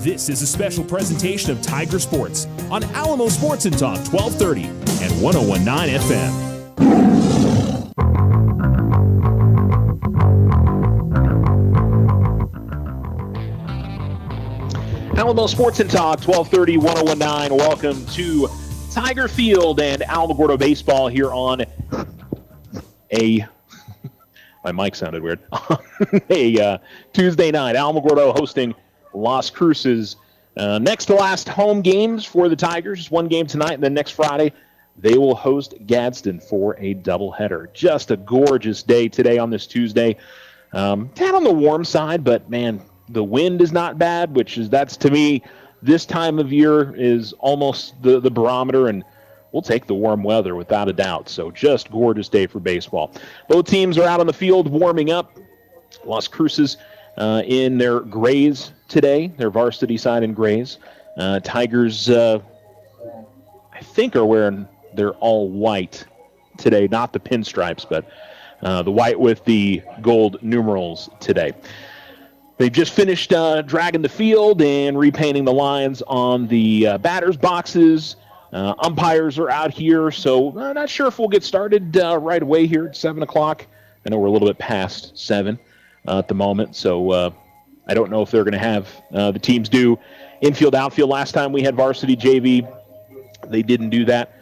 This is a special presentation of Tiger Sports on Alamo Sports and Talk 1230 and 101.9 FM. Alamo Sports and Talk 1230 101.9. Welcome to Tiger Field and Alamogordo baseball here on my mic sounded weird. Tuesday night. Alamogordo hosting Las Cruces. Next to last home games for the Tigers. One game tonight, and then next Friday they will host Gadsden for a doubleheader. Just a gorgeous day today on this Tuesday. Tad on the warm side, but man, the wind is not bad, that's to me, this time of year is almost the barometer, and we'll take the warm weather without a doubt. So just gorgeous day for baseball. Both teams are out on the field warming up. Las Cruces in their grays today, their varsity side in grays. Tigers, I think, are wearing their all white today, not the pinstripes, but the white with the gold numerals today. They've just finished dragging the field and repainting the lines on the batters' boxes. Umpires are out here, so I'm not sure if we'll get started right away here at 7 o'clock. I know we're a little bit past 7 at the moment, so I don't know if they're going to have the teams do infield, outfield. Last time we had varsity JV, they didn't do that,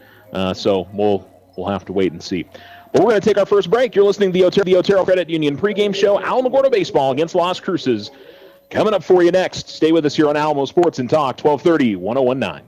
so we'll have to wait and see. But we're going to take our first break. You're listening to the Otero Credit Union pregame show, Alamogordo baseball against Las Cruces. Coming up for you next. Stay with us here on Alamo Sports and Talk, 1230, 101.9.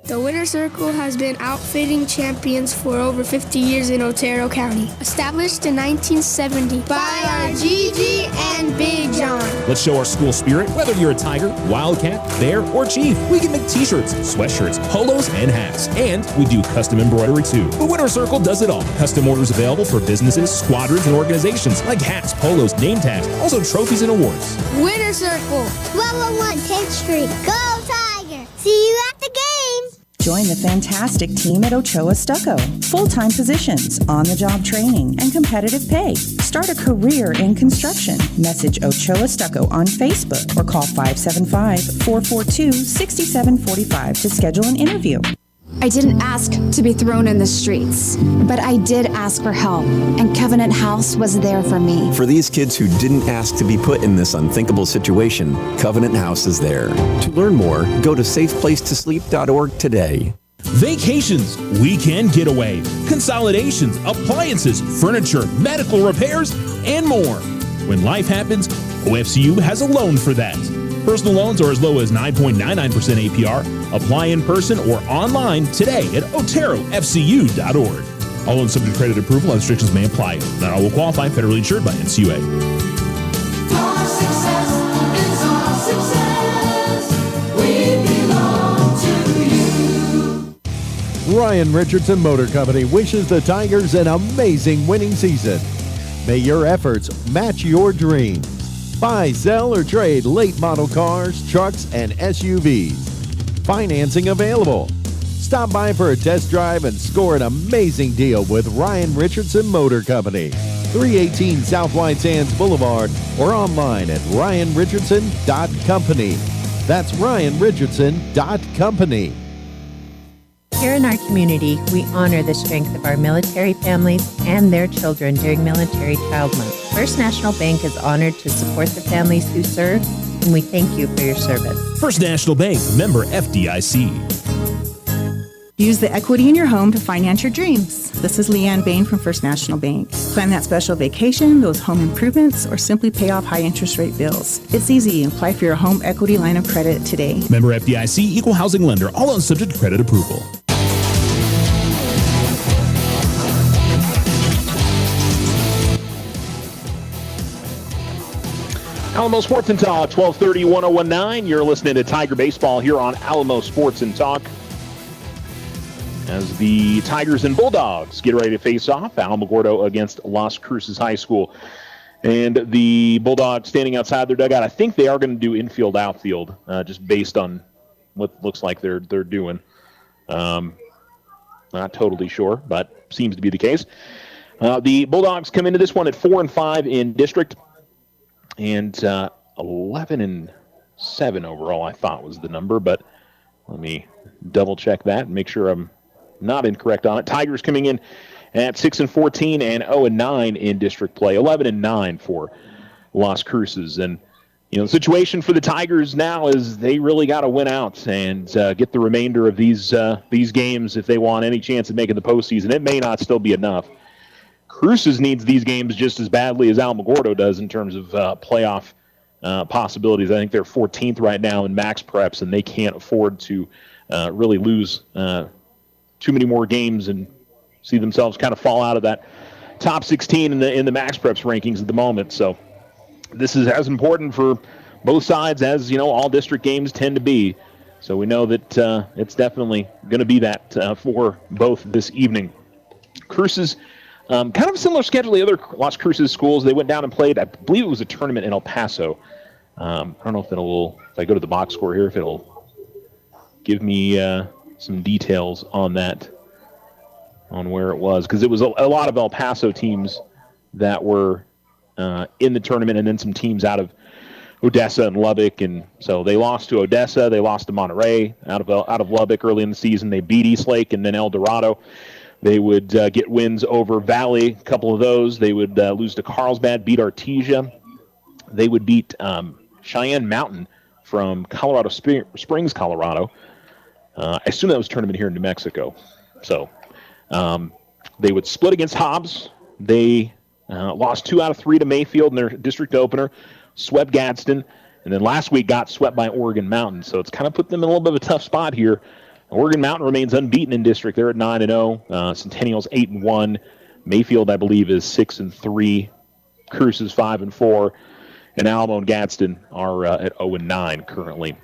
The Winner's Circle has been outfitting champions for over 50 years in Otero County. Established in 1970 by our Gigi and Big John. Let's show our school spirit. Whether you're a Tiger, Wildcat, Bear, or Chief, we can make t-shirts, sweatshirts, polos, and hats. And we do custom embroidery too. The Winner's Circle does it all. Custom orders available for businesses, squadrons, and organizations like hats, polos, name tags, also trophies and awards. Winner's Circle, 1201 10th Street. Go Tiger! See you at the game! Join the fantastic team at Ochoa Stucco. Full-time positions, on-the-job training, and competitive pay. Start a career in construction. Message Ochoa Stucco on Facebook or call 575-442-6745 to schedule an interview. I didn't ask to be thrown in the streets, but I did ask for help, and Covenant House was there for me. For these kids who didn't ask to be put in this unthinkable situation, Covenant House is there. To learn more, go to safeplacetosleep.org today. Vacations, weekend getaway, consolidations, appliances, furniture, medical repairs, and more. When life happens, OFCU has a loan for that. Personal loans are as low as 9.99% APR. Apply in person or online today at oterofcu.org. All loans subject to credit approval and restrictions may apply. Not all will qualify. Federally insured by NCUA. Our success is our success. We belong to you. Ryan Richardson Motor Company wishes the Tigers an amazing winning season. May your efforts match your dreams. Buy, sell, or trade late model cars, trucks, and SUVs. Financing available. Stop by for a test drive and score an amazing deal with Ryan Richardson Motor Company. 318 South White Sands Boulevard or online at ryanrichardson.company. That's ryanrichardson.company. Here in our community, we honor the strength of our military families and their children during Military Child Month. First National Bank is honored to support the families who serve, and we thank you for your service. First National Bank, member FDIC. Use the equity in your home to finance your dreams. This is Leanne Bain from First National Bank. Plan that special vacation, those home improvements, or simply pay off high interest rate bills. It's easy. Apply for your home equity line of credit today. Member FDIC, equal housing lender, all loans subject to credit approval. Alamo Sports and Talk, 1230, 101.9. You're listening to Tiger Baseball here on Alamo Sports and Talk. As the Tigers and Bulldogs get ready to face off, Alamogordo against Las Cruces High School. And the Bulldogs standing outside their dugout. I think they are going to do infield, outfield, just based on what looks like they're doing. Not totally sure, but seems to be the case. The Bulldogs come into this one at 4-5 in district, and 11-7 overall, I thought was the number, but let me double check that and make sure I'm not incorrect on it. Tigers coming in at 6-14 and 0-9 in district play, 11-9 for Las Cruces. And the situation for the Tigers now is they really got to win out and get the remainder of these games if they want any chance of making the postseason. It may not still be enough. Cruces needs these games just as badly as Alamogordo does in terms of playoff possibilities. I think they're 14th right now in max preps, and they can't afford to really lose too many more games and see themselves kind of fall out of that top 16 in the max preps rankings at the moment. So this is as important for both sides as all district games tend to be. So we know that it's definitely going to be that for both this evening. Cruces, kind of a similar schedule to the other Las Cruces schools. They went down and played, I believe it was a tournament in El Paso. I don't know if I go to the box score here, if it'll give me some details on that, on where it was, because it was a lot of El Paso teams that were in the tournament, and then some teams out of Odessa and Lubbock, and so they lost to Odessa, they lost to Monterey out of Lubbock early in the season. They beat Eastlake and then El Dorado. They would get wins over Valley, a couple of those. They would lose to Carlsbad, beat Artesia. They would beat Cheyenne Mountain from Colorado Springs, Colorado. I assume that was a tournament here in New Mexico. So they would split against Hobbs. They lost 2 out of 3 to Mayfield in their district opener, swept Gadsden, and then last week got swept by Oregon Mountain. So it's kind of put them in a little bit of a tough spot here. Oregon Mountain remains unbeaten in district. They're at 9-0. Centennial's 8-1. Mayfield, I believe, is 6-3. Cruces 5-4. And Alamo and Gadsden are at 0-9 currently.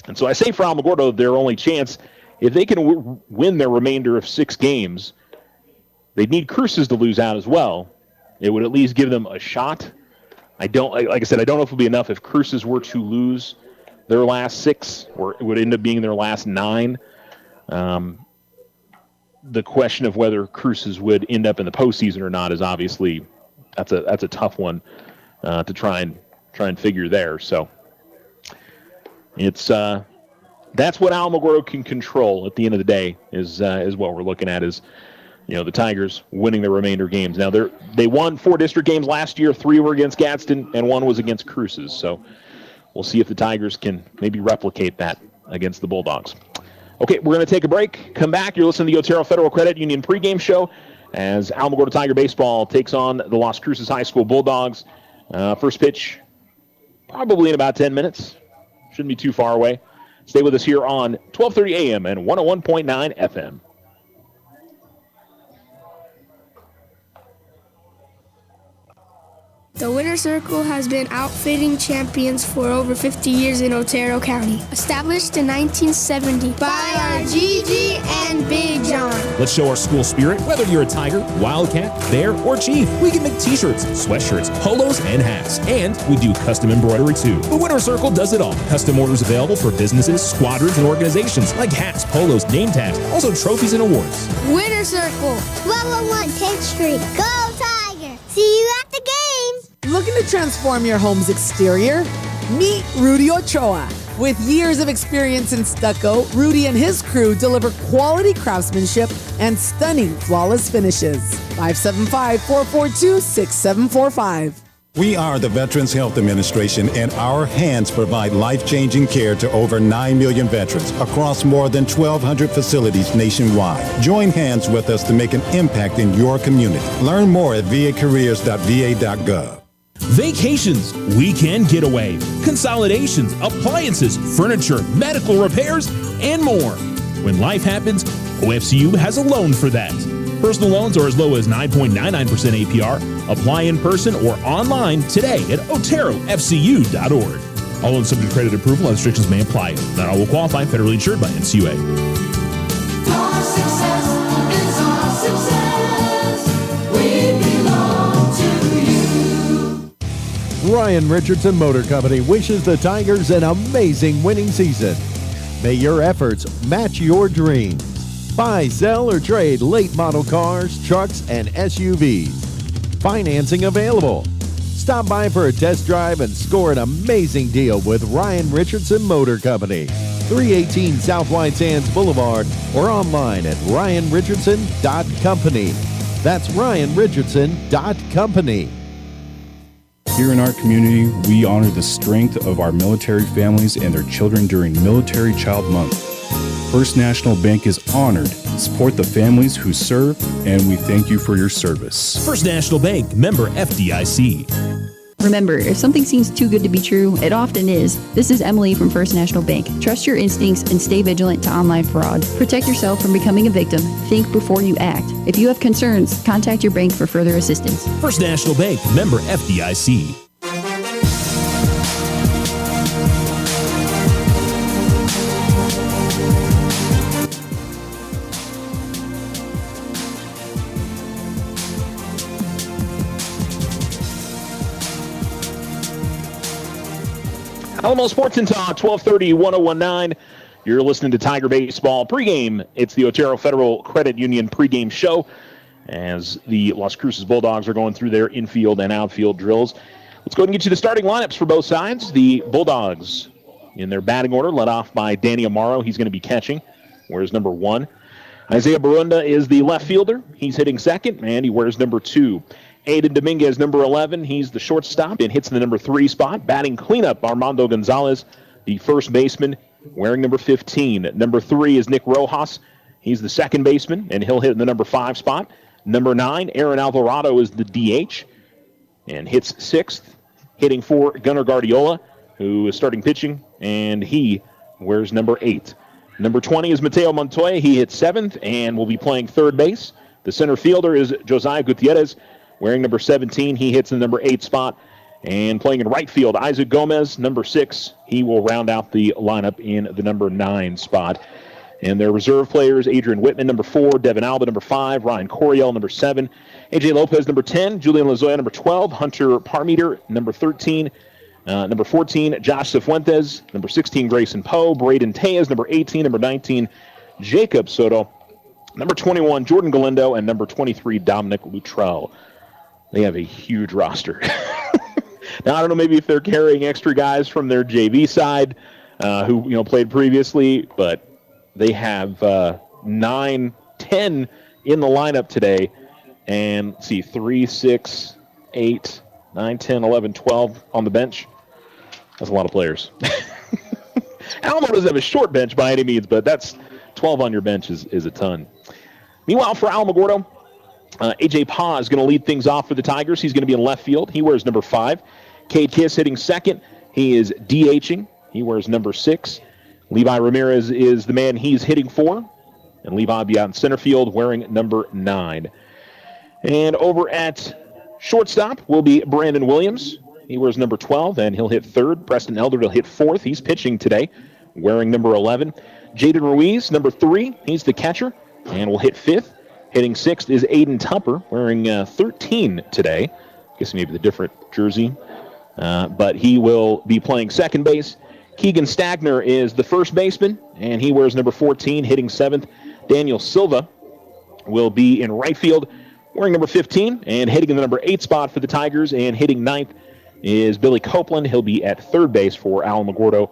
And so I say for Alamogordo, their only chance, if they can win their remainder of 6 games, they'd need Cruces to lose out as well. It would at least give them a shot. Like I said, I don't know if it would be enough if Cruces were to lose their last 6, or it would end up being their last 9. The question of whether Cruces would end up in the postseason or not is obviously that's a tough one to try and figure there. So it's that's what Alamogordo can control at the end of the day is what we're looking at is the Tigers winning the remainder games. Now they won 4 district games last year. 3 were against Gadsden and 1 was against Cruces. So we'll see if the Tigers can maybe replicate that against the Bulldogs. Okay, we're going to take a break. Come back. You're listening to the Otero Federal Credit Union pregame show as Alamogordo Tiger Baseball takes on the Las Cruces High School Bulldogs. First pitch probably in about 10 minutes. Shouldn't be too far away. Stay with us here on 1230 AM and 101.9 FM. The Winner's Circle has been outfitting champions for over 50 years in Otero County. Established in 1970 by our Gigi and Big John. Let's show our school spirit. Whether you're a Tiger, Wildcat, Bear, or Chief, we can make t-shirts, sweatshirts, polos, and hats. And we do custom embroidery too. The Winner's Circle does it all. Custom orders available for businesses, squadrons, and organizations like hats, polos, name tags, also trophies and awards. Winner's Circle. 1201 10th Street. Go Tiger! See you at the game! Looking to transform your home's exterior? Meet Rudy Ochoa. With years of experience in stucco, Rudy and his crew deliver quality craftsmanship and stunning flawless finishes. 575-442-6745. We are the Veterans Health Administration, and our hands provide life-changing care to over 9 million veterans across more than 1,200 facilities nationwide. Join hands with us to make an impact in your community. Learn more at vacareers.va.gov. Vacations, weekend getaway, consolidations, appliances, furniture, medical repairs, and more. When life happens, OFCU has a loan for that. Personal loans are as low as 9.99% APR. Apply in person or online today at oterofcu.org. All loans subject to credit approval and restrictions may apply. Not all will qualify. Federally insured by NCUA. Our success is our success. We belong to you. Ryan Richardson Motor Company wishes the Tigers an amazing winning season. May your efforts match your dreams. Buy, sell, or trade late model cars, trucks, and SUVs. Financing available. Stop by for a test drive and score an amazing deal with Ryan Richardson Motor Company. 318 South White Sands Boulevard or online at ryanrichardson.company. That's ryanrichardson.company. Here in our community, we honor the strength of our military families and their children during Military Child Month. First National Bank is honored to support the families who serve, and we thank you for your service. First National Bank, member FDIC. Remember, if something seems too good to be true, it often is. This is Emily from First National Bank. Trust your instincts and stay vigilant to online fraud. Protect yourself from becoming a victim. Think before you act. If you have concerns, contact your bank for further assistance. First National Bank, member FDIC. Alamo Sports and Talk, 1230, 1019. You're listening to Tiger Baseball pregame. It's the Otero Federal Credit Union pregame show as the Las Cruces Bulldogs are going through their infield and outfield drills. Let's go ahead and get you the starting lineups for both sides. The Bulldogs in their batting order, led off by Danny Amaro. He's going to be catching. Wears number 1. Isaiah Barunda is the left fielder. He's hitting second, and he wears number 2. Aiden Dominguez, number 11. He's the shortstop and hits the number 3 spot. Batting cleanup, Armando Gonzalez, the first baseman, wearing number 15. Number 3 is Nick Rojas. He's the second baseman, and he'll hit in the number 5 spot. Number 9, Aaron Alvarado is the DH and hits 6th. Hitting for Gunnar Guardiola, who is starting pitching, and he wears number 8. Number 20 is Mateo Montoya. He hits 7th and will be playing third base. The center fielder is Josiah Gutierrez, wearing number 17. He hits the number 8 spot. And playing in right field, Isaac Gomez, number 6. He will round out the lineup in the number 9 spot. And their reserve players, Adrian Whitman, number 4. Devin Alba, number 5. Ryan Coriel, number 7. AJ Lopez, number 10. Julian Lazoya, number 12. Hunter Parmeter, number 13. Number 14, Josh Cifuentes. Number 16, Grayson Poe. Braden Tejas, number 18. Number 19, Jacob Soto. Number 21, Jordan Galindo. And number 23, Dominic Luttrell. They have a huge roster. Now, I don't know maybe if they're carrying extra guys from their JV side who played previously, but they have 9, 10 in the lineup today. And let's see, 3, 6, 8, 9, 10, 11, 12 on the bench. That's a lot of players. Alamo doesn't have a short bench by any means, but that's 12 on your bench is a ton. Meanwhile, for Alamogordo, A.J. Pa is going to lead things off for the Tigers. He's going to be in left field. He wears number 5. Cade Kiss hitting second. He is DHing. He wears number 6. Levi Ramirez is the man he's hitting for. And Levi will be out in center field wearing number 9. And over at shortstop will be Brandon Williams. He wears number 12, and he'll hit third. Preston Elder will hit fourth. He's pitching today, wearing number 11. Jaden Ruiz, number 3. He's the catcher, and will hit fifth. Hitting sixth is Aiden Tupper, wearing 13 today. I guess maybe the different jersey. But he will be playing second base. Keegan Stagner is the first baseman, and he wears number 14, hitting seventh. Daniel Silva will be in right field, wearing number 15, and hitting in the number 8 spot for the Tigers, and hitting ninth is Billy Copeland. He'll be at third base for Alamogordo.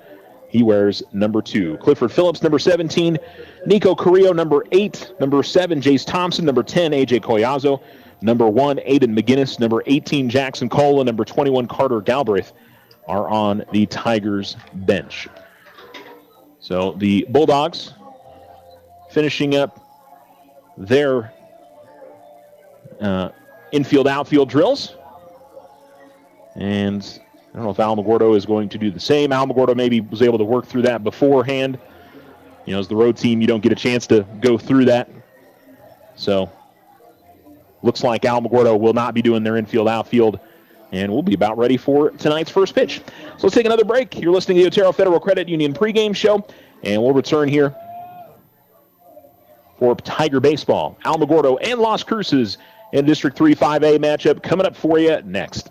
He wears number 2. Clifford Phillips, number 17. Nico Carrillo, number 8. Number 7, Jace Thompson. Number 10, A.J. Collazo. Number 1, Aiden McGinnis. Number 18, Jackson Cola. Number 21, Carter Galbraith are on the Tigers bench. So the Bulldogs finishing up their infield-outfield drills. And I don't know if Alamogordo is going to do the same. Alamogordo maybe was able to work through that beforehand. As the road team, you don't get a chance to go through that. So looks like Alamogordo will not be doing their infield-outfield, and we'll be about ready for tonight's first pitch. So let's take another break. You're listening to the Otero Federal Credit Union pregame show, and we'll return here for Tiger Baseball. Alamogordo and Las Cruces in District 3 5A matchup coming up for you next.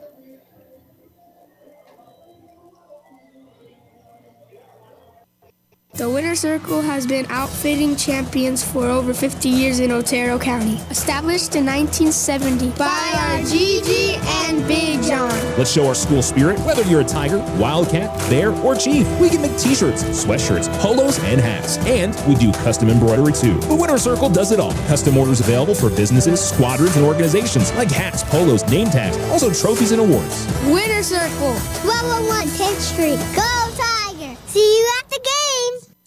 The Winner's Circle has been outfitting champions for over 50 years in Otero County. Established in 1970 by our Gigi and Big John. Let's show our school spirit. Whether you're a Tiger, Wildcat, Bear, or Chief, we can make t-shirts, sweatshirts, polos, and hats. And we do custom embroidery too. The Winner's Circle does it all. Custom orders available for businesses, squadrons, and organizations like hats, polos, name tags, also trophies and awards. Winner's Circle. 1201 10th Street. Go Tiger! See you at the game!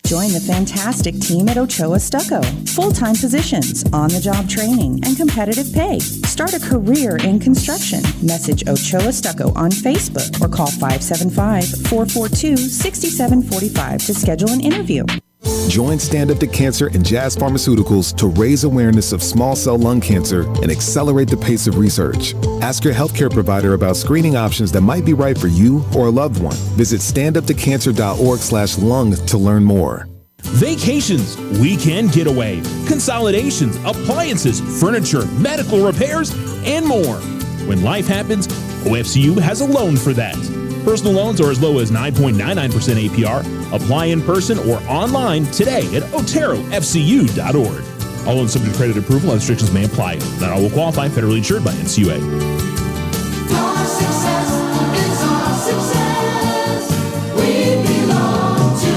Join the fantastic team at Ochoa Stucco. Full-time positions, on-the-job training, and competitive pay. Start a career in construction. Message Ochoa Stucco on Facebook or call 575-442-6745 to schedule an interview. Join Stand Up to Cancer and Jazz Pharmaceuticals to raise awareness of small cell lung cancer and accelerate the pace of research. Ask your healthcare provider about screening options that might be right for you or a loved one. Visit standuptocancer.org/lung to learn more. Vacations, weekend getaway, consolidations, appliances, furniture, medical repairs, and more. When life happens, OFCU has a loan for that. Personal loans are as low as 9.99% APR. Apply in person or online today at oterofcu.org. All loans subject to credit approval and restrictions may apply. Not all will qualify. Federally insured by NCUA. Your success is our success. We belong to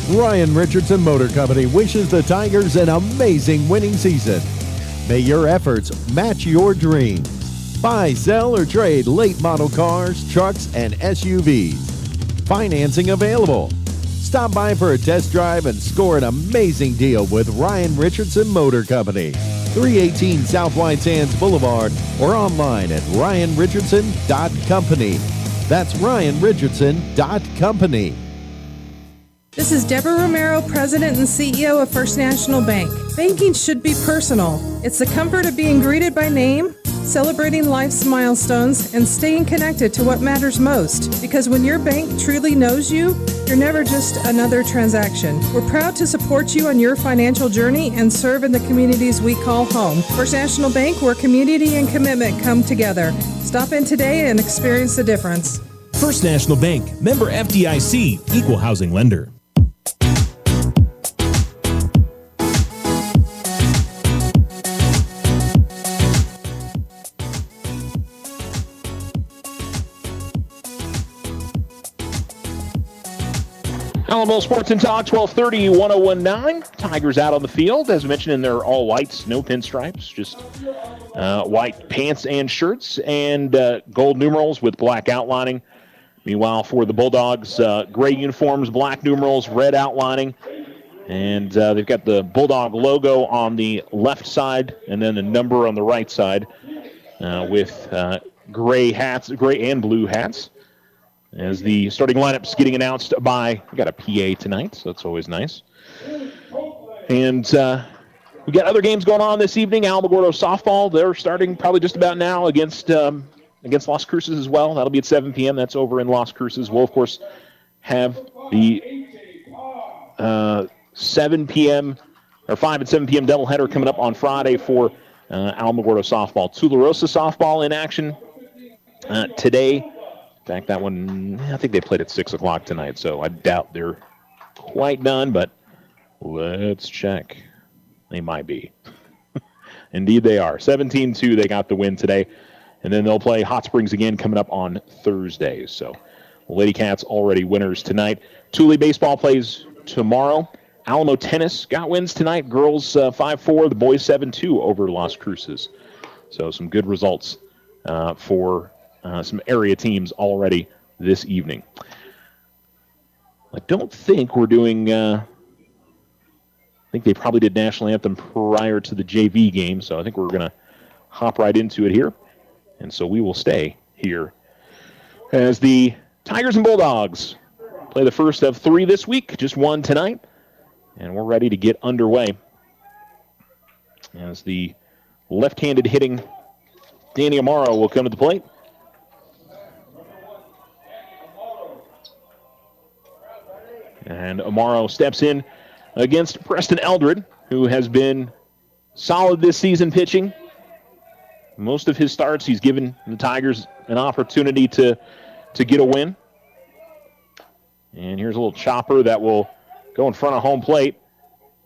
you. Ryan Richardson Motor Company wishes the Tigers an amazing winning season. May your efforts match your dreams. Buy, sell, or trade late model cars, trucks, and SUVs. Financing available. Stop by for a test drive and score an amazing deal with Ryan Richardson Motor Company. 318 South White Sands Boulevard or online at ryanrichardson.company. That's ryanrichardson.company. This is Deborah Romero, President and CEO of First National Bank. Banking should be personal. It's the comfort of being greeted by name, celebrating life's milestones, and staying connected to what matters most. Because when your bank truly knows you, you're never just another transaction. We're proud to support you on your financial journey and serve in the communities we call home. First National Bank, where community and commitment come together. Stop in today and experience the difference. First National Bank, member FDIC, equal housing lender. Alamo Sports and Talk, 1230, 1019. Tigers out on the field, as mentioned, in their all whites, no pinstripes, just white pants and shirts, and gold numerals with black outlining. Meanwhile, for the Bulldogs, gray uniforms, black numerals, red outlining. And they've got the Bulldog logo on the left side and then a number on the right side with gray hats, gray and blue hats. As the starting lineup's getting announced by, we got a PA tonight, so that's always nice. And we got other games going on this evening. Alamogordo softball, they're starting probably just about now against Las Cruces as well. That'll be at 7 p.m. That's over in Las Cruces. We'll, of course, have the 7 p.m. or 5 and 7 p.m. doubleheader coming up on Friday for Alamogordo softball. Tularosa softball in action today. In fact, that one, I think they played at 6 o'clock tonight, so I doubt they're quite done, but let's check. They might be. Indeed, they are. 17-2, they got the win today. And then they'll play Hot Springs again coming up on Thursday. So, Lady Cats already winners tonight. Thule baseball plays tomorrow. Alamo tennis got wins tonight. Girls 5-4, the boys 7-2 over Las Cruces. So, some good results for some area teams already this evening. I don't think we're doing, I think they probably did National Anthem prior to the JV game, so I think we're going to hop right into it here. And so we will stay here as the Tigers and Bulldogs play the first of 3 this week, just 1 tonight, and we're ready to get underway. As the left-handed hitting Danny Amaro will come to the plate. And Amaro steps in against Preston Eldred, who has been solid this season pitching. Most of his starts, he's given the Tigers an opportunity to get a win. And here's a little chopper that will go in front of home plate.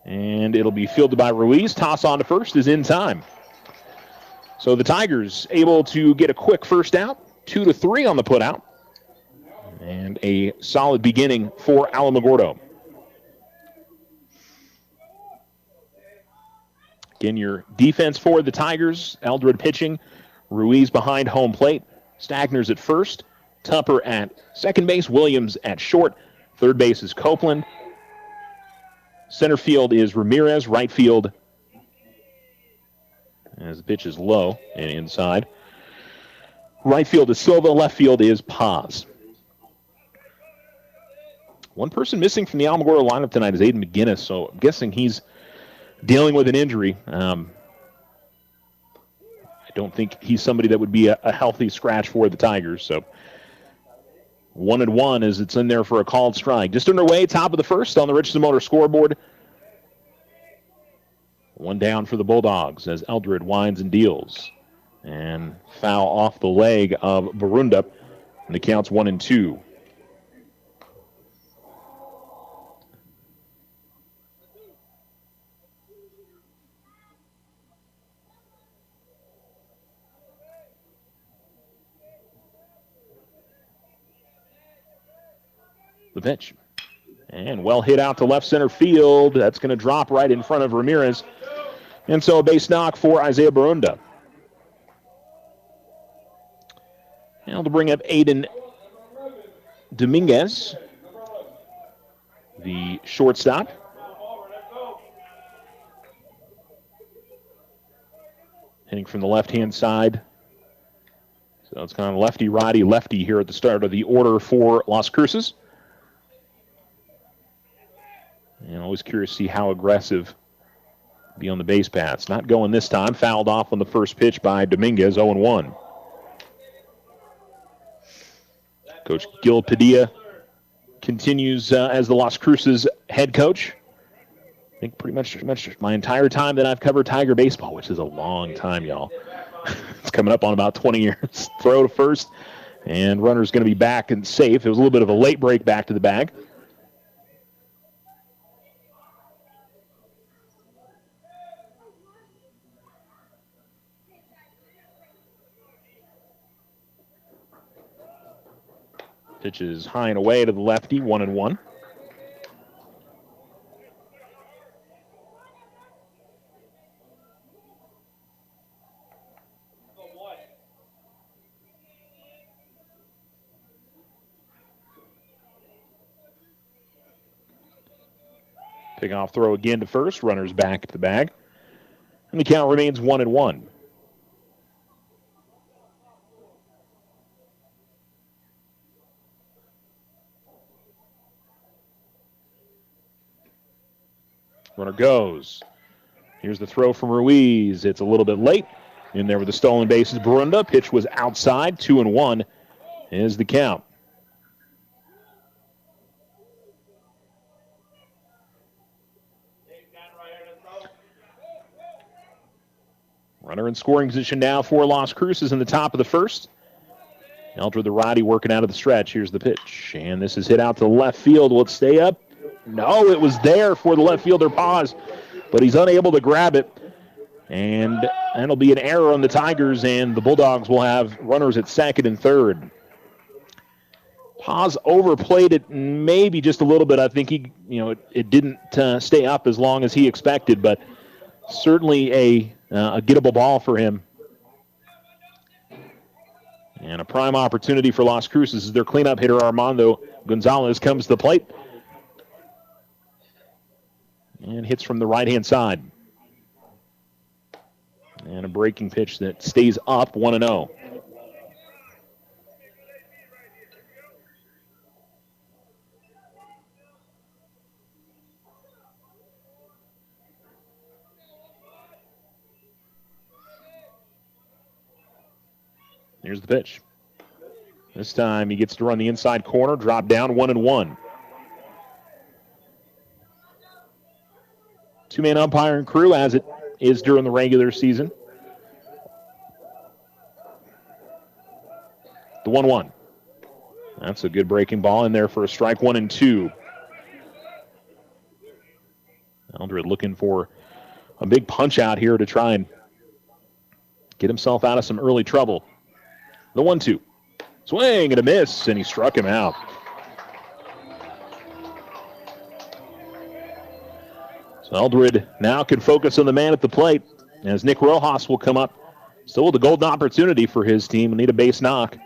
And it'll be fielded by Ruiz. Toss on to first is in time. So the Tigers able to get a quick first out. 2-3 on the putout. And a solid beginning for Alamogordo. Again, your defense for the Tigers. Eldred pitching. Ruiz behind home plate. Stagner's at first. Tupper at second base. Williams at short. Third base is Copeland. Center field is Ramirez. Right field, as the pitch is low and inside. Right field is Silva. Left field is Paz. One person missing from the Alamogordo lineup tonight is Aiden McGinnis, so I'm guessing he's dealing with an injury. I don't think he's somebody that would be a healthy scratch for the Tigers. So 1-1 as it's in there for a called strike. Just underway, top of the first on the Richardson Motor scoreboard. One down for the Bulldogs as Eldred winds and deals. And foul off the leg of Barunda. And the count's 1-2. The pitch. And well hit out to left center field. That's going to drop right in front of Ramirez. And so a base knock for Isaiah Barunda. Now to bring up Aiden Dominguez, the shortstop. Hitting from the left-hand side. So it's kind of lefty-righty, lefty here at the start of the order for Las Cruces. And always curious to see how aggressive be on the base paths. Not going this time. Fouled off on the first pitch by Dominguez, 0-1. Coach Gil Padilla continues as the Las Cruces head coach. I think pretty much my entire time that I've covered Tiger baseball, which is a long time, y'all. It's coming up on about 20 years. Throw to first, and runner's going to be back and safe. It was a little bit of a late break back to the bag. Pitch is high and away to the lefty, 1-1. Pick off throw again to first. Runners back at the bag. And the count remains 1-1. Runner goes. Here's the throw from Ruiz. It's a little bit late. In there with the stolen bases, Barunda. Pitch was outside. 2-1 is the count. Runner in scoring position now for Las Cruces in the top of the first. Eldred the righty working out of the stretch. Here's the pitch. And this is hit out to left field. Will it stay up? No, it was there for the left fielder Paz, but he's unable to grab it. And that'll be an error on the Tigers, and the Bulldogs will have runners at second and third. Paz overplayed it maybe just a little bit. I think it didn't stay up as long as he expected, but certainly a gettable ball for him. And a prime opportunity for Las Cruces as their cleanup hitter Armando Gonzalez comes to the plate. And hits from the right-hand side. And a breaking pitch that stays up 1-0. Here's the pitch. This time he gets to run the inside corner, drop down 1-1. Two-man umpiring crew as it is during the regular season. The 1-1. That's a good breaking ball in there for a strike, 1-2. Eldred looking for a big punch out here to try and get himself out of some early trouble. The 1-2. Swing and a miss, and he struck him out. So Eldred now can focus on the man at the plate as Nick Rojas will come up. Still with a golden opportunity for his team. Need a base knock.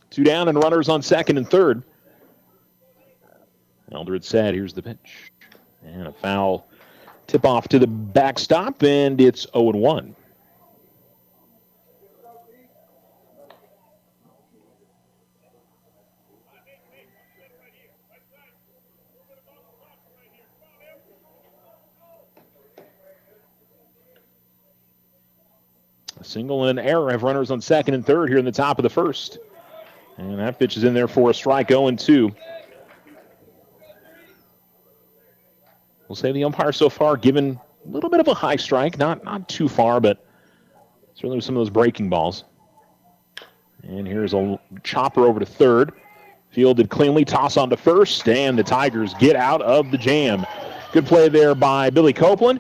Two down and runners on second and third. Eldred said, here's the pitch. And a foul tip off to the backstop, and it's 0-1. A single and an error have runners on second and third here in the top of the first. And that pitch is in there for a strike, 0-2. We'll say the umpire so far given a little bit of a high strike, not too far, but certainly some of those breaking balls. And here's a chopper over to third. Fielded cleanly, toss on to first, and the Tigers get out of the jam. Good play there by Billy Copeland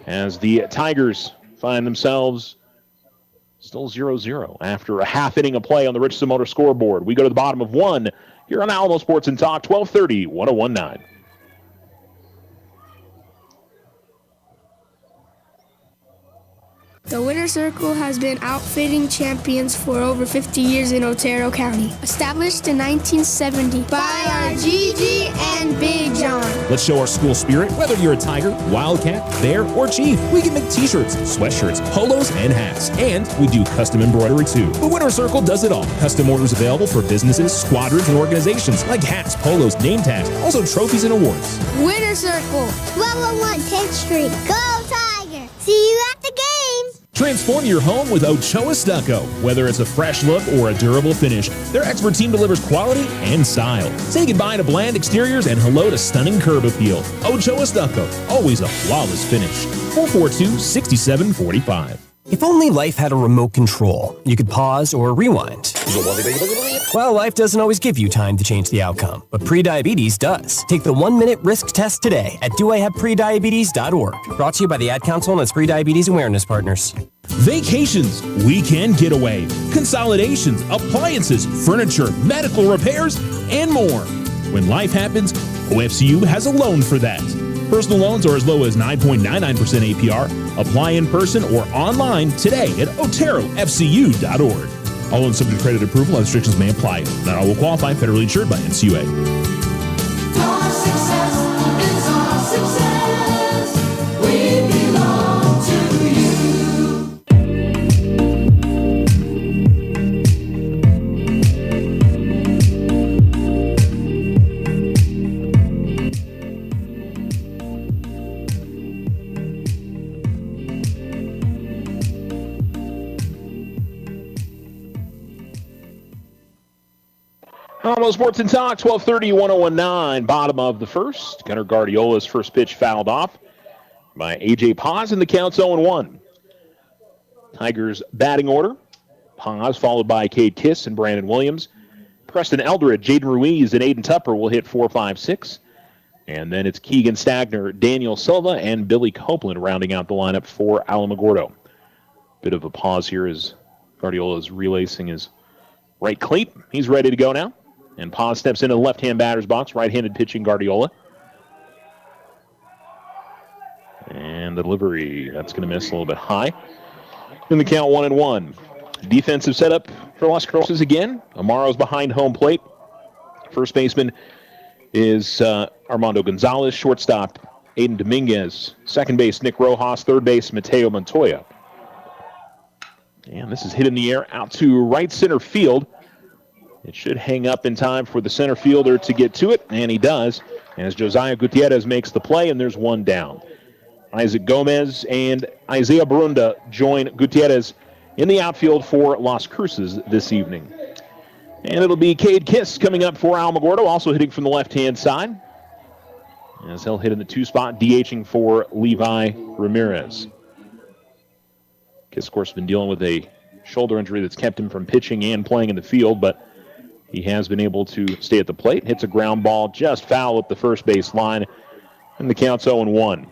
as the Tigers find themselves still 0-0 after a half inning of play on the Richardson Motor scoreboard. We go to the bottom of one here on Alamo Sports and Talk, 1230, 1019. The Winter Circle has been outfitting champions for over 50 years in Otero County. Established in 1970 by our Gigi and Big John. Let's show our school spirit. Whether you're a Tiger, Wildcat, Bear, or Chief, we can make t-shirts, sweatshirts, polos, and hats. And we do custom embroidery too. The Winter Circle does it all. Custom orders available for businesses, squadrons, and organizations like hats, polos, name tags, also trophies and awards. Winter Circle, 1201 10th Street. Go Tiger! See you at the game! Transform your home with Ochoa Stucco. Whether it's a fresh look or a durable finish, their expert team delivers quality and style. Say goodbye to bland exteriors and hello to stunning curb appeal. Ochoa Stucco, always a flawless finish. 442-6745. If only life had a remote control, you could pause or rewind. Well, life doesn't always give you time to change the outcome, but prediabetes does. Take the 1-minute risk test today at doihaveprediabetes.org. Brought to you by the Ad Council and its Prediabetes Awareness Partners. Vacations, weekend getaway, consolidations, appliances, furniture, medical repairs, and more. When life happens, OFCU has a loan for that. Personal loans are as low as 9.99% APR. Apply in person or online today at oterofcu.org. All loans subject to credit approval. Restrictions may apply. Not all will qualify. Federally insured by NCUA. Our success is our success. We belong to you. Alamo Sports and Talk, 1230, 1019, bottom of the first. Gunnar Guardiola's first pitch fouled off by A.J. Paz, and the count's 0-1. Tigers batting order. Paz followed by Cade Kiss and Brandon Williams. Preston Eldred, Jaden Ruiz, and Aiden Tupper will hit 4, 5, 6. And then it's Keegan Stagner, Daniel Silva, and Billy Copeland rounding out the lineup for Alamogordo. Bit of a pause here as Guardiola is relacing his right cleat. He's ready to go now. And Paz steps into the left-hand batter's box, right-handed pitching Guardiola. And the delivery, that's going to miss a little bit high. In the count, 1-1. Defensive setup for Las Cruces again. Amaro's behind home plate. First baseman is Armando Gonzalez. Shortstop, Aiden Dominguez. Second base, Nick Rojas. Third base, Mateo Montoya. And this is hit in the air out to right center field. It should hang up in time for the center fielder to get to it, and he does, as Josiah Gutierrez makes the play, and there's one down. Isaac Gomez and Isaiah Barunda join Gutierrez in the outfield for Las Cruces this evening. And it'll be Cade Kiss coming up for Alamogordo, also hitting from the left-hand side. as he'll hit in the 2 spot, DHing for Levi Ramirez. Kiss, of course, been dealing with a shoulder injury that's kept him from pitching and playing in the field, but he has been able to stay at the plate. Hits a ground ball just foul at the first base line, and the count's 0-1.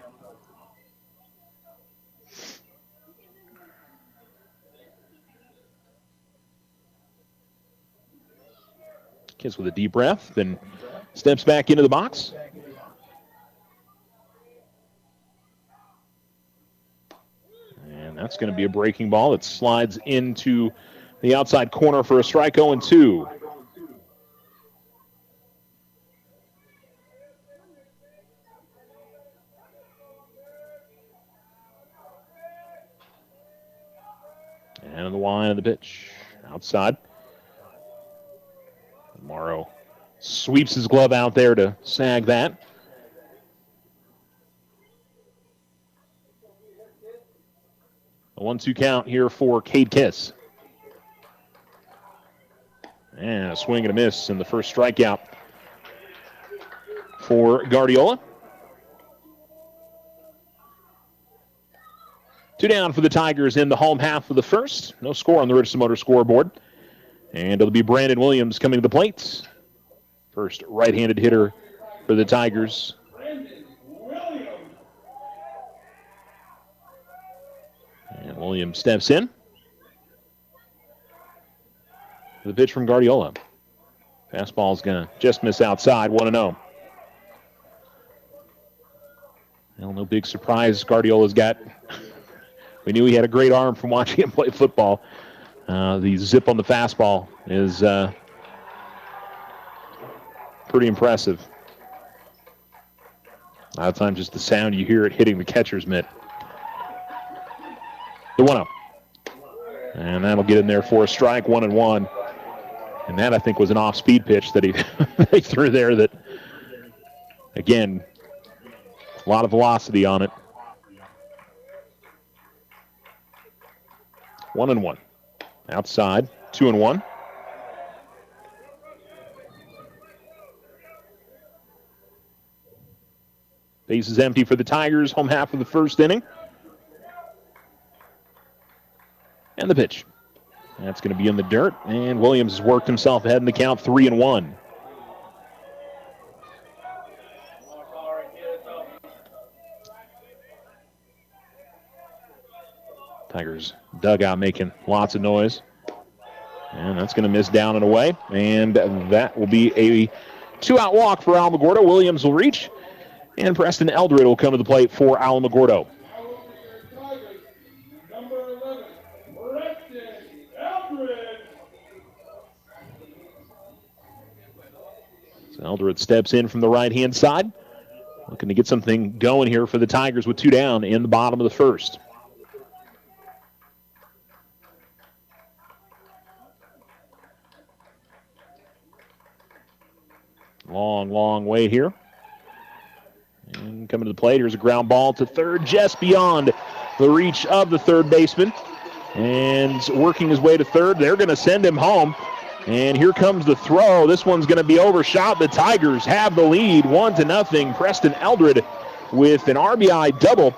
Kiss with a deep breath, then steps back into the box. And that's going to be a breaking ball. It slides into the outside corner for a strike, 0-2. And the line of the pitch. Outside. Morrow sweeps his glove out there to snag that. A 1-2 count here for Cade Kiss. And a swing and a miss, and the first strikeout for Guardiola. 2 down for the Tigers in the home half of the first. No score on the Richardson Motor scoreboard. And it'll be Brandon Williams coming to the plate. First right-handed hitter for the Tigers. And Williams steps in. The pitch from Guardiola. Fastball's going to just miss outside, 1-0. Well, no big surprise. Guardiola's got... We knew he had a great arm from watching him play football. The zip on the fastball is pretty impressive. A lot of times just the sound you hear it hitting the catcher's mitt. The 1-0. And that'll get in there for a strike, 1-1. And that, I think, was an off-speed pitch that he they threw there that, again, a lot of velocity on it. 1-1. Outside, 2-1. Base is empty for the Tigers, home half of the first inning. And the pitch. That's going to be in the dirt, and Williams has worked himself ahead in the count, 3-1. Tigers dugout making lots of noise. And that's going to miss down and away. And that will be a 2-out walk for Alamogordo. Williams will reach. And Preston Eldred will come to the plate for Alamogordo. So Eldred steps in from the right-hand side. Looking to get something going here for the Tigers with 2 down in the bottom of the first. Long way here. And coming to the plate, here's a ground ball to third, just beyond the reach of the third baseman. And working his way to third, they're going to send him home. And here comes the throw. This one's going to be overshot. The Tigers have the lead, 1-0. Preston Eldred with an RBI double.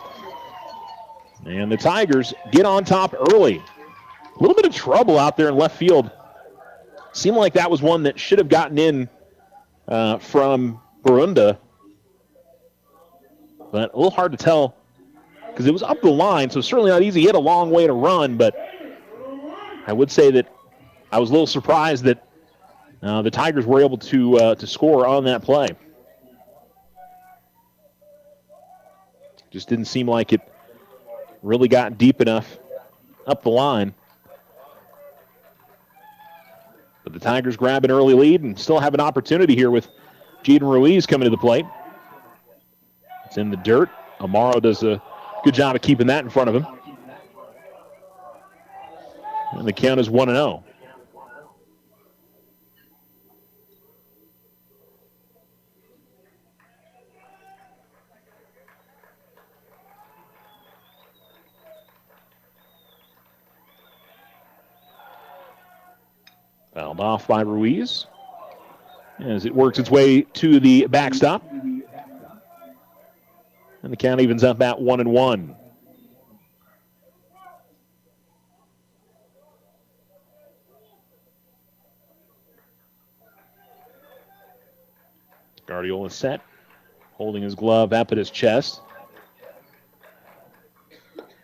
And the Tigers get on top early. A little bit of trouble out there in left field. Seemed like that was one that should have gotten in from Barunda. But a little hard to tell because it was up the line, so certainly not easy. He had a long way to run, but I would say that I was a little surprised that the Tigers were able to score on that play. Just didn't seem like it really got deep enough up the line. But the Tigers grab an early lead and still have an opportunity here with Jaden Ruiz coming to the plate. It's in the dirt. Amaro does a good job of keeping that in front of him. And the count is 1-0. Fouled off by Ruiz as it works its way to the backstop. And the count evens up at 1-1. Guardiola set, holding his glove up at his chest.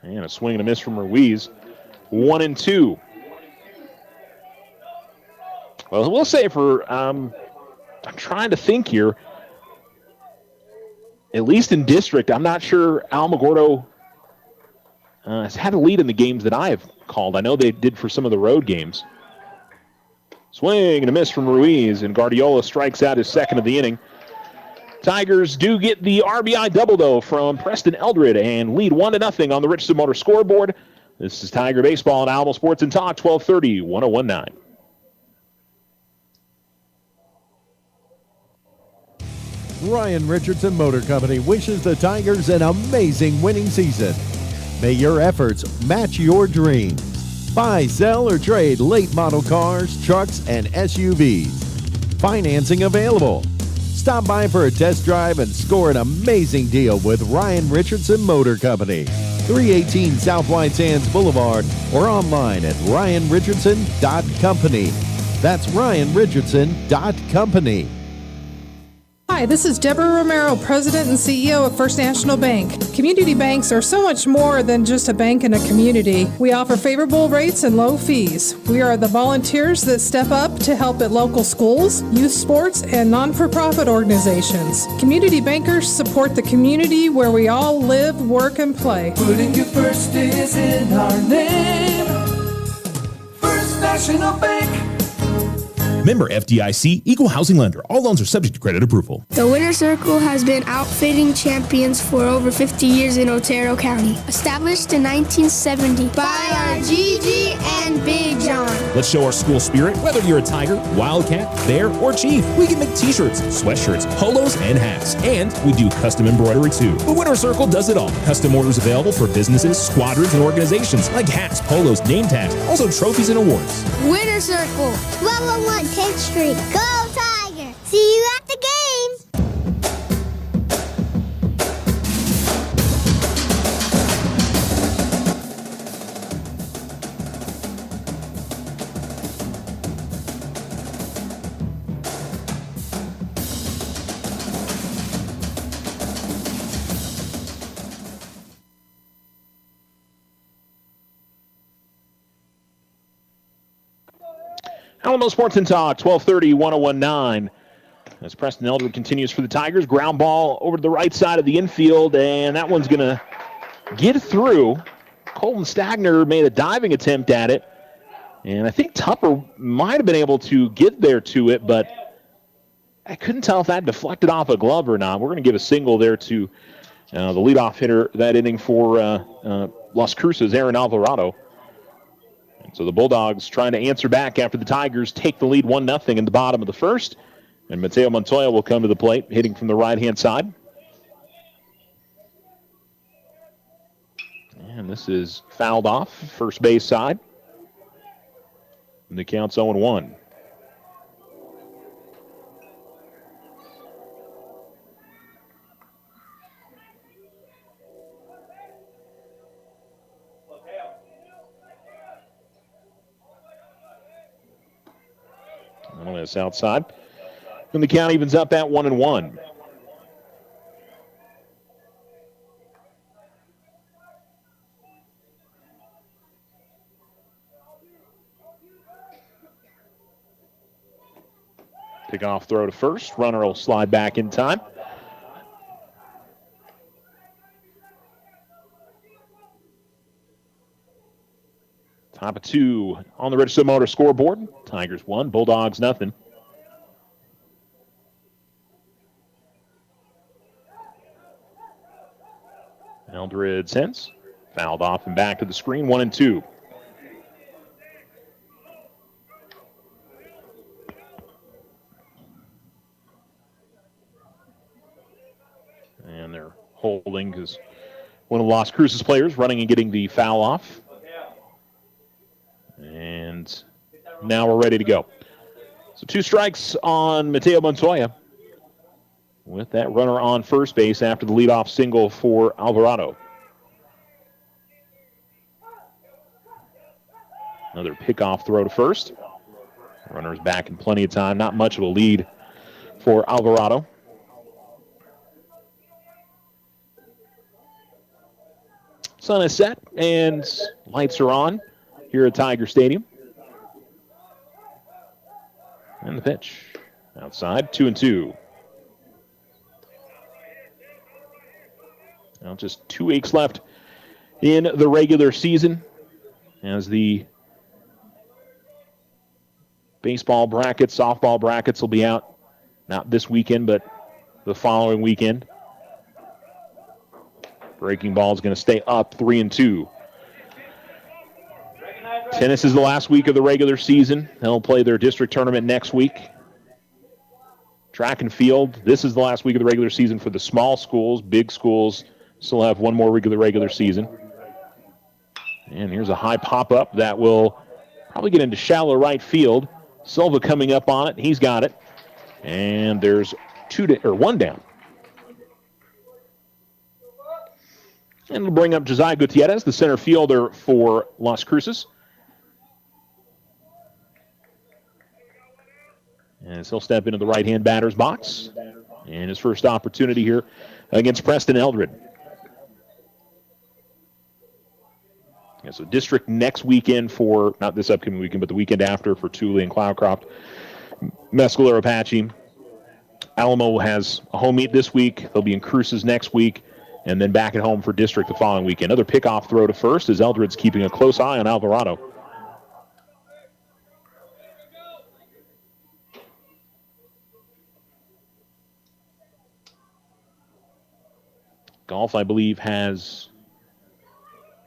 And a swing and a miss from Ruiz. 1-2. Well, we'll say for, I'm trying to think here, at least in district, I'm not sure Alamogordo has had a lead in the games that I have called. I know they did for some of the road games. Swing and a miss from Ruiz, and Guardiola strikes out his second of the inning. Tigers do get the RBI double, though, from Preston Eldred and lead 1-0 on the Richardson Motor scoreboard. This is Tiger Baseball on Alamo Sports and Talk, 1230, 1019. Ryan Richardson Motor Company wishes the Tigers an amazing winning season. May your efforts match your dreams. Buy, sell, or trade late model cars, trucks, and SUVs. Financing available. Stop by for a test drive and score an amazing deal with Ryan Richardson Motor Company. 318 South White Sands Boulevard or online at ryanrichardson.company. That's ryanrichardson.company. Hi, this is Deborah Romero, President and CEO of First National Bank. Community banks are so much more than just a bank in a community. We offer favorable rates and low fees. We are the volunteers that step up to help at local schools, youth sports, and non-for-profit organizations. Community bankers support the community where we all live, work, and play. Putting you first is in our name. First National Bank. Member FDIC, equal housing lender. All loans are subject to credit approval. The Winter Circle has been outfitting champions for over 50 years in Otero County. Established in 1970 by our Gigi and Big John. Let's show our school spirit. Whether you're a Tiger, Wildcat, Bear, or Chief, we can make t-shirts, sweatshirts, polos, and hats. And we do custom embroidery too. The Winter Circle does it all. Custom orders available for businesses, squadrons, and organizations like hats, polos, name tags, also trophies and awards. Winter Circle, 1201 10th Street. Go Tiger! See you at the game! Alamo Sports and Talk, 1230, 1019. As Preston Eldred continues for the Tigers. Ground ball over to the right side of the infield, and that one's going to get through. Colton Stagner made a diving attempt at it, and I think Tupper might have been able to get there to it, but I couldn't tell if that deflected off a glove or not. We're going to give a single there to the leadoff hitter that inning for Las Cruces, Aaron Alvarado. So the Bulldogs trying to answer back after the Tigers take the lead 1-0 in the bottom of the first. And Mateo Montoya will come to the plate, hitting from the right-hand side. And this is fouled off, first base side. And the count's 0-1. On this outside. And the count evens up at 1-1. Pick off throw to first. Runner will slide back in time. Top of two on the Richardson Motor scoreboard. Tigers 1, Bulldogs nothing. Eldred sends. Fouled off and back to the screen, 1-2. And they're holding because one of the Las Cruces players running and getting the foul off. And now we're ready to go. So 2 strikes on Mateo Montoya. with that runner on first base after the leadoff single for Alvarado. Another pickoff throw to first. Runner's back in plenty of time. Not much of a lead for Alvarado. Sun is set and lights are on here at Tiger Stadium. And the pitch outside, 2-2. Now just 2 weeks left in the regular season as the baseball brackets, softball brackets will be out not this weekend, but the following weekend. Breaking ball is going to stay up 3-2. Tennis is the last week of the regular season. They'll play their district tournament next week. Track and field, this is the last week of the regular season for the small schools. Big schools still have one more week of the regular season. And here's a high pop-up that will probably get into shallow right field. Silva coming up on it. He's got it. And there's one down. And we'll bring up Josiah Gutierrez, the center fielder for Las Cruces. As he'll step into the right-hand batter's box. And his first opportunity here against Preston Eldred. Yeah, so district next weekend for, not this upcoming weekend, but the weekend after for Thule and Cloudcroft. Mescalero Apache. Alamo has a home meet this week. They'll be in Cruces next week. And then back at home for district the following weekend. Another pickoff throw to first as Eldred's keeping a close eye on Alvarado. Golf, I believe, has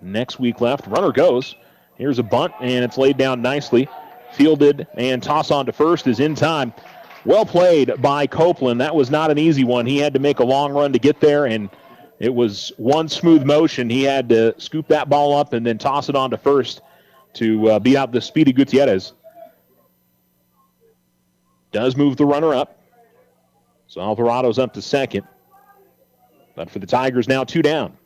next week left. Runner goes. Here's a bunt, and it's laid down nicely. Fielded, and toss on to first is in time. Well played by Copeland. That was not an easy one. He had to make a long run to get there, and it was one smooth motion. He had to scoop that ball up and then toss it on to first to beat out the speedy Gutierrez. Does move the runner up. So Alvarado's up to second. But for the Tigers, now 2 down.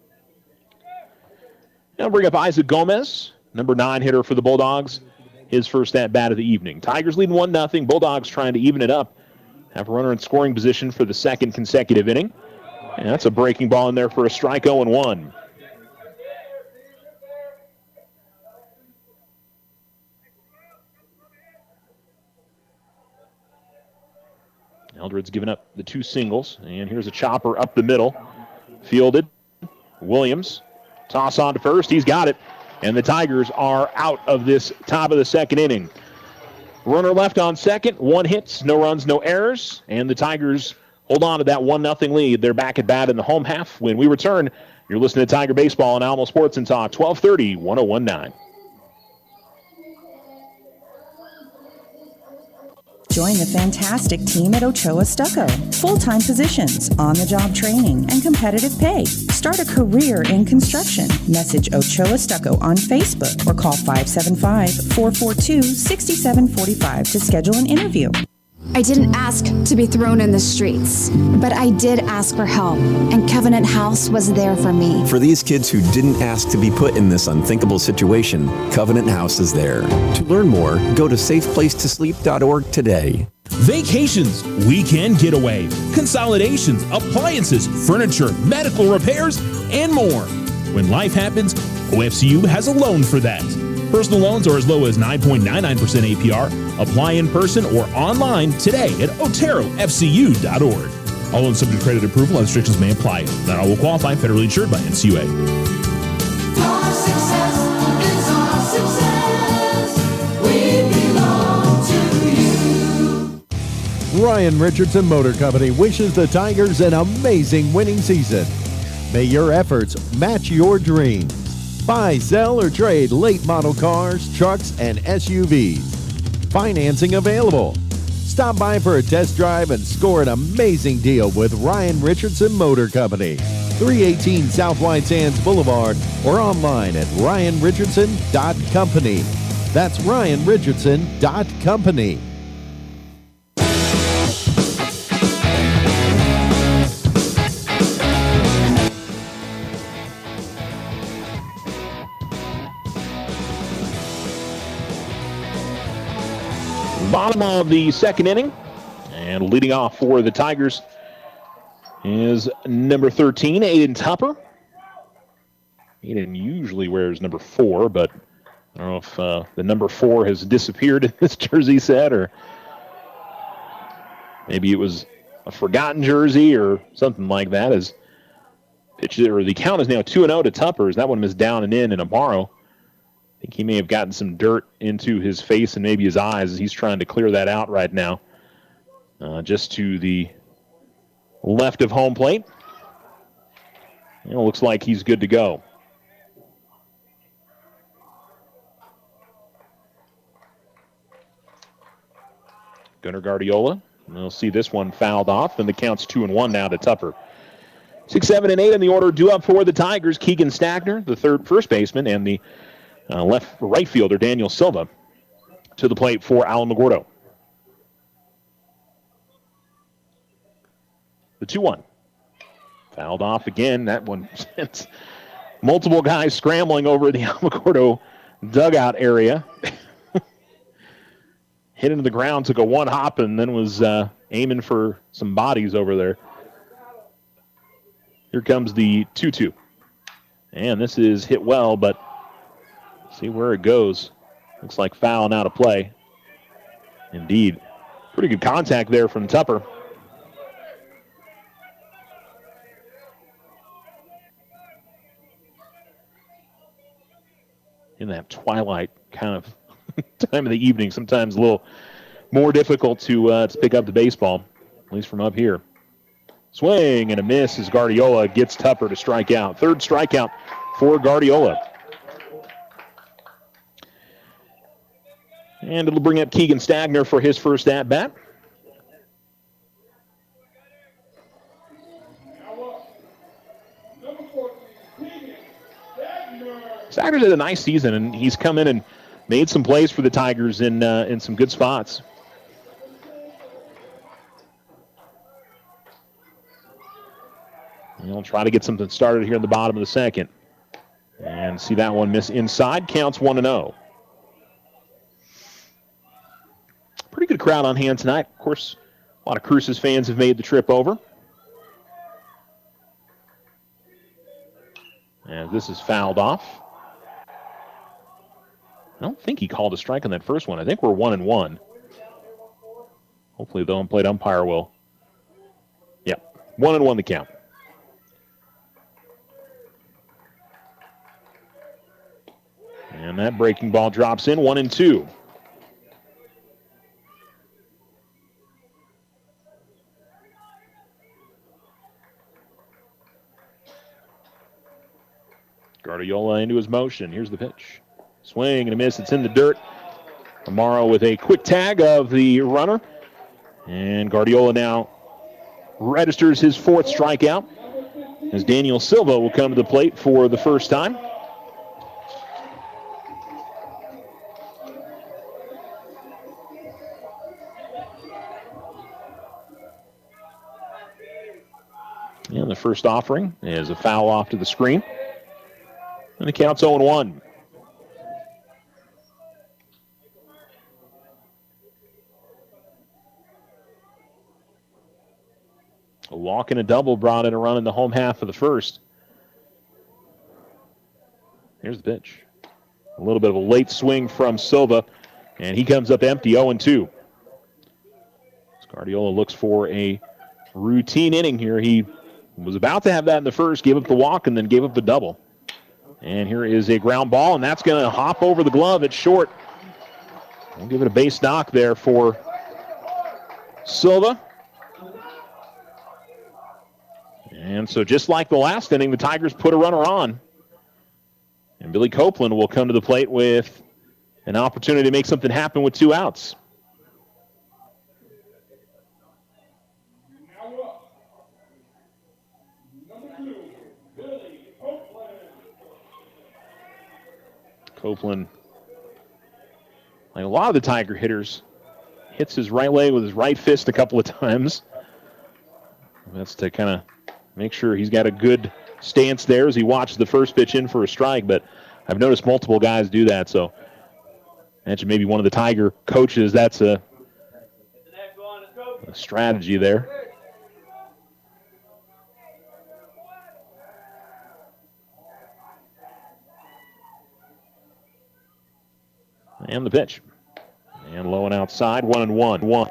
Now bring up Isaac Gomez, number 9 hitter for the Bulldogs. His first at-bat of the evening. Tigers leading 1-0. Bulldogs trying to even it up. Have a runner in scoring position for the second consecutive inning. And that's a breaking ball in there for a strike, 0-1. Eldred's given up the 2 singles. And here's a chopper up the middle. Fielded. Williams. Toss on to first. He's got it. And the Tigers are out of this top of the second inning. Runner left on second. 1 hit, no runs, no errors. And the Tigers hold on to that 1-0 lead. They're back at bat in the home half. When we return, you're listening to Tiger Baseball on Alamo Sports and Talk, 1230, 101.9. Join the fantastic team at Ochoa Stucco. Full-time positions, on-the-job training, and competitive pay. Start a career in construction. Message Ochoa Stucco on Facebook or call 575-442-6745 to schedule an interview. I didn't ask to be thrown in the streets, but I did ask for help, and Covenant House was there for me. For these kids who didn't ask to be put in this unthinkable situation, Covenant House is there. To learn more, go to safeplacetosleep.org today. Vacations, weekend getaway, consolidations, appliances, furniture, medical repairs, and more. When life happens, OFCU has a loan for that. Personal loans are as low as 9.99% APR. Apply in person or online today at oterofcu.org. All loans subject to credit approval. Other restrictions may apply. Not all will qualify. Federally insured by NCUA. Our success is our success. We belong to you. Ryan Richardson Motor Company wishes the Tigers an amazing winning season. May your efforts match your dreams. Buy, sell, or trade late model cars, trucks, and SUVs. Financing available. Stop by for a test drive and score an amazing deal with Ryan Richardson Motor Company. 318 South White Sands Boulevard or online at ryanrichardson.company. That's ryanrichardson.company. Bottom of the second inning. And leading off for the Tigers is number 13, Aiden Tupper. Aiden usually wears number 4, but I don't know if the number 4 has disappeared in this jersey set, or maybe it was a forgotten jersey or something like that. As the count is now 2-0 to Tupper. As that one is down and in Amaro. I think he may have gotten some dirt into his face and maybe his eyes as he's trying to clear that out right now. Just to the left of home plate. It looks like he's good to go. Gunnar Guardiola. We'll see this one fouled off, and the count's 2-1 now to Tupper. 6, 7, and 8 in the order due up for the Tigers. Keegan Stagner, the first baseman, and the right fielder, Daniel Silva, to the plate for Alamogordo. The 2-1. Fouled off again. That one sent multiple guys scrambling over the Alamogordo dugout area. Hit into the ground, took a one hop, and then was aiming for some bodies over there. Here comes the 2-2. And this is hit well, but see where it goes. Looks like foul and out of play. Indeed. Pretty good contact there from Tupper. In that twilight kind of time of the evening, sometimes a little more difficult to pick up the baseball, at least from up here. Swing and a miss as Guardiola gets Tupper to strike out. Third strikeout for Guardiola. And it'll bring up Keegan Stagner for his first at-bat. Stagner's had a nice season, and he's come in and made some plays for the Tigers in some good spots. And he'll try to get something started here in the bottom of the second. And see that one miss inside. Counts 1-0. Pretty good crowd on hand tonight. Of course, a lot of Cruces fans have made the trip over. And this is fouled off. I don't think he called a strike on that first one. I think we're 1-1. Hopefully the home plate umpire will. Yeah, 1-1 the count. And that breaking ball drops in, 1-2. Guardiola into his motion. Here's the pitch. Swing and a miss. It's in the dirt. Amaro with a quick tag of the runner. And Guardiola now registers his fourth strikeout as Daniel Silva will come to the plate for the first time. And the first offering is a foul off to the screen. And the count's 0-1. A walk and a double brought in a run in the home half of the first. Here's the pitch. A little bit of a late swing from Silva, and he comes up empty, 0-2. Guardiola looks for a routine inning here. He was about to have that in the first, gave up the walk, and then gave up the double. And here is a ground ball, and that's going to hop over the glove at short. We'll give it a base knock there for Silva. And so just like the last inning, the Tigers put a runner on. And Billy Copeland will come to the plate with an opportunity to make something happen with 2 outs. Copeland, like a lot of the Tiger hitters, hits his right leg with his right fist a couple of times. That's to kind of make sure he's got a good stance there as he watches the first pitch in for a strike, but I've noticed multiple guys do that, so imagine maybe one of the Tiger coaches, that's a The strategy there. And the pitch. And low and outside, 1-1.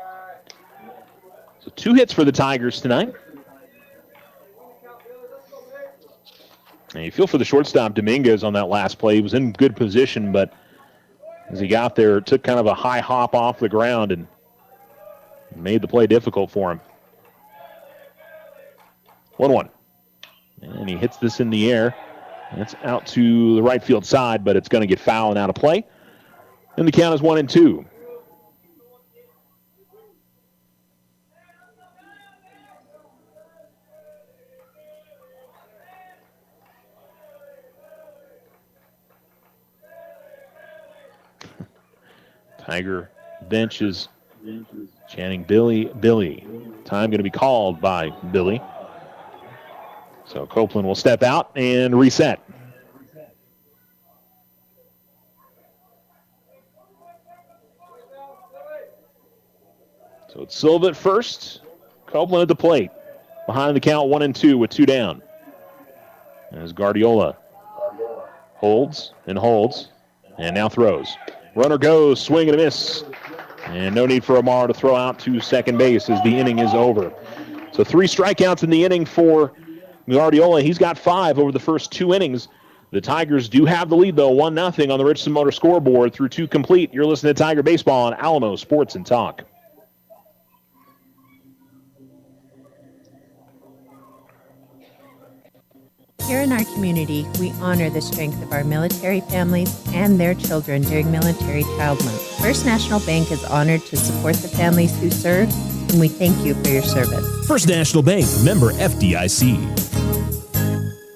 So 2 hits for the Tigers tonight. And you feel for the shortstop, Dominguez, on that last play. He was in good position, but as he got there, took kind of a high hop off the ground and made the play difficult for him. 1-1. And he hits this in the air. It's out to the right field side, but it's going to get foul and out of play. And the count is 1-2. Tiger bench is chanting Billy, Billy. Time going to be called by Billy. So Copeland will step out and reset. So it's Silva at first. Copeland at the plate. Behind the count, 1-2 with 2 down. As Guardiola holds and now throws. Runner goes, swing and a miss. And no need for Amaro to throw out to second base as the inning is over. So 3 strikeouts in the inning for Guardiola. He's got 5 over the first 2 innings. The Tigers do have the lead, though, 1-0 on the Richardson Motor scoreboard through 2 complete. You're listening to Tiger Baseball on Alamo Sports and Talk. Here in our community, we honor the strength of our military families and their children during Military Child Month. First National Bank is honored to support the families who serve, and we thank you for your service. First National Bank, member FDIC.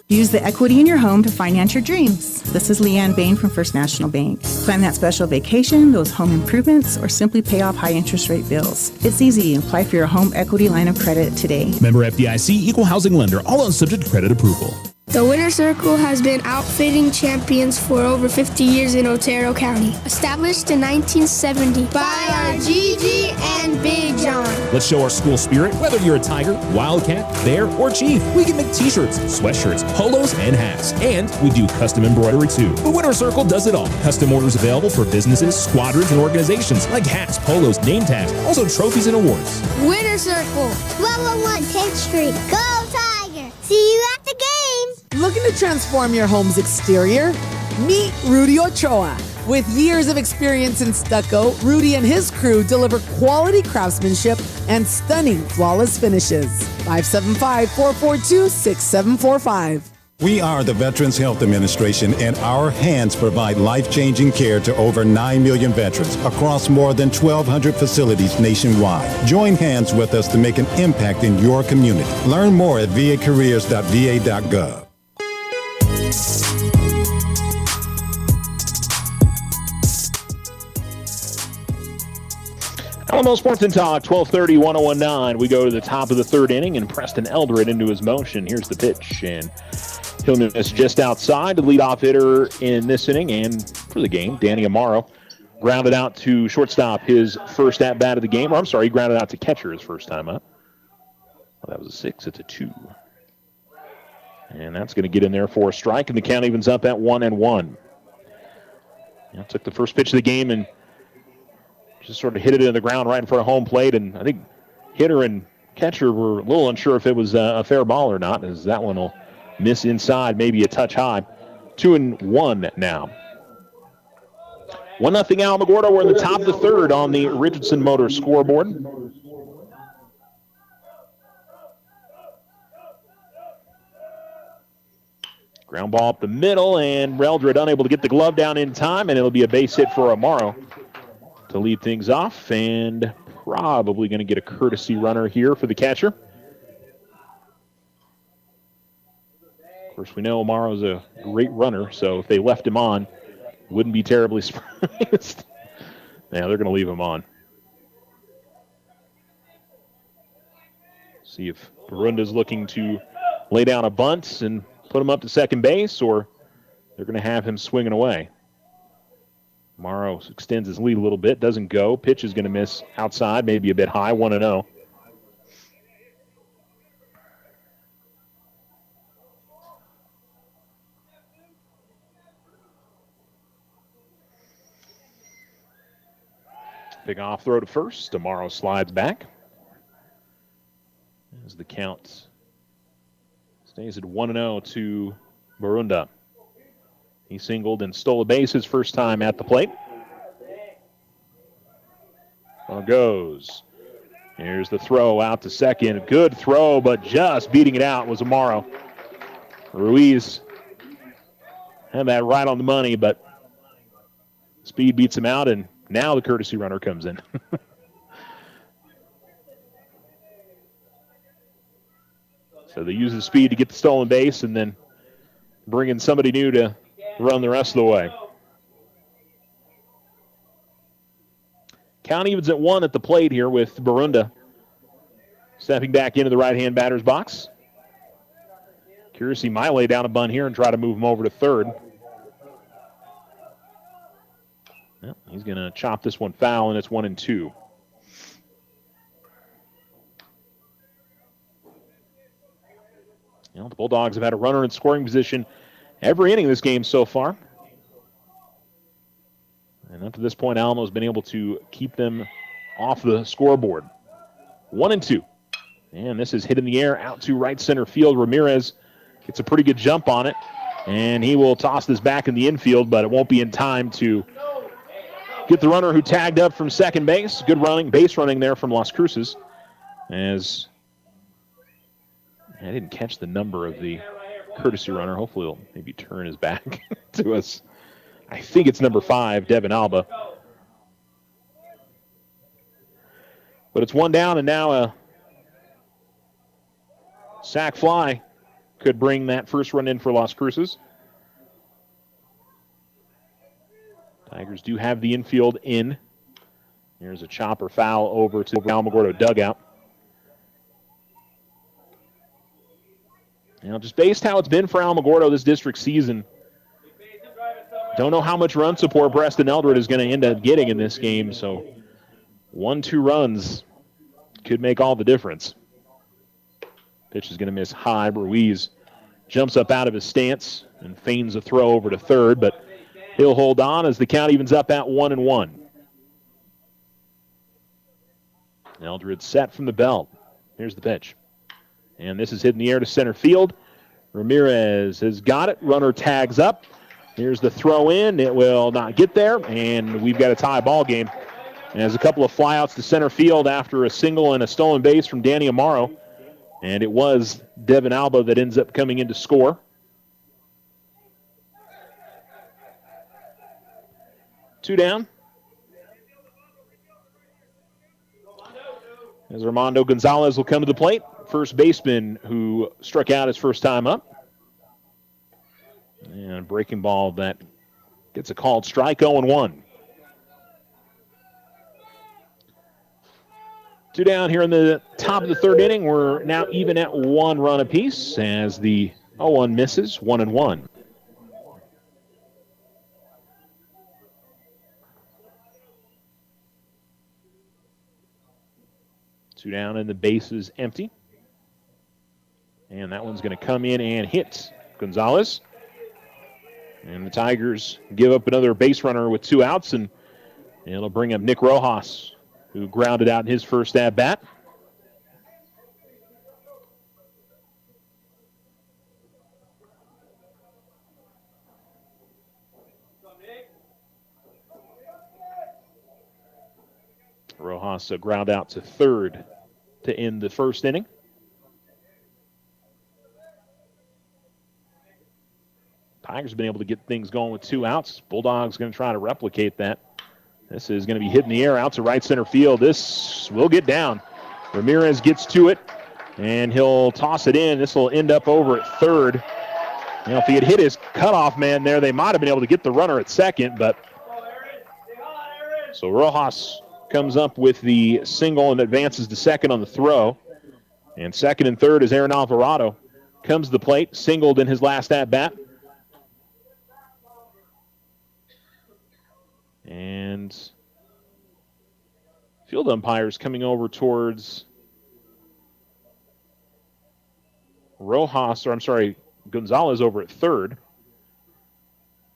Use the equity in your home to finance your dreams. This is Leanne Bain from First National Bank. Plan that special vacation, those home improvements, or simply pay off high interest rate bills. It's easy. Apply for your home equity line of credit today. Member FDIC, equal housing lender, all loans subject to credit approval. The Winter Circle has been outfitting champions for over 50 years in Otero County. Established in 1970 by our Gigi and Big John. Let's show our school spirit. Whether you're a Tiger, Wildcat, Bear, or Chief, we can make t-shirts, sweatshirts, polos, and hats. And we do custom embroidery too. The Winter Circle does it all. Custom orders available for businesses, squadrons, and organizations like hats, polos, name tags, also trophies and awards. Winter Circle, 1201 10th Street. Go Tiger! See you at the games! Looking to transform your home's exterior? Meet Rudy Ochoa. With years of experience in stucco, Rudy and his crew deliver quality craftsmanship and stunning flawless finishes. 575-442-6745. We are the Veterans Health Administration, and our hands provide life-changing care to over 9 million veterans across more than 1,200 facilities nationwide. Join hands with us to make an impact in your community. Learn more at vacareers.va.gov. Alamo Sports and Talk, 1230, 1019. We go to the top of the 3rd inning, and Preston Eldred into his motion. Here's the pitch, and he'll miss just outside. The leadoff hitter in this inning and for the game, Danny Amaro, grounded out to shortstop his first at-bat of the game. Or I'm sorry, he grounded out to catcher his first time up. Well, that was a 6. It's a 2. And that's going to get in there for a strike, and the count evens up at 1-1. Yeah, took the first pitch of the game and just sort of hit it in the ground right in front of home plate, and I think hitter and catcher were a little unsure if it was a fair ball or not, as that one will miss inside, maybe a touch high. 2-1 now. 1-0 Alamogordo. We're in the top of the 3rd on the Richardson Motor scoreboard. Ground ball up the middle, and Eldred unable to get the glove down in time, and it'll be a base hit for Amaro to lead things off, and probably going to get a courtesy runner here for the catcher. Of course, we know Amaro's a great runner, so if they left him on, wouldn't be terribly surprised. Yeah, they're going to leave him on. See if Barunda's looking to lay down a bunt and put him up to second base, or they're going to have him swinging away. Morrow extends his lead a little bit, doesn't go. Pitch is going to miss outside, maybe a bit high, 1-0. Big off throw to first. Morrow slides back. As the count stays at 1-0 to Barunda. He singled and stole a base his first time at the plate. Well, goes. Here's the throw out to second. Good throw, but just beating it out was Amaro. Ruiz had that right on the money, but speed beats him out, and now the courtesy runner comes in. So they use the speed to get the stolen base and then bring in somebody new to run the rest of the way. Count evens at 1 at the plate here with Barunda stepping back into the right-hand batter's box. Curious, he might lay down a bunt here and try to move him over to third. Well, he's going to chop this one foul, and it's 1-2. The Bulldogs have had a runner in scoring position every inning of this game so far. And up to this point, Alamo's been able to keep them off the scoreboard. 1-2. And this is hit in the air out to right center field. Ramirez gets a pretty good jump on it. And he will toss this back in the infield, but it won't be in time to get the runner who tagged up from second base. Good base running there from Las Cruces. As I didn't catch the number of the courtesy runner. Hopefully he'll maybe turn his back to us. I think it's number 5, Devin Alba. But it's one down, and now a sac fly could bring that first run in for Las Cruces. Tigers do have the infield in. Here's a chopper foul over to the Alamogordo dugout. Just based how it's been for Alamogordo this district season, don't know how much run support Preston Eldred is going to end up getting in this game, so 1-2 runs could make all the difference. Pitch is going to miss high. Ruiz jumps up out of his stance and feigns a throw over to third, but he'll hold on as the count evens up at 1-1. Eldred set from the belt. Here's the pitch. And this is hit in the air to center field. Ramirez has got it. Runner tags up. Here's the throw in. It will not get there, and we've got a tie ball game. And there's a couple of flyouts to center field after a single and a stolen base from Danny Amaro. And it was Devin Alba that ends up coming in to score. Two down. As Armando Gonzalez will come to the plate. First baseman who struck out his first time up. And a breaking ball that gets a called strike, 0-1. Two down here in the top of the third inning. We're now even at 1 run apiece as the 0-1 misses, 1-1. Two down and the base is empty. And that one's going to come in and hit Gonzalez. And the Tigers give up another base runner with 2 outs, and it'll bring up Nick Rojas, who grounded out in his first at-bat. Rojas ground out to third to end the first inning. Tigers have been able to get things going with 2 outs. Bulldogs going to try to replicate that. This is going to be hit in the air out to right center field. This will get down. Ramirez gets to it, and he'll toss it in. This will end up over at third. If he had hit his cutoff man there, they might have been able to get the runner at second, but so Rojas comes up with the single and advances to second on the throw. And second and third is Aaron Alvarado. Comes to the plate, singled in his last at-bat. And field umpires coming over towards Gonzalez over at third.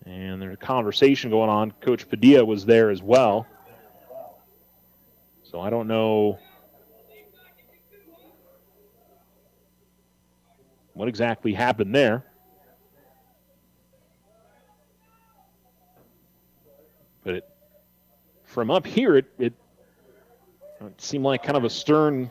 And there's a conversation going on. Coach Padilla was there as well. So I don't know what exactly happened there. But from up here, it seemed like kind of a stern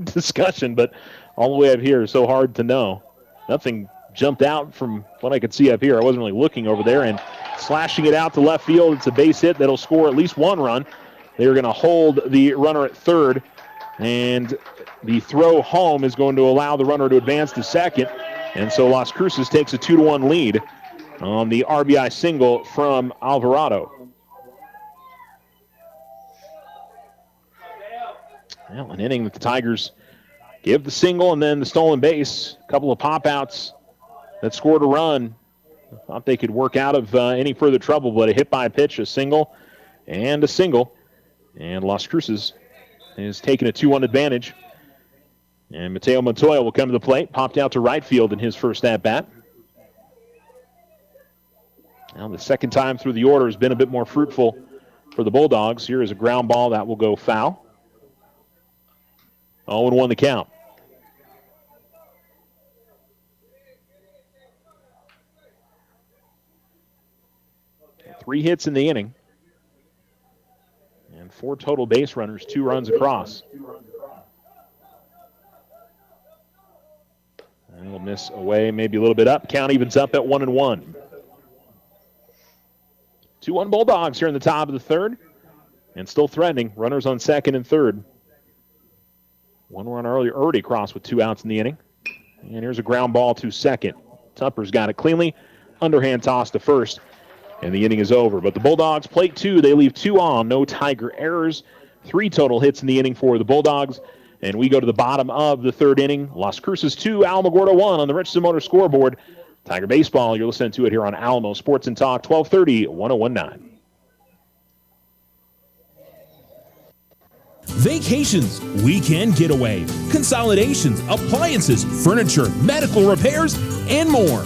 discussion, but all the way up here is so hard to know. Nothing jumped out from what I could see up here. I wasn't really looking over there, and slashing it out to left field. It's a base hit that'll score at least one run. They're going to hold the runner at third, and the throw home is going to allow the runner to advance to second. And so Las Cruces takes a 2-1 lead on the RBI single from Alvarado. Well, an inning that the Tigers give the single and then the stolen base. A couple of pop-outs that scored a run. Thought they could work out of any further trouble, but a hit by pitch, a single, and a single. And Las Cruces is taking a 2-1 advantage. And Mateo Montoya will come to the plate. Popped out to right field in his first at-bat. Now the second time through the order has been a bit more fruitful for the Bulldogs. Here is a ground ball that will go foul. 0-1 the count. Three hits in the inning. And 4 total base runners, 2 runs across. And we'll miss away, maybe a little bit up. Count evens up at 1-1. 2-1 Bulldogs here in the top of the third. And still threatening. Runners on second and third. One run already crossed with 2 outs in the inning. And here's a ground ball to second. Tupper's got it cleanly. Underhand toss to first. And the inning is over. But the Bulldogs plate 2. They leave 2 on. No Tiger errors. 3 total hits in the inning for the Bulldogs. And we go to the bottom of the third inning. Las Cruces 2, Alamogordo 1 on the Richardson Motor scoreboard. Tiger Baseball, you're listening to it here on Alamo Sports and Talk, 1230, 1019. Vacations, weekend getaway, consolidations, appliances, furniture, medical repairs, and more.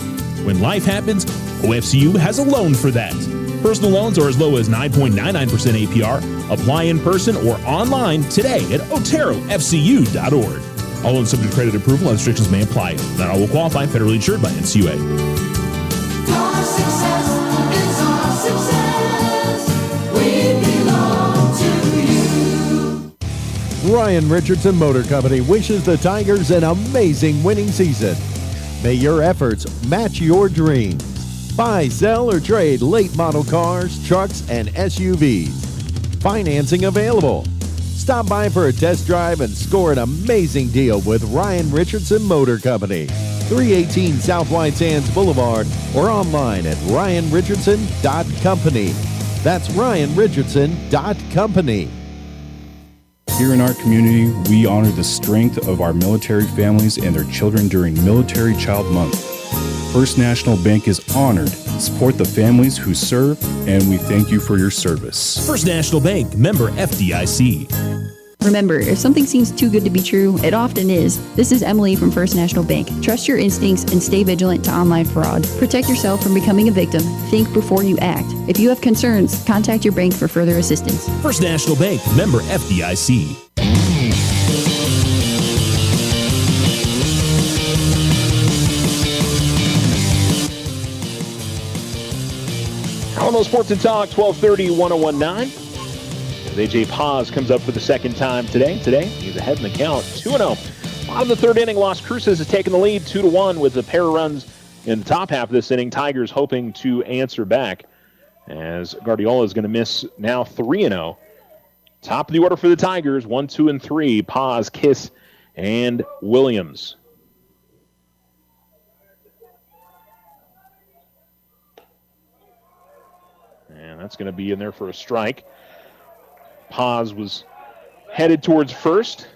When life happens, OFCU has a loan for that. Personal loans are as low as 9.99% APR. Apply in person or online today at oterofcu.org. All loans subject to credit approval and restrictions may apply. Not all will qualify. Federally insured by NCUA. Our success is our success. We belong to you. Ryan Richardson Motor Company wishes the Tigers an amazing winning season. May your efforts match your dreams. Buy, sell, or trade late model cars, trucks, and SUVs. Financing available. Stop by for a test drive and score an amazing deal with Ryan Richardson Motor Company. 318 South White Sands Boulevard or online at ryanrichardson.company. That's ryanrichardson.company. Here in our community, we honor the strength of our military families and their children during Military Child Month. First National Bank is honored to support the families who serve, and we thank you for your service. First National Bank, member FDIC. Remember, if something seems too good to be true, it often is. This is Emily from First National Bank. Trust your instincts and stay vigilant to online fraud. Protect yourself from becoming a victim. Think before you act. If you have concerns, contact your bank for further assistance. First National Bank, member FDIC. Alamo Sports and Talk, 1230, 1019. As A.J. Paz comes up for the second time today. He's ahead in the count, 2-0. Bottom of the third inning, Las Cruces has taken the lead 2-1 with a pair of runs in the top half of this inning. Tigers hoping to answer back as Guardiola is going to miss now 3-0. Top of the order for the Tigers, 1, 2, and 3. Paz, Kiss, and Williams. And that's going to be in there for a strike. Paz was headed towards first.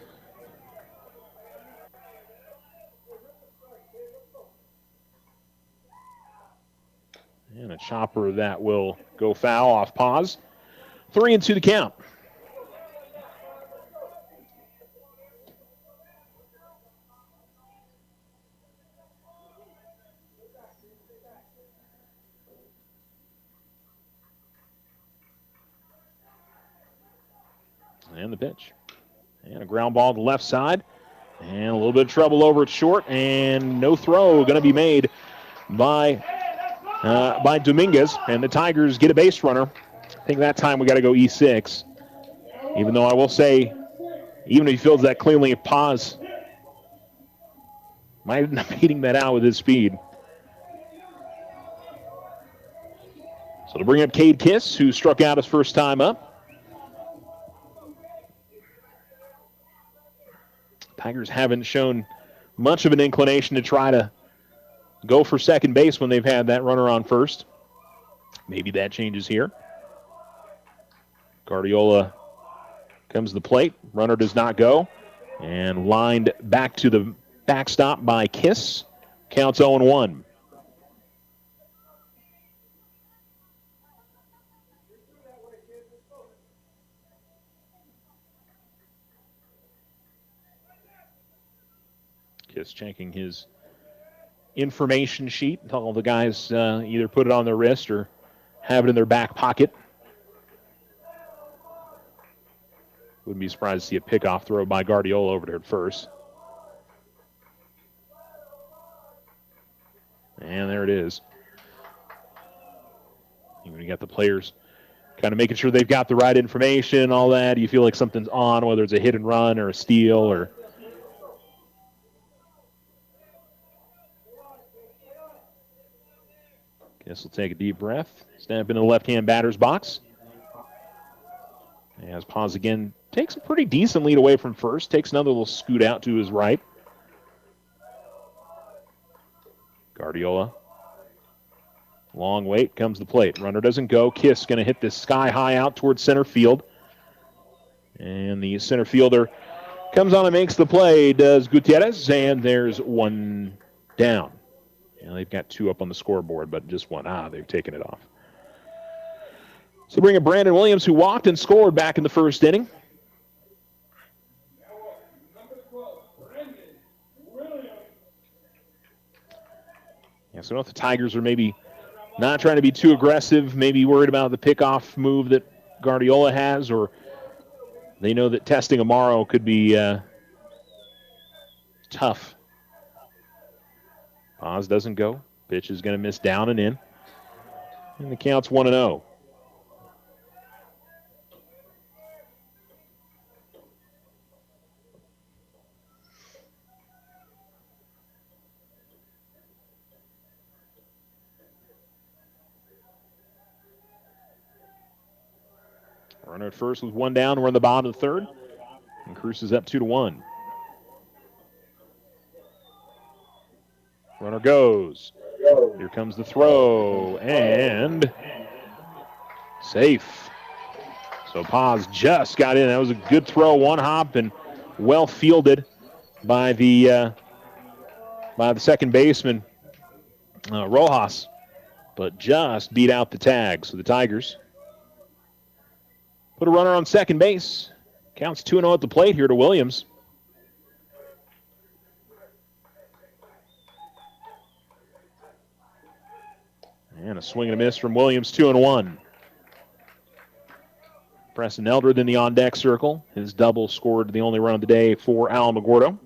And a chopper that will go foul off pause. 3-2 the count. And the pitch. And a ground ball to the left side. And a little bit of trouble over at short. And no throw going to be made by Dominguez. And the Tigers get a base runner. I think that time we got to go E6. Even though I will say, even if he fields that cleanly, pause might end up beating that out with his speed. So to bring up Cade Kiss, who struck out his first time up. Tigers haven't shown much of an inclination to try to go for second base when they've had that runner on first. Maybe that changes here. Guardiola comes to the plate. Runner does not go. And lined back to the backstop by Kiss. Counts 0-1. Kiss checking his information sheet. All the guys either put it on their wrist or have it in their back pocket. Wouldn't be surprised to see a pickoff throw by Guardiola over there at first. And there it is. You got the players kind of making sure they've got the right information, all that. You feel like something's on, whether it's a hit and run or a steal or... Guess we'll take a deep breath. Step into the left-hand batter's box. As pause again, takes a pretty decent lead away from first. Takes another little scoot out to his right. Guardiola. Long wait, comes the plate. Runner doesn't go. Kiss going to hit this sky high out towards center field. And the center fielder comes on and makes the play. Does Gutierrez, and there's one down. They've got two up on the scoreboard, but just one. They've taken it off. So bring in Brandon Williams, who walked and scored back in the first inning. So if the Tigers are maybe not trying to be too aggressive, maybe worried about the pickoff move that Guardiola has, or they know that testing Amaro could be tough. Oz doesn't go. Pitch is going to miss down and in. And the count's 1-0. Runner at first with one down. We're in the bottom of the third. And Cruces up 2-1. Runner goes. Here comes the throw. And safe. So Paz just got in. That was a good throw. One hop and well fielded by the second baseman, Rojas. But just beat out the tag. So the Tigers put a runner on second base. Counts 2-0 at the plate here to Williams. And a swing and a miss from Williams, 2-1. Preston Eldred in the on-deck circle. His double scored the only run of the day for Alamogordo.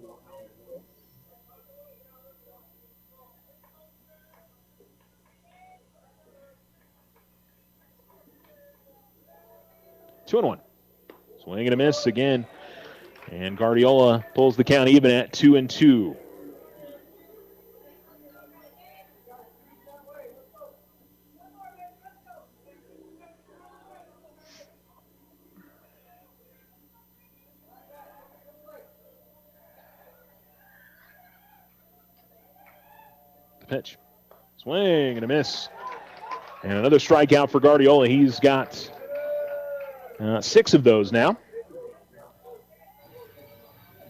Two and one. Swing and a miss again. And Guardiola pulls the count even at 2-2. Pitch. Swing and a miss. And another strikeout for Guardiola. He's got 6 of those now.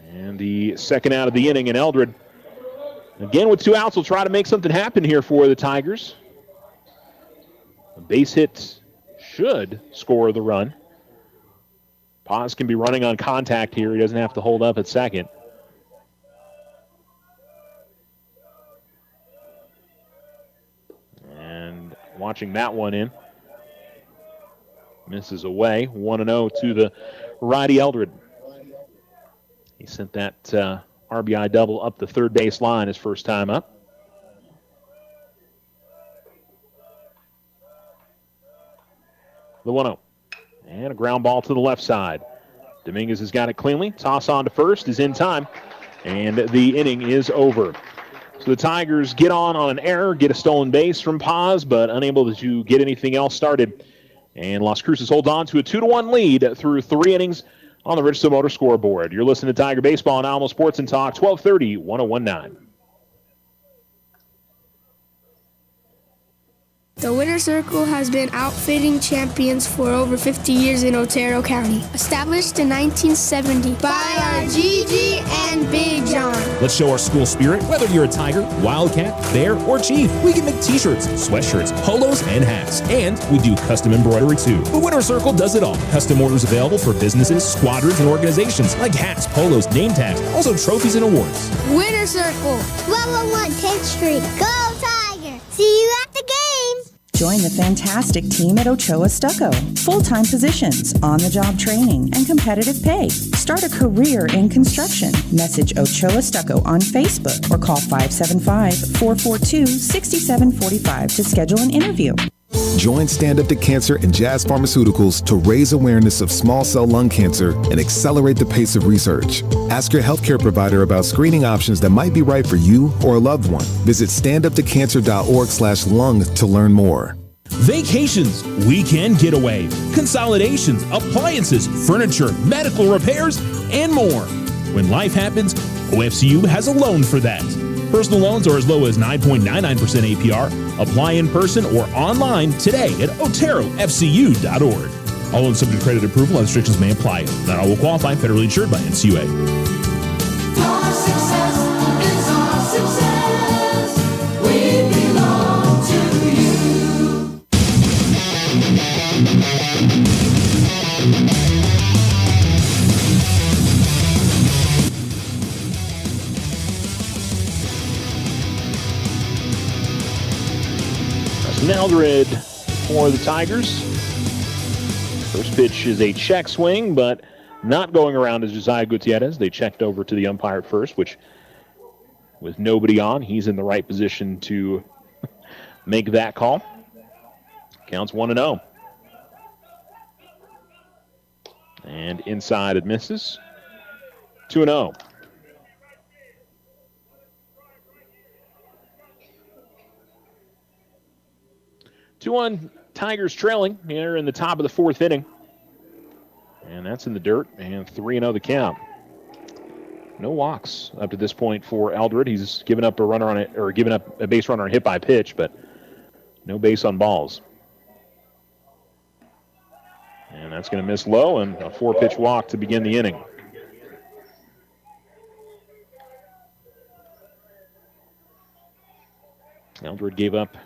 And the second out of the inning, and Eldred, again with 2 outs, will try to make something happen here for the Tigers. base hit should score the run. Paz can be running on contact here. He doesn't have to hold up at second. And watching that one in. Misses away. 1-0 to the righty Eldred. He sent that RBI double up the third base line his first time up. The 1-0. And a ground ball to the left side. Dominguez has got it cleanly. Toss on to first is in time. And the inning is over. So the Tigers get on an error, get a stolen base from Paz, but unable to get anything else started. And Las Cruces hold on to a 2-1 lead through 3 innings on the Richardson Motor scoreboard. You're listening to Tiger Baseball on Alamo Sports and Talk, 1230, 1019. The Winter Circle has been outfitting champions for over 50 years in Otero County. Established in 1970 by our Gigi and Big John. Let's show our school spirit. Whether you're a Tiger, Wildcat, Bear, or Chief, we can make t-shirts, sweatshirts, polos, and hats. And we do custom embroidery too. The Winter Circle does it all. Custom orders available for businesses, squadrons, and organizations like hats, polos, name tags, also trophies and awards. Winter Circle, 1201 10th Street. Go Tiger! See you at the games! Join the fantastic team at Ochoa Stucco. Full-time positions, on-the-job training, and competitive pay. Start a career in construction. Message Ochoa Stucco on Facebook or call 575-442-6745 to schedule an interview. Join Stand Up to Cancer and Jazz Pharmaceuticals to raise awareness of small cell lung cancer and accelerate the pace of research. Ask your healthcare provider about screening options that might be right for you or a loved one. Visit standuptocancer.org/lung to learn more. Vacations, weekend getaway, consolidations, appliances, furniture, medical repairs, and more. When life happens, OFCU has a loan for that. Personal loans are as low as 9.99% APR. Apply in person or online today at oterofcu.org. All loans subject to credit approval and restrictions may apply. Not all will qualify. Federally insured by NCUA. Our success is our success. We belong to you. Eldred for the Tigers. First pitch is a check swing, but not going around as Josiah Gutierrez. They checked over to the umpire at first, which with nobody on, he's in the right position to make that call. Counts 1-0. And inside it misses. 2-0. Two-on Tigers trailing here in the top of the fourth inning. And that's in the dirt, and 3-0 the count. No walks up to this point for Eldred. He's given up a runner on it, or given up a base runner on hit by pitch, but no base on balls. And that's going to miss low, and a 4-pitch walk to begin the inning. Eldred gave up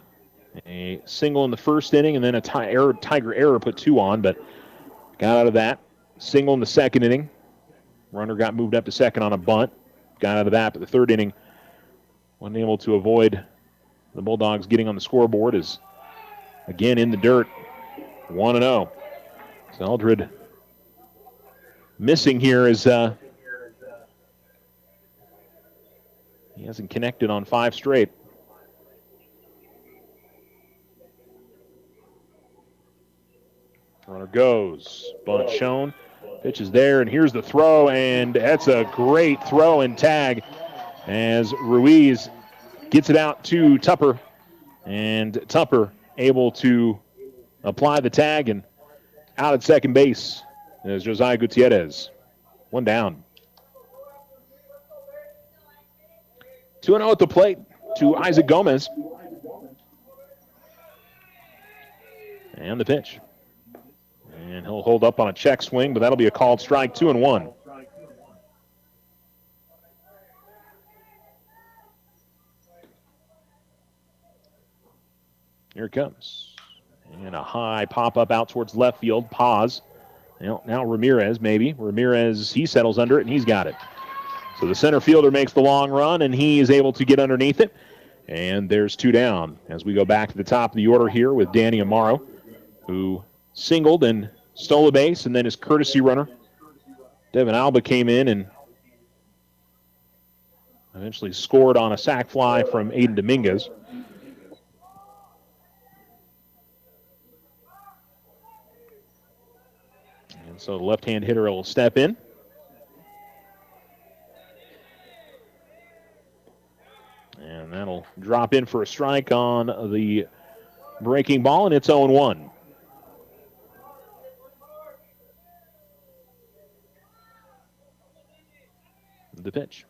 a single in the first inning, and then a Tiger error put 2 on, but got out of that. Single in the second inning. Runner got moved up to second on a bunt. Got out of that, but the third inning wasn't able to avoid the Bulldogs getting on the scoreboard. Is again in the dirt, 1-0. So Eldred missing here is he hasn't connected on 5 straight. Runner goes. Bunt shown. Pitch is there, and here's the throw, and that's a great throw and tag as Ruiz gets it out to Tupper, and Tupper able to apply the tag and out at second base as Josiah Gutierrez. 1 down. 2-0 at the plate to Isaac Gomez. And the pitch. And he'll hold up on a check swing, but that'll be a called strike. 2-1. Here it comes. And a high pop-up out towards left field. Pause. Now Ramirez, maybe. Ramirez, he settles under it, and he's got it. So the center fielder makes the long run, and he is able to get underneath it. And there's 2 down as we go back to the top of the order here with Danny Amaro, who singled and stole a base, and then his courtesy runner, Devin Alba, came in and eventually scored on a sac fly from Aiden Dominguez. And so the left-hand hitter will step in. And that'll drop in for a strike on the breaking ball, and it's 0-1. The pitch.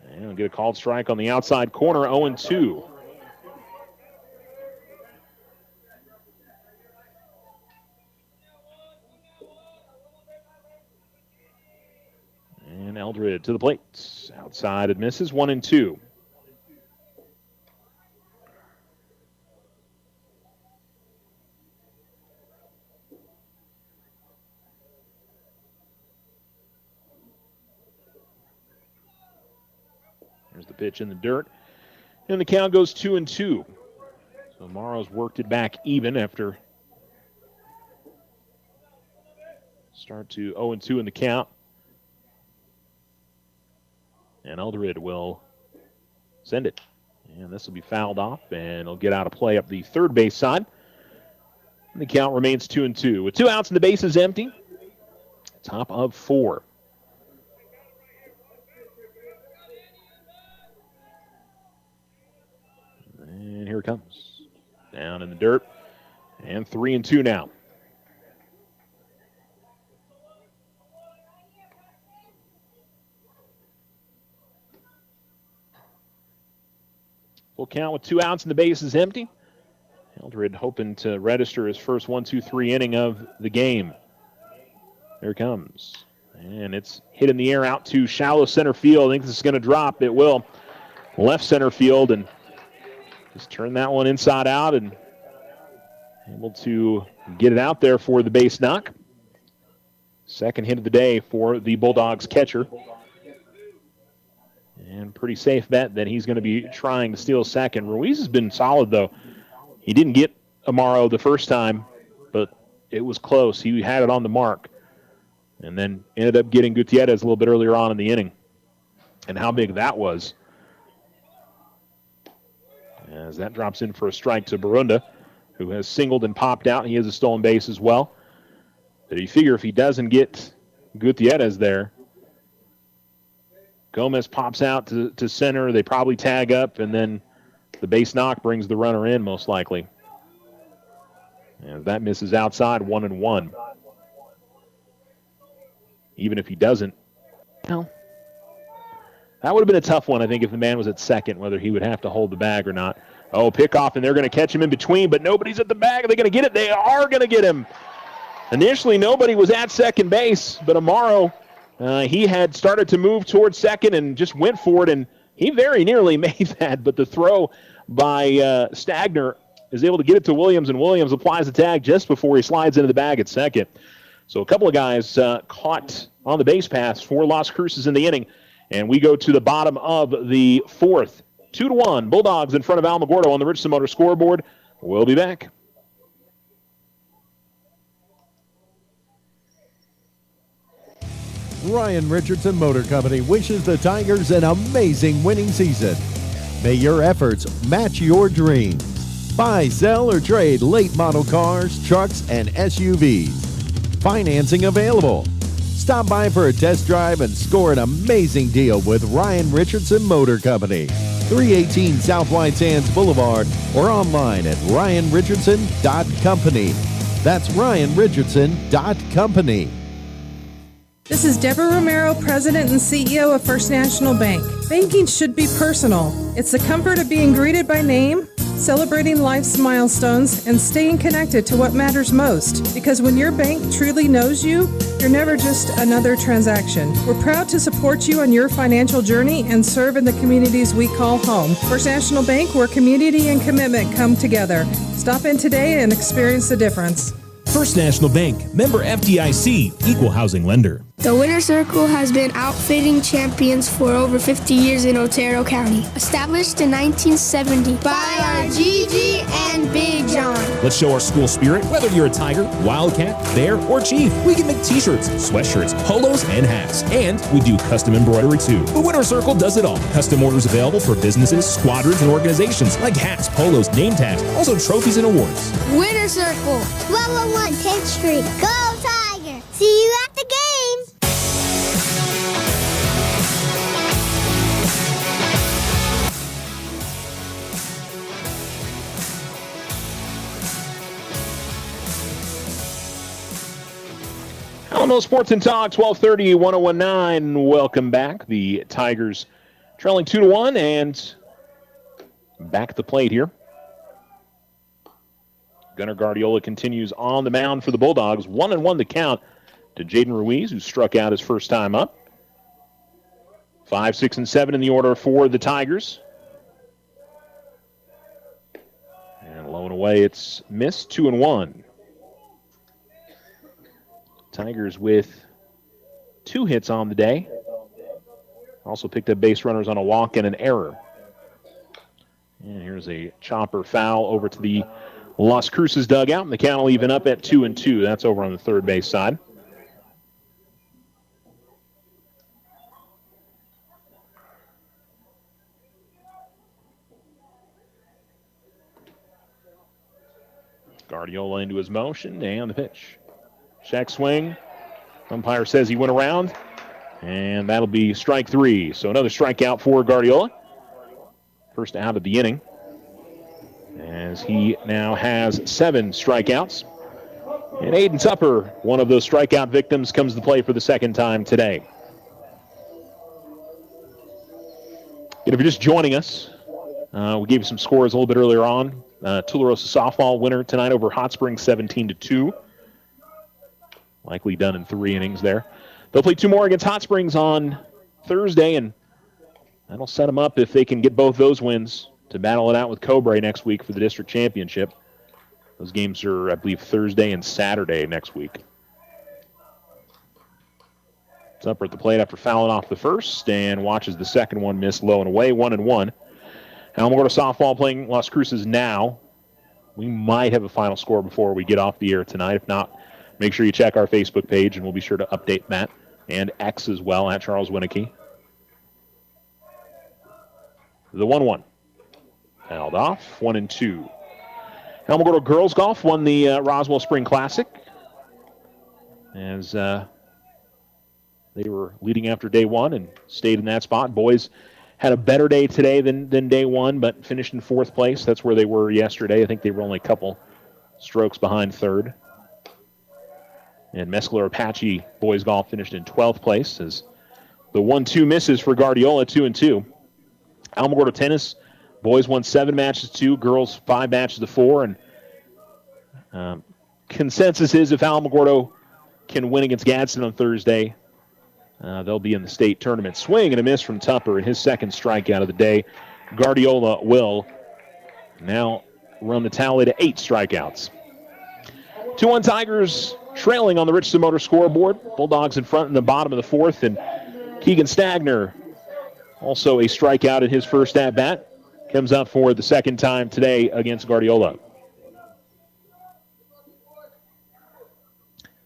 And we'll get a called strike on the outside corner, 0-2. And Eldred to the plate. Outside it misses, 1-2. There's the pitch in the dirt. And the count goes 2-2. So Morrow's worked it back even after start to 0-2 in the count. And Eldred will send it. And this will be fouled off, and it'll get out of play up the third base side. And the count remains 2-2. With 2 outs and the bases empty, top of 4. And here it comes. Down in the dirt. And 3-2 now. Full count with 2 outs and the base is empty. Eldred hoping to register his first 1-2-3 inning of the game. Here it comes. And it's hit in the air out to shallow center field. I think this is going to drop. It will. Left center field, and just turn that one inside out and able to get it out there for the base knock. Second hit of the day for the Bulldogs catcher. And pretty safe bet that he's going to be trying to steal second. Ruiz has been solid, though. He didn't get Amaro the first time, but it was close. He had it on the mark. And then ended up getting Gutierrez a little bit earlier on in the inning. And how big that was. As that drops in for a strike to Barunda, who has singled and popped out. He has a stolen base as well. But you figure if he doesn't get Gutierrez there, Gomez pops out to center. They probably tag up, and then the base knock brings the runner in most likely. And that misses outside, 1-1. Even if he doesn't, well, that would have been a tough one, I think, if the man was at second, whether he would have to hold the bag or not. Oh, pickoff, and they're going to catch him in between, but nobody's at the bag. Are they going to get it? They are going to get him. Initially, nobody was at second base, but Amaro, he had started to move towards second and just went for it, and he very nearly made that, but the throw by Stagner is able to get it to Williams, and Williams applies the tag just before he slides into the bag at second. So a couple of guys caught on the base paths for Las Cruces in the inning, and we go to the bottom of the fourth. 2-1, Bulldogs in front of Alamogordo on the Richardson Motor scoreboard. We'll be back. Ryan Richardson Motor Company wishes the Tigers an amazing winning season. May your efforts match your dreams. Buy, sell, or trade late model cars, trucks, and SUVs. Financing available. Stop by for a test drive and score an amazing deal with Ryan Richardson Motor Company. 318 South White Sands Boulevard or online at ryanrichardson.company. That's ryanrichardson.company. This is Deborah Romero, President and CEO of First National Bank. Banking should be personal. It's the comfort of being greeted by name, celebrating life's milestones, and staying connected to what matters most. Because when your bank truly knows you, you're never just another transaction. We're proud to support you on your financial journey and serve in the communities we call home. First National Bank, where community and commitment come together. Stop in today and experience the difference. First National Bank, member FDIC, equal housing lender. The Winner Circle has been outfitting champions for over 50 years in Otero County. Established in 1970 by our Gigi and Big John. Let's show our school spirit, whether you're a Tiger, Wildcat, Bear, or Chief. We can make t-shirts, sweatshirts, polos, and hats. And we do custom embroidery too. The Winner Circle does it all. Custom orders available for businesses, squadrons, and organizations like hats, polos, name tags, also trophies and awards. Winner Circle, 1201 10th Street. Go Tiger! See you at the game! Alamo Sports and Talk, 1230, 1019. Welcome back. The Tigers trailing 2-1 and back at the plate here. Gunnar Guardiola continues on the mound for the Bulldogs. 1-1 the count to Jaden Ruiz, who struck out his first time up. 5, 6, and 7 in the order for the Tigers. And low and away, it's missed, 2-1. Tigers with 2 hits on the day. Also picked up base runners on a walk and an error. And here's a chopper foul over to the Las Cruces dugout, and the count will even up at 2-2. That's over on the third base side. Guardiola into his motion, and the pitch. Check swing. Umpire says he went around, and that'll be strike 3. So another strikeout for Guardiola. First out of the inning, as he now has 7 strikeouts. And Aiden Tupper, one of those strikeout victims, comes to play for the second time today. And if you're just joining us, we gave you some scores a little bit earlier on. Tularosa softball winner tonight over Hot Springs, 17-2. Likely done in 3 innings there. They'll play 2 more against Hot Springs on Thursday, and that'll set them up, if they can get both those wins, to battle it out with Cobre next week for the district championship. Those games are, I believe, Thursday and Saturday next week. Tupper at the plate after fouling off the first, and watches the second one miss low and away, 1-1. Alamogordo softball playing Las Cruces now. We might have a final score before we get off the air tonight. If not, make sure you check our Facebook page, and we'll be sure to update that. And X as well, at Charles Winicky. The 1-1. Fouled off, 1-2. Alamogordo Girls Golf won the Roswell Spring Classic, as they were leading after day 1 and stayed in that spot. Boys had a better day today than day 1, but finished in 4th place. That's where they were yesterday. I think they were only a couple strokes behind 3rd. And Mescalero Apache boys golf finished in 12th place, as the 1-2 misses for Guardiola, 2-2. Alamogordo tennis, boys won 7 matches to 2, girls 5 matches to 4. And consensus is if Alamogordo can win against Gadsden on Thursday, they'll be in the state tournament. Swing and a miss from Tupper in his second strikeout of the day. Guardiola will now run the tally to 8 strikeouts. 2-1 Tigers trailing on the Richardson Motor scoreboard. Bulldogs in front in the bottom of the 4th, and Keegan Stagner, also a strikeout in his first at-bat, comes up for the second time today against Guardiola.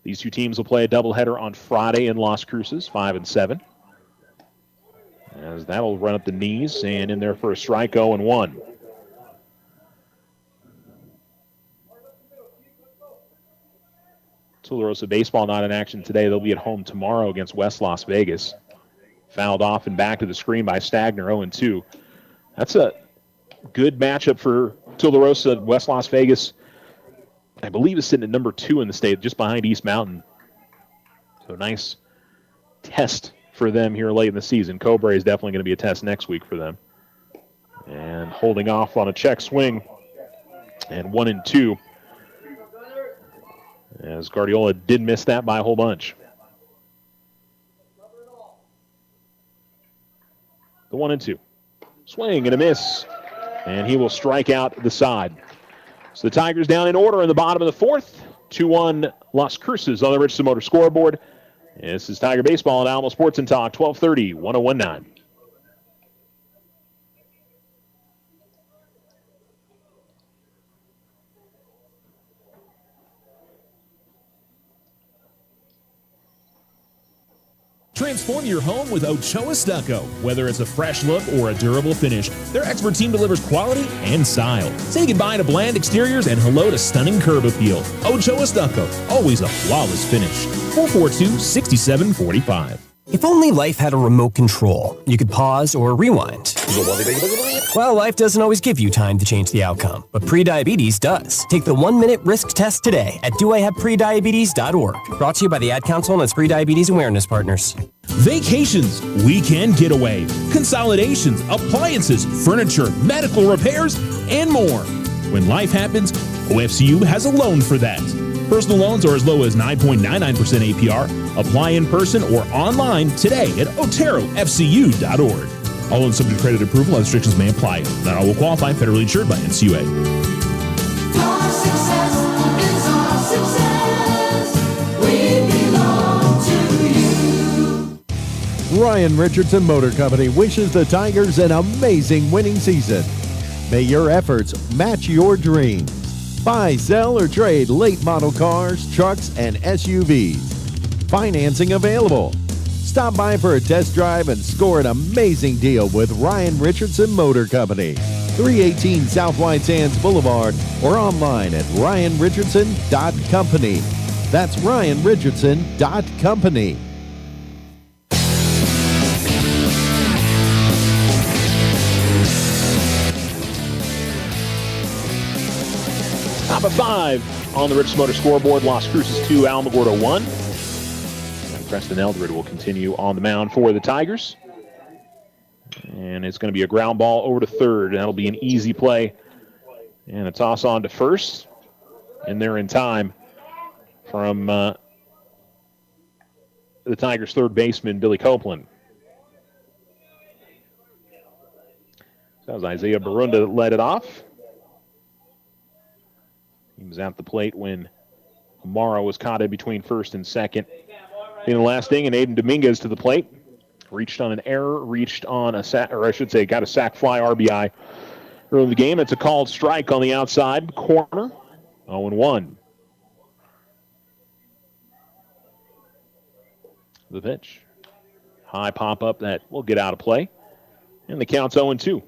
These 2 teams will play a doubleheader on Friday in Las Cruces, 5 and 7. As that'll run up the knees, and in there for a strike, 0-1. Tularosa baseball not in action today. They'll be at home tomorrow against West Las Vegas. Fouled off and back to the screen by Stagner, 0-2. That's a good matchup for Tularosa. West Las Vegas, I believe, is sitting at number 2 in the state, just behind East Mountain. So nice test for them here late in the season. Cobre is definitely going to be a test next week for them. And holding off on a check swing And 1-2. As Guardiola did miss that by a whole bunch. The 1-2. Swing and a miss. And he will strike out the side. So the Tigers down in order in the bottom of the fourth. 2-1 Las Cruces on the Richardson Motor scoreboard. And this is Tiger Baseball at Alamo Sports and Talk, 1230, 1019. Transform your home with Ochoa Stucco. Whether it's a fresh look or a durable finish, their expert team delivers quality and style. Say goodbye to bland exteriors and hello to stunning curb appeal. Ochoa Stucco, always a flawless finish. 442-6745. If only life had a remote control, you could pause or rewind. Well, life doesn't always give you time to change the outcome, but prediabetes does. Take the 1-minute risk test today at doihaveprediabetes.org. Brought to you by the Ad Council and its Prediabetes Awareness Partners. Vacations, weekend getaway, consolidations, appliances, furniture, medical repairs, and more. When life happens, OFCU has a loan for that. Personal loans are as low as 9.99% APR. Apply in person or online today at oterofcu.org. All loans subject to credit approval. Other restrictions may apply. Not all will qualify. Federally insured by NCUA. Our success is our success. We belong to you. Ryan Richardson Motor Company wishes the Tigers an amazing winning season. May your efforts match your dreams. Buy, sell, or trade late model cars, trucks, and SUVs. Financing available. Stop by for a test drive and score an amazing deal with Ryan Richardson Motor Company. 318 South White Sands Boulevard or online at ryanrichardson.company. That's ryanrichardson.company. Top of 5 on the Richardson Motor scoreboard. Las Cruces 2, Alamogordo 1. And Preston Eldred will continue on the mound for the Tigers. And it's going to be a ground ball over to third. That'll be an easy play. And a toss on to first. And they're in time from the Tigers' third baseman, Billy Copeland. So that was Isaiah Barunda that led it off. He was at the plate when Amaro was caught in between first and second. In the last inning, and Aiden Dominguez to the plate. Reached on an error, reached on a sack, or I should say, got a sack fly RBI early in the game. It's a called strike on the outside corner. 0-1. The pitch. High pop up that will get out of play. And the count's 0-2.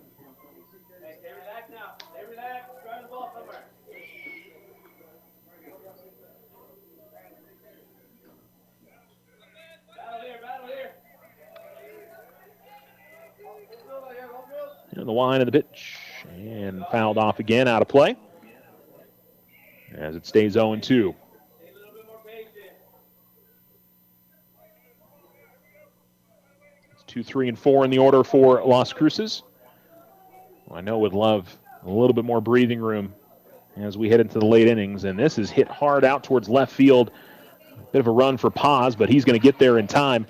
And the line of the pitch. And fouled off again, out of play. As it stays 0-2. It's 2, 3, and 4 in the order for Las Cruces. Well, I know would love a little bit more breathing room as we head into the late innings. And this is hit hard out towards left field. A bit of a run for Paz, but he's going to get there in time.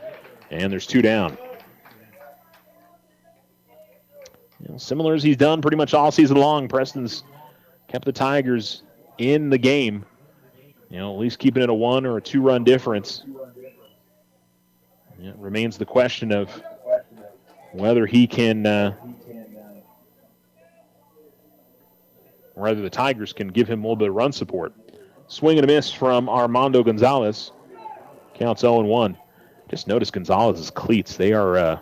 And there's 2 down. Similar as he's done pretty much all season long, Preston's kept the Tigers in the game. At least keeping it a 1 or a 2-run difference. It remains the question of whether he can, whether the Tigers can give him a little bit of run support. Swing and a miss from Armando Gonzalez. Counts 0-1. Just notice Gonzalez's cleats. They are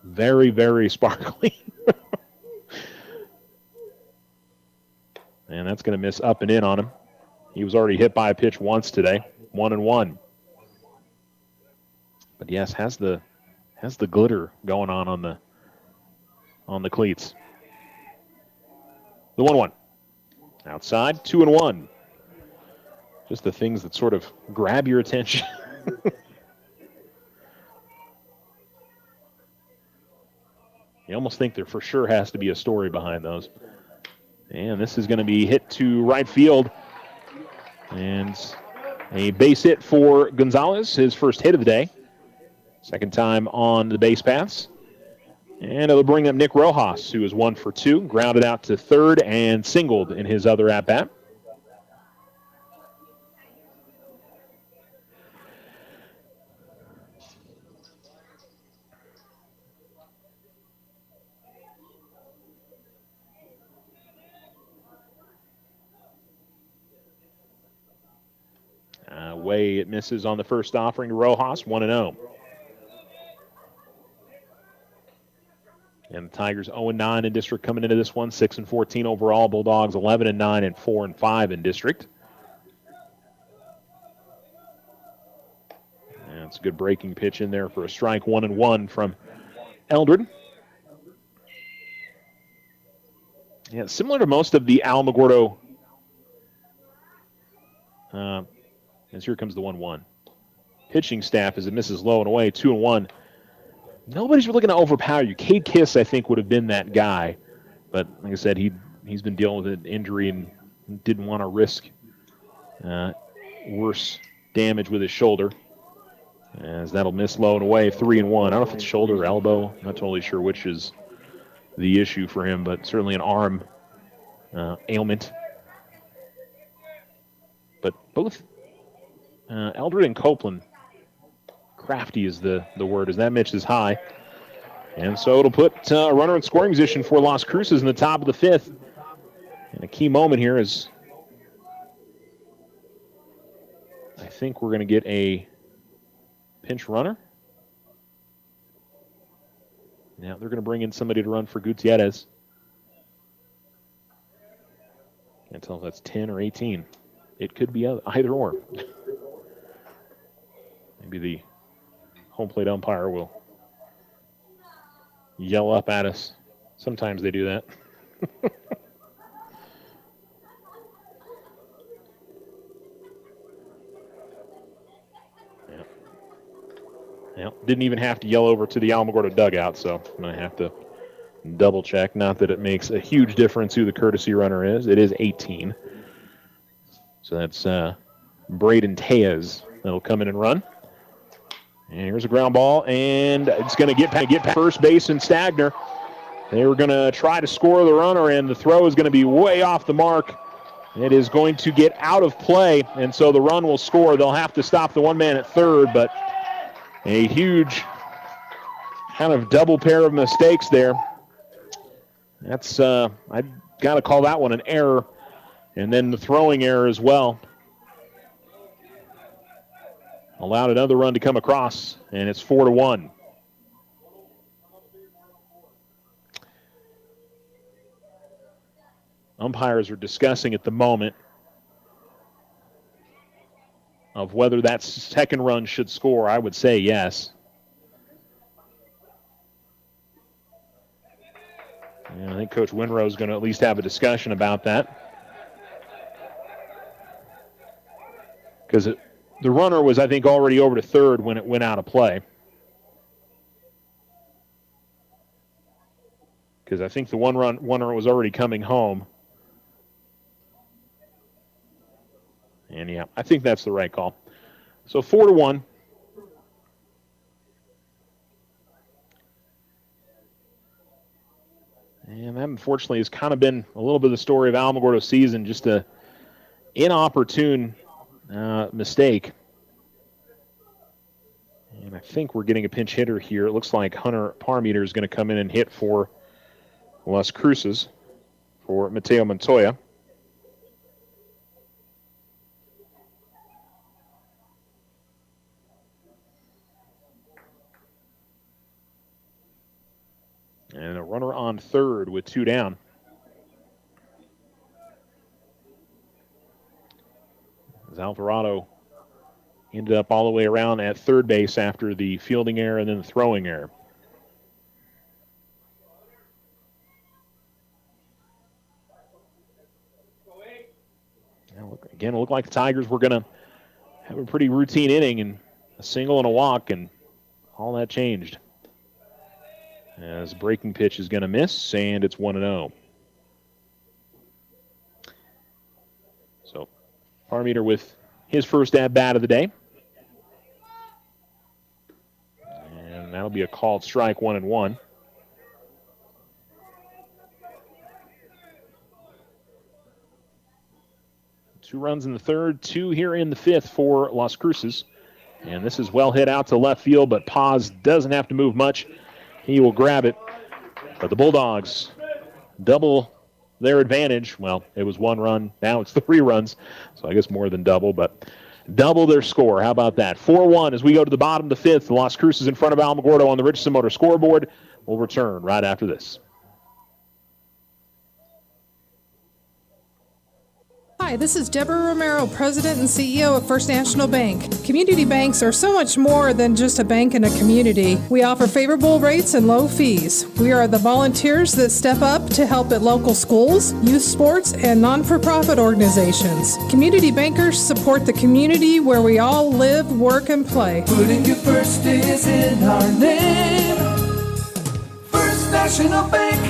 very, very sparkly. And that's going to miss up and in on him. He was already hit by a pitch once today. 1-1. But yes, has the glitter going on the cleats. The 1-1. Outside, 2-1. Just the things that sort of grab your attention. You almost think there for sure has to be a story behind those. And this is going to be hit to right field. And a base hit for Gonzalez, his first hit of the day. Second time on the base paths. And it'll bring up Nick Rojas, who is 1 for 2, grounded out to third and singled in his other at-bat. Way it misses on the first offering to Rojas, 1-0. And the Tigers 0-9 in district coming into this one, 6-14 overall. Bulldogs 11-9 and 4-5 in district. And it's a good breaking pitch in there for a strike, 1-1 from Eldred. Yeah, similar to most of the Alamogordo. As here comes the 1-1. Pitching staff as it misses low and away, 2-1. Nobody's really going to overpower you. Cade Kiss, I think, would have been that guy. But like I said, he's been dealing with an injury and didn't want to risk worse damage with his shoulder. As that'll miss low and away, 3-1. I don't know if it's shoulder or elbow. I'm not totally sure which is the issue for him, but certainly an arm ailment. But both Eldred and Copeland, crafty is the word, as that Mitch is high. And so it'll put a runner in scoring position for Las Cruces in the top of the fifth. And a key moment here is I think we're going to get a pinch runner. Now they're going to bring in somebody to run for Gutierrez. Can't tell if that's 10 or 18. It could be either or. Maybe the home plate umpire will yell up at us. Sometimes they do that. Yeah, didn't even have to yell over to the Alamogordo dugout, so I'm going to have to double check. Not that it makes a huge difference who the courtesy runner is. It is 18. So that's Braden Tejas that'll come in and run. And here's a ground ball, and it's going to get past first base and Stagner. They were going to try to score the runner, and the throw is going to be way off the mark. It is going to get out of play, and so the run will score. They'll have to stop the one man at third, but a huge kind of double pair of mistakes there. That's I've got to call that one an error, and then the throwing error as well. Allowed another run to come across, and it's 4-1. Umpires are discussing at the moment of whether that second run should score. I would say yes. And I think Coach Winrow is going to at least have a discussion about that. Because the runner was, I think, already over to third when it went out of play. Because I think the one runner was already coming home. And yeah, I think that's the right call. So 4-1. And that, unfortunately, has kind of been a little bit of the story of Alamogordo's season, just a inopportune mistake. And I think we're getting a pinch hitter here. It looks like Hunter Parmeter is going to come in and hit for Las Cruces for Mateo Montoya. And a runner on third with two down. As Alvarado ended up all the way around at third base after the fielding error and then the throwing error. Now, again, it looked like the Tigers were going to have a pretty routine inning and a single and a walk, and all that changed. As breaking pitch is going to miss, and it's 1-0. Farmeter with his first at-bat of the day. And that'll be a called strike, 1-1. Two runs in the third, two here in the fifth for Las Cruces. And this is well hit out to left field, but Paz doesn't have to move much. He will grab it. But the Bulldogs double their advantage. Well, it was 1 run. Now it's 3 runs. So I guess more than double, but double their score. How about that? 4-1 as we go to the bottom of the fifth. Las Cruces in front of Alamogordo on the Richardson Motor scoreboard. We'll return right after this. Hi, this is Deborah Romero, President and CEO of First National Bank. Community banks are so much more than just a bank in a community. We offer favorable rates and low fees. We are the volunteers that step up to help at local schools, youth sports, and non-for-profit organizations. Community bankers support the community where we all live, work, and play. Putting you first is in our name. First National Bank.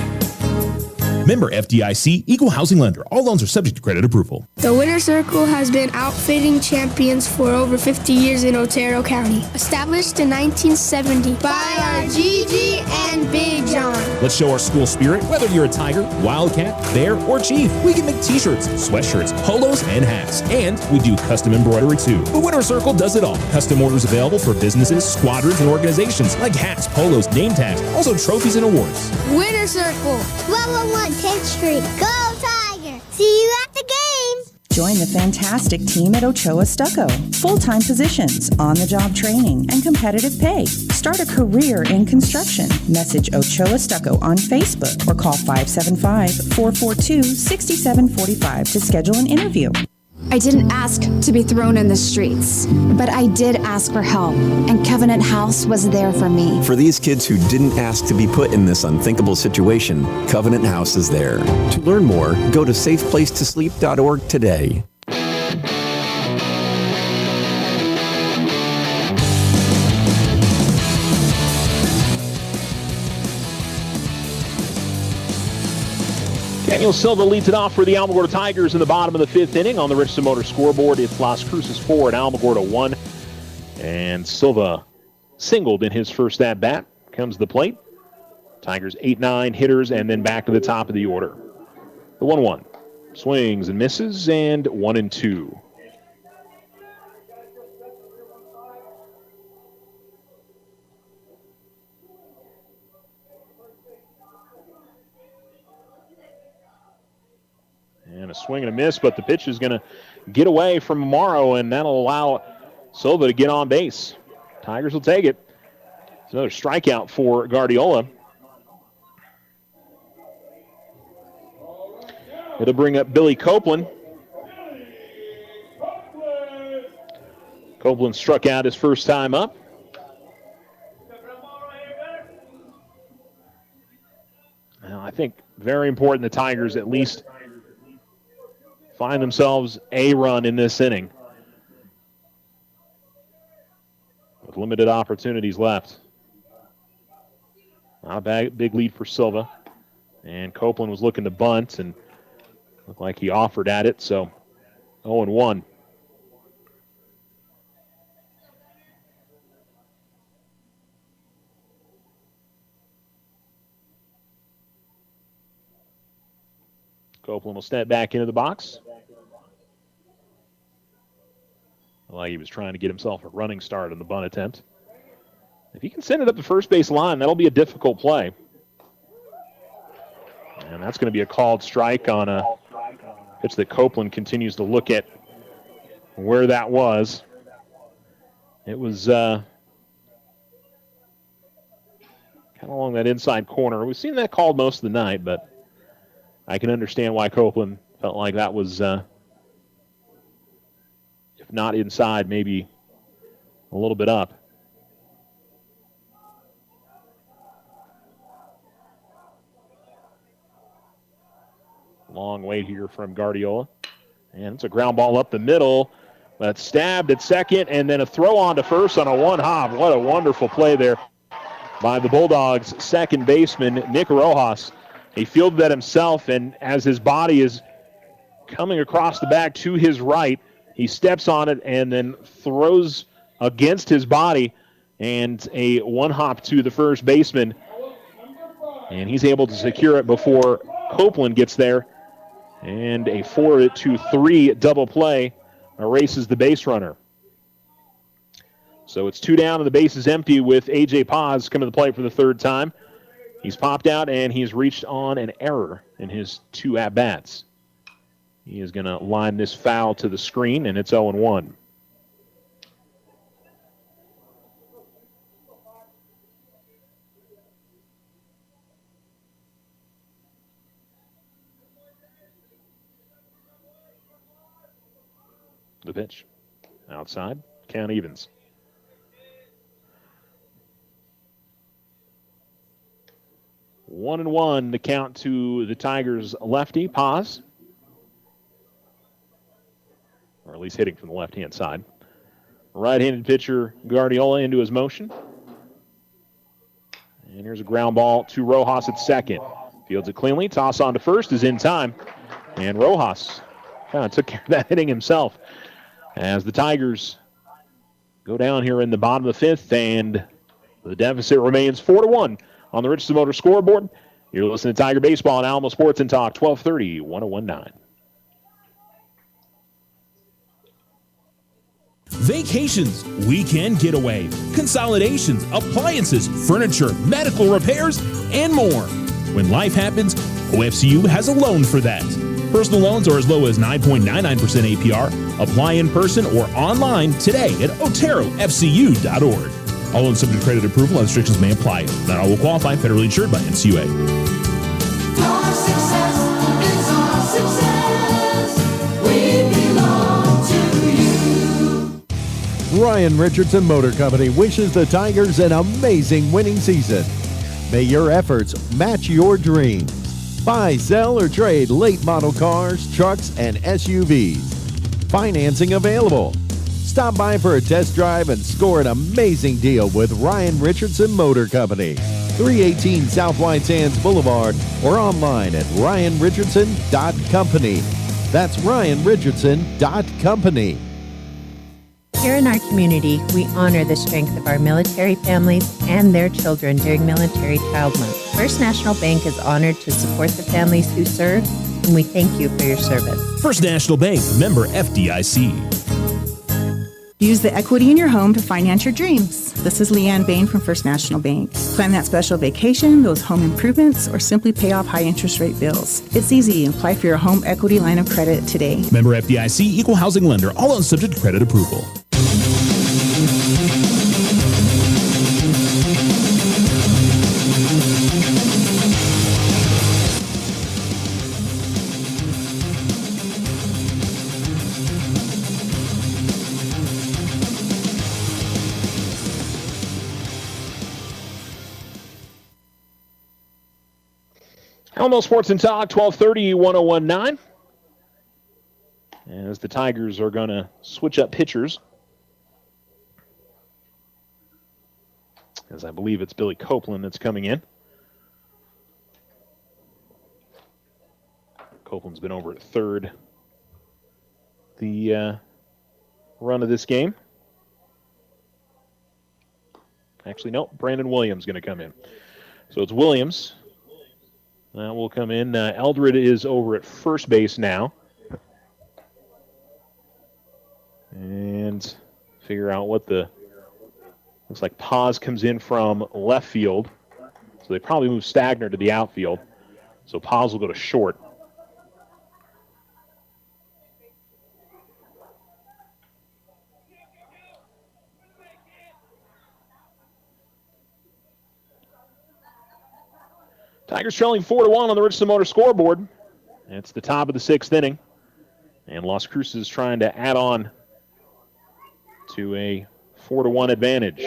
Member FDIC, equal housing lender. All loans are subject to credit approval. The Winter Circle has been outfitting champions for over 50 years in Otero County. Established in 1970 by our Gigi and Big John. Let's show our school spirit. Whether you're a Tiger, Wildcat, Bear, or Chief, we can make t-shirts, sweatshirts, polos, and hats. And we do custom embroidery too. The Winter Circle does it all. Custom orders available for businesses, squadrons, and organizations like hats, polos, name tags, also trophies and awards. Winter Circle, 1201 10th Street. Go Tiger! See you at the game! Join the fantastic team at Ochoa Stucco. Full-time positions, on-the-job training, and competitive pay. Start a career in construction. Message Ochoa Stucco on Facebook or call 575-442-6745 to schedule an interview. I didn't ask to be thrown in the streets, but I did ask for help, and Covenant House was there for me. For these kids who didn't ask to be put in this unthinkable situation, Covenant House is there. To learn more, go to safeplacetosleep.org today. Daniel Silva leads it off for the Alamogordo Tigers in the bottom of the fifth inning. On the Richardson Motor scoreboard, it's Las Cruces 4 and Alamogordo 1. And Silva singled in his first at-bat. Comes to the plate. Tigers 8-9 hitters and then back to the top of the order. The 1-1. Swings and misses and 1-2. And a swing and a miss, but the pitch is going to get away from Amaro, and that'll allow Silva to get on base. Tigers will take it. It's another strikeout for Guardiola. It'll bring up Billy Copeland. Copeland struck out his first time up. Now, I think very important the Tigers at least find themselves a run in this inning with limited opportunities left. Not a big lead for Silva. And Copeland was looking to bunt and looked like he offered at it, so 0-1. Copeland will step back into the box. Like he was trying to get himself a running start on the bunt attempt. If he can send it up the first base line, that'll be a difficult play. And that's going to be a called strike on a pitch that Copeland continues to look at where that was. It was kind of along that inside corner. We've seen that called most of the night, but I can understand why Copeland felt like that was, if not inside, maybe a little bit up. Long wait here from Guardiola. And it's a ground ball up the middle. That's stabbed at second, and then a throw on to first on a one-hop. What a wonderful play there by the Bulldogs' second baseman, Nick Rojas. He fielded that himself, and as his body is coming across the back to his right, He steps on it and then throws against his body, and a one-hop to the first baseman. And he's able to secure it before Copeland gets there. And a 4-3 double play erases the base runner. So it's 2 down and the base is empty with A.J. Paz coming to the plate for the third time. He's popped out and he's reached on an error in his 2 at-bats. He is going to line this foul to the screen, and it's 0-1. The pitch. Outside. Count evens. 1-1 to count to the Tigers lefty, Paz. Or at least hitting from the left-hand side. Right-handed pitcher Guardiola into his motion. And here's a ground ball to Rojas at second. Fields it cleanly. Toss on to first is in time. And Rojas kind of took care of that hitting himself. As the Tigers go down here in the bottom of the fifth, and the deficit remains 4-1 on the Richardson Motor scoreboard. You're listening to Tiger Baseball on Alamo Sports and Talk, 1230, 1019. Vacations, weekend getaway, consolidations, appliances, furniture, medical repairs, and more. When life happens, OFCU has a loan for that. Personal loans are as low as 9.99% APR. Apply in person or online today at oterofcu.org. All loans subject to credit approval and restrictions may apply. Not all will qualify. Federally insured by NCUA. Your success is our success. We belong to you. Ryan Richardson Motor Company wishes the Tigers an amazing winning season. May your efforts match your dreams. Buy, sell, or trade late model cars, trucks, and SUVs. Financing available. Stop by for a test drive and score an amazing deal with Ryan Richardson Motor Company. 318 South White Sands Boulevard or online at ryanrichardson.company. That's ryanrichardson.company. Here in our community, we honor the strength of our military families and their children during Military Child Month. First National Bank is honored to support the families who serve, and we thank you for your service. First National Bank, member FDIC. Use the equity in your home to finance your dreams. This is Leanne Bain from First National Bank. Plan that special vacation, those home improvements, or simply pay off high interest rate bills. It's easy. Apply for your home equity line of credit today. Member FDIC, equal housing lender, all loans subject to credit approval. Alamo Sports and Talk, 1230, 1019. As the Tigers are going to switch up pitchers. As I believe it's Billy Copeland that's coming in. Copeland's been over at third the run of this game. Actually, no, Brandon Williams going to come in. So it's Williams. That will come in. Eldred is over at first base now. And figure out what the... Looks like Paz comes in from left field. So they probably move Stagner to the outfield. So Paz will go to short. Tigers trailing 4-1 on the Richardson Motor scoreboard. It's the top of the sixth inning. And Las Cruces trying to add on to a 4-1 advantage.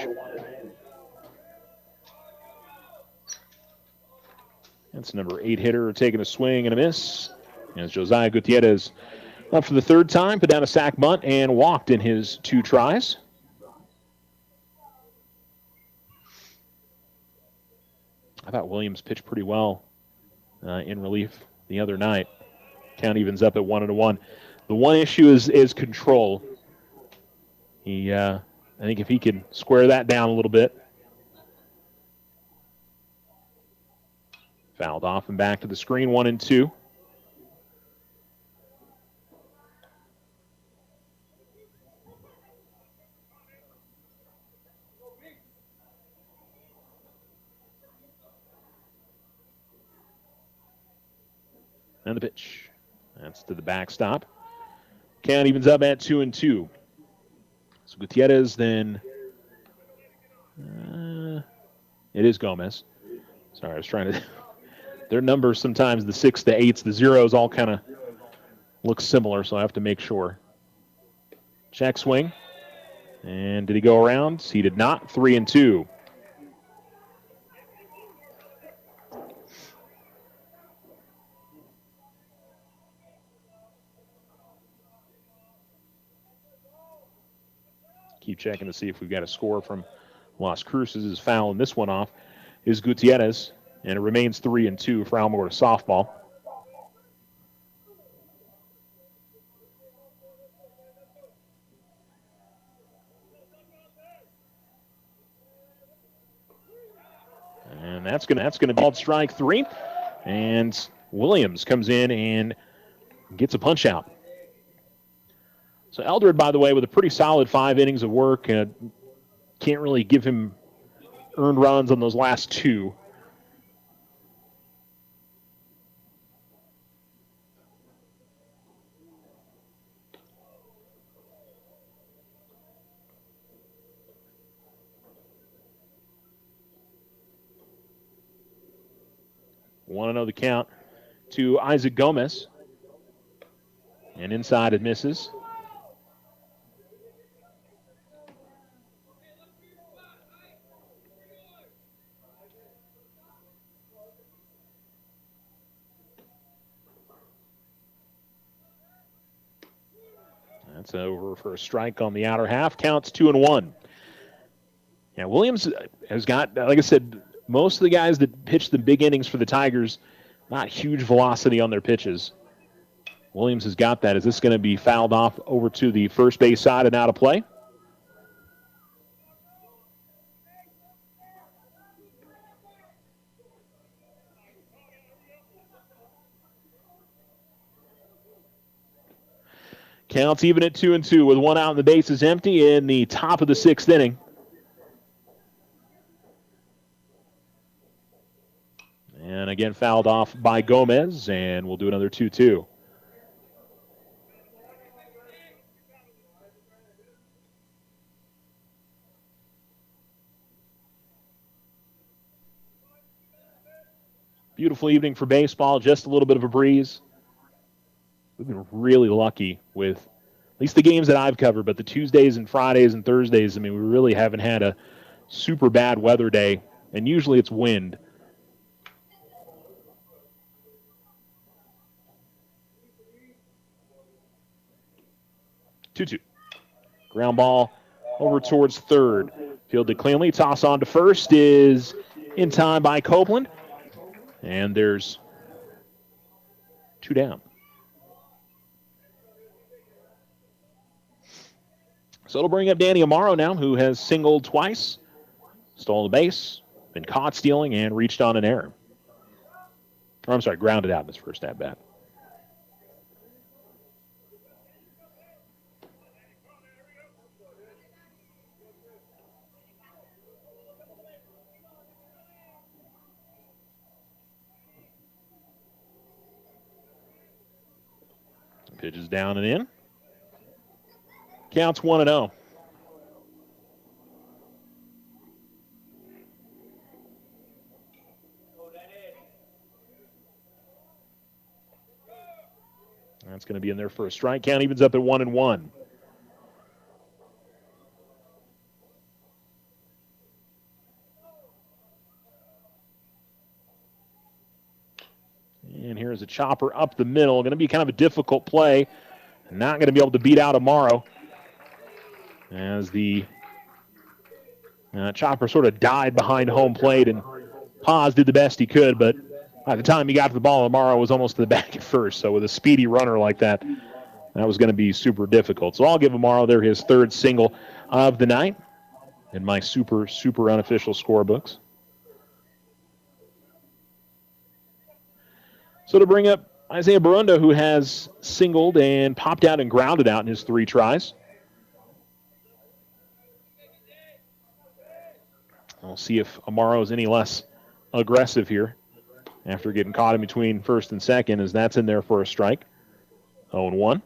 That's number 8 hitter taking a swing and a miss. As Josiah Gutierrez up for the third time, put down a sac bunt and walked in his 2 tries. I thought Williams pitched pretty well in relief the other night. Count evens up at 1-1. The one issue is control. I think if he can square that down a little bit. Fouled off and back to the screen, 1-2. And the pitch. That's to the backstop. Count evens up at 2-2. So Gutierrez then. It is Gomez. Sorry, I was trying to. Their numbers sometimes, the 6s, the 8s, the 0s all kind of look similar, so I have to make sure. Check swing. And did he go around? He did not. 3-2. Keep checking to see if we've got a score from Las Cruces. Is fouling this one off is Gutierrez, and it remains 3-2 for Alamogordo softball. And that's gonna be called strike 3, and Williams comes in and gets a punch out. So Eldred, by the way, with a pretty solid 5 innings of work. Can't really give him earned runs on those last 2. Want to know the count to Isaac Gomez. And inside it misses. That's over for a strike on the outer half. Counts 2-1. Yeah, Williams has got, like I said, most of the guys that pitch the big innings for the Tigers, not huge velocity on their pitches. Williams has got that. Is this going to be fouled off over to the first base side and out of play? Counts even at 2-2 with 1 out and the base is empty in the top of the 6th inning. And again, fouled off by Gomez, and we'll do another 2-2. Beautiful evening for baseball, just a little bit of a breeze. We've been really lucky with at least the games that I've covered, but the Tuesdays and Fridays and Thursdays, I mean, we really haven't had a super bad weather day, and usually it's wind. Two-two. Ground ball over towards third. Fielded cleanly. Toss on to first is in time by Copeland. And there's 2 down. So it'll bring up Danny Amaro now, who has singled twice, stolen the base, been caught stealing, and reached on an error. Or I'm sorry, grounded out in his first at-bat. Pitches down and in. Counts 1-0. That's going to be in there for a strike. Count evens up at 1-1. And here's a chopper up the middle. Going to be kind of a difficult play. Not going to be able to beat out Amaro. As the chopper sort of died behind home plate, and Paz did the best he could, but by the time he got to the ball, Amaro was almost to the back at first. So with a speedy runner like that, that was going to be super difficult. So I'll give Amaro there his third single of the night in my super unofficial scorebooks. So to bring up Isaiah Barunda, who has singled and popped out and grounded out in his 3 tries. We'll see if Amaro is any less aggressive here after getting caught in between first and second, as that's in there for a strike. 0-1.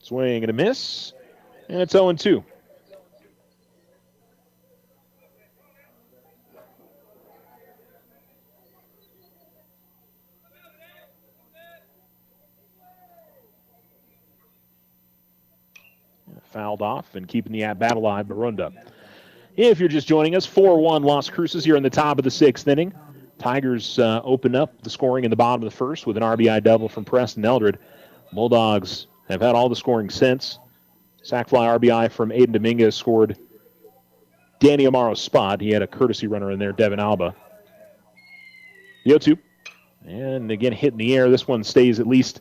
Swing and a miss, and it's 0-2. Fouled off and keeping the at-bat alive, Barunda. If you're just joining us, 4-1 Las Cruces here in the top of the 6th inning. Tigers open up the scoring in the bottom of the first with an RBI double from Preston Eldred. Bulldogs have had all the scoring since. Sac fly RBI from Aiden Dominguez scored Danny Amaro's spot. He had a courtesy runner in there, Devin Alba. The 0-2. And again, hit in the air. This one stays at least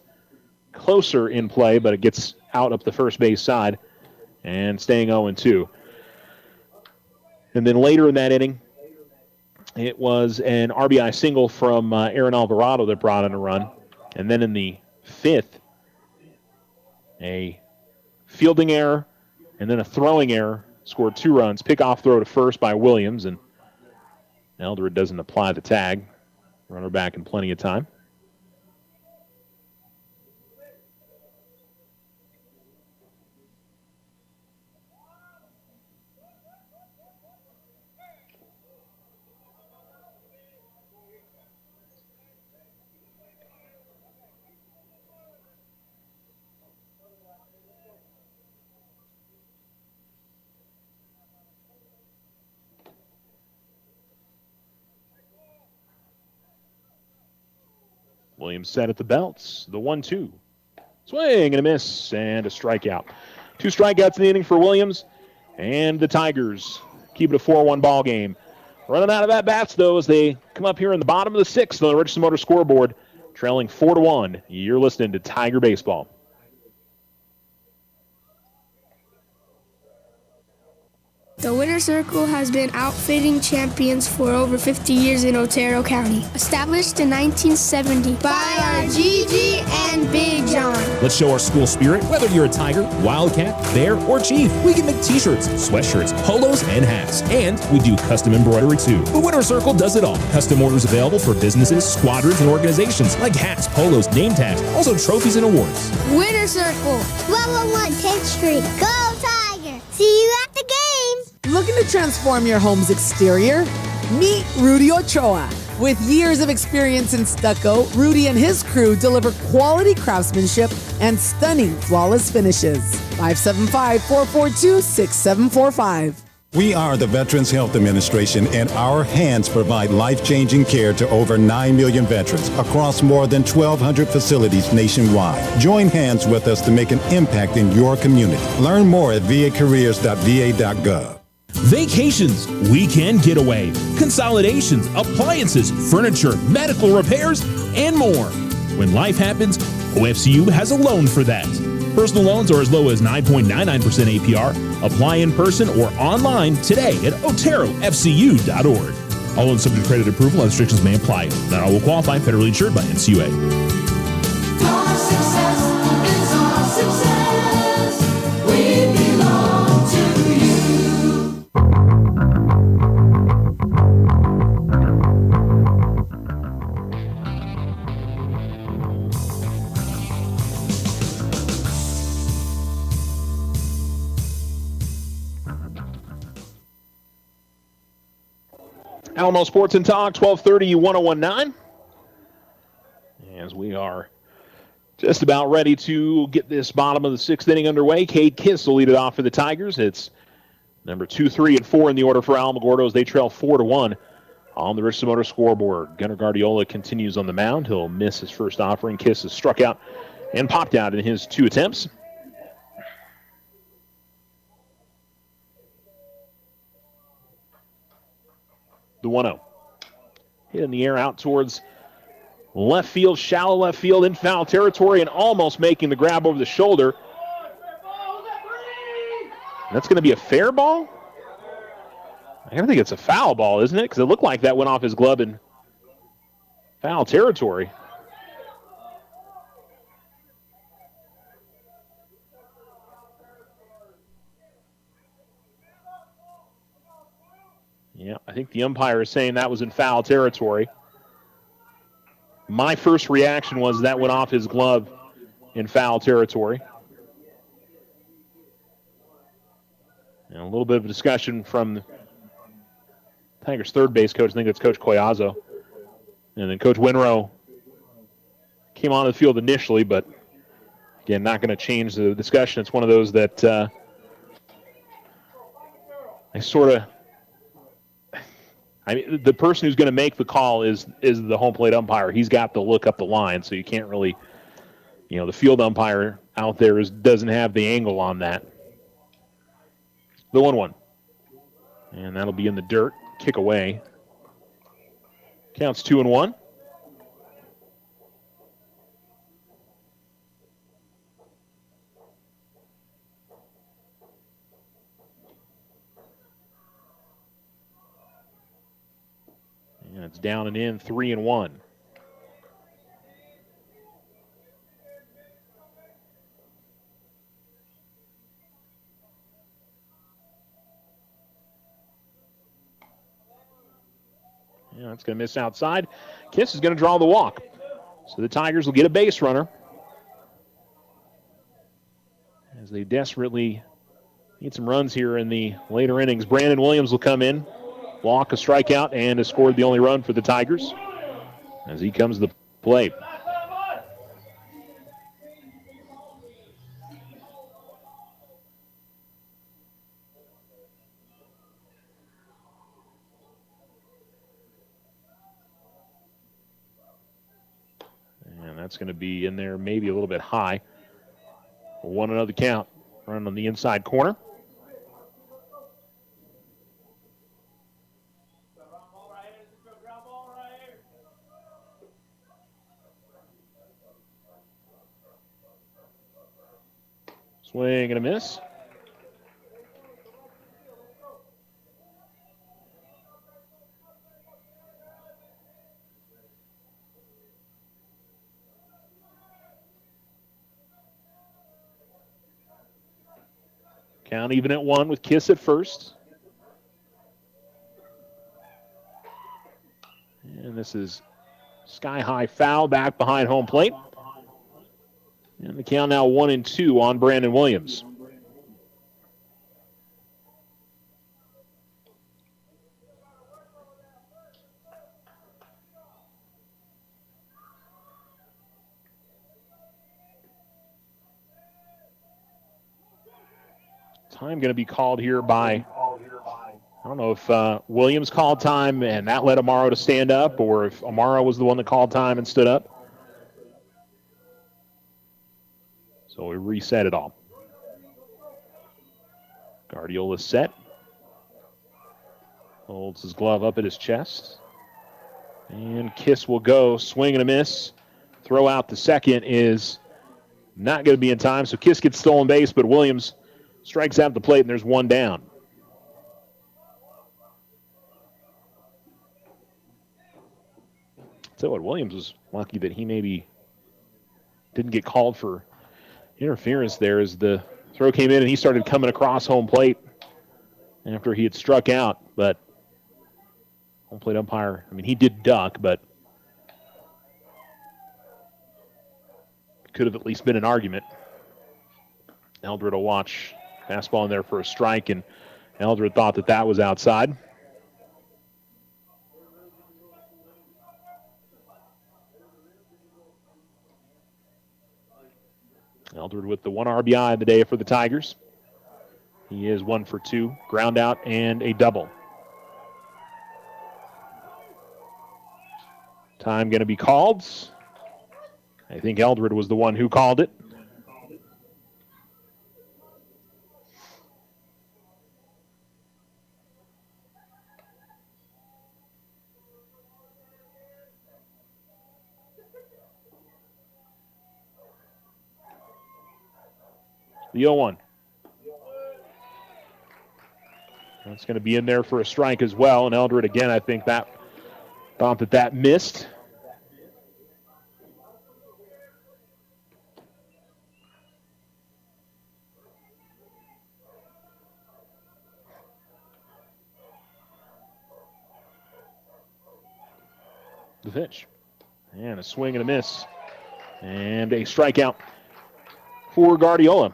closer in play, but it gets out up the first base side and staying 0-2. And then later in that inning, it was an RBI single from Aaron Alvarado that brought in a run. And then in the 5th, a fielding error and then a throwing error scored 2 runs. Pickoff throw to first by Williams, and Eldred doesn't apply the tag. Runner back in plenty of time. Williams set at the belts. The 1-2. Swing and a miss and a strikeout. 2 strikeouts in the inning for Williams. And the Tigers keep it a 4-1 ball game. Running out of at-bats, though, as they come up here in the bottom of the 6th on the Richardson Motor scoreboard, trailing 4-1. You're listening to Tiger Baseball. The Winter Circle has been outfitting champions for over 50 years in Otero County. Established in 1970 by our Gigi and Big John. Let's show our school spirit. Whether you're a Tiger, Wildcat, Bear, or Chief, we can make t-shirts, sweatshirts, polos, and hats. And we do custom embroidery too. The Winter Circle does it all. Custom orders available for businesses, squadrons, and organizations like hats, polos, name tags, also trophies and awards. Winter Circle, 111 10th Street. Go Tiger! See you at the games! Looking to transform your home's exterior? Meet Rudy Ochoa. With years of experience in stucco, Rudy and his crew deliver quality craftsmanship and stunning flawless finishes. 575-442-6745. We are the Veterans Health Administration, and our hands provide life-changing care to over 9 million veterans across more than 1,200 facilities nationwide. Join hands with us to make an impact in your community. Learn more at vacareers.va.gov. Vacations, weekend getaway, consolidations, appliances, furniture, medical repairs, and more. When life happens, OFCU has a loan for that. Personal loans are as low as 9.99% APR. Apply in person or online today at oterofcu.org. All loans subject to credit approval. Other restrictions may apply. Not all will qualify. Federally insured by NCUA. Our success is our success. We belong to you. Alamo Sports and Talk, 1230 1019. As we are just about ready to get this bottom of the 6th inning underway, Cade Kiss will lead it off for the Tigers. It's number 2, 3, and 4 in the order for Alamogordo as they trail 4-1 on the Richardson Motor scoreboard. Gunnar Guardiola continues on the mound. He'll miss his first offering. Kiss has struck out and popped out in his 2 attempts. the 1-0. Hit in the air out towards left field, shallow left field in foul territory, and almost making the grab over the shoulder. That's going to be a fair ball? I don't think it's a foul ball, isn't it? Because it looked like that went off his glove in foul territory. Yeah, I think the umpire is saying that was in foul territory. My first reaction was that went off his glove in foul territory. And a little bit of a discussion from the Tigers' third base coach. I think it's Coach Collazo. And then Coach Winrow came onto the field initially, but again, not going to change the discussion. It's one of those that the person who's going to make the call is the home plate umpire. He's got to look up the line, so you can't really, the field umpire out there doesn't have the angle on that. The 1-1. And that'll be in the dirt. Kick away. Counts 2-1. And it's down and in, 3-1. Yeah, it's going to miss outside. Kiss is going to draw the walk. So the Tigers will get a base runner as they desperately need some runs here in the later innings. Brandon Williams will come in, walk, a strikeout, and has scored the only run for the Tigers as he comes to the plate. That's going to be in there maybe a little bit high. 1-0 the count. Run on the inside corner. Swing and a miss. Count even at 1 with Kiss at first. And this is sky-high foul back behind home plate. And the count now 1-2 on Brandon Williams. Time going to be called here by, I don't know if Williams called time and that led Amaro to stand up, or if Amaro was the one that called time and stood up. So we reset it all. Guardiola set. Holds his glove up at his chest. And Kiss will go. Swing and a miss. Throw out the second is not going to be in time. So Kiss gets stolen base, but Williams strikes out the plate, and there's one down. So what, Williams was lucky that he maybe didn't get called for interference there as the throw came in and he started coming across home plate after he had struck out. But home plate umpire, he did duck, but could have at least been an argument. Eldred will watch. Fastball in there for a strike, and Eldred thought that was outside. Eldred with the 1 RBI of the day for the Tigers. He is 1 for 2. Ground out and a double. Time going to be called. I think Eldred was the one who called it. The 0-1. That's going to be in there for a strike as well. And Eldred, again, I think that thought that missed. The pitch. And a swing and a miss. And a strikeout for Guardiola.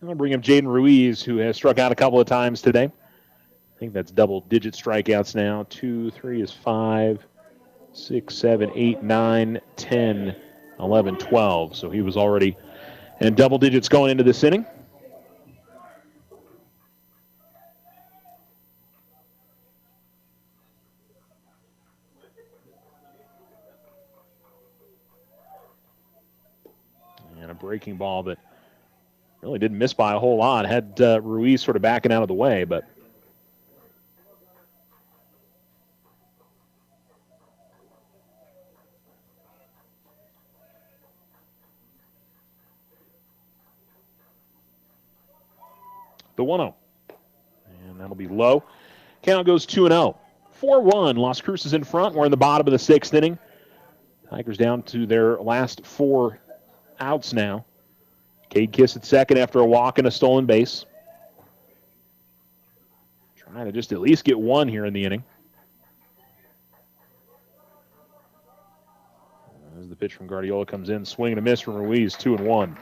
I'll bring up Jaden Ruiz, who has struck out a couple of times today. I think that's double-digit strikeouts now. 2, 3 is 5, 6, 7, 8, 9, 10, 11, 12. So he was already in double digits going into this inning. And a breaking ball that really didn't miss by a whole lot. Had Ruiz sort of backing out of the way, but the 1-0. And that'll be low. Count goes 2-0. 4-1. Las Cruces in front. We're in the bottom of the sixth inning. Tigers down to their last 4 outs now. Cade Kiss at second after a walk and a stolen base. Trying to just at least get one here in the inning. As the pitch from Guardiola comes in, swing and a miss from Ruiz, 2-1.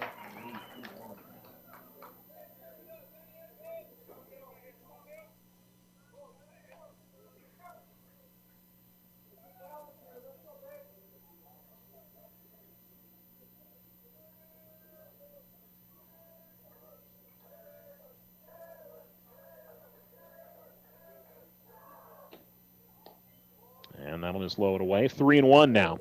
And that'll just low it away. 3-1 now.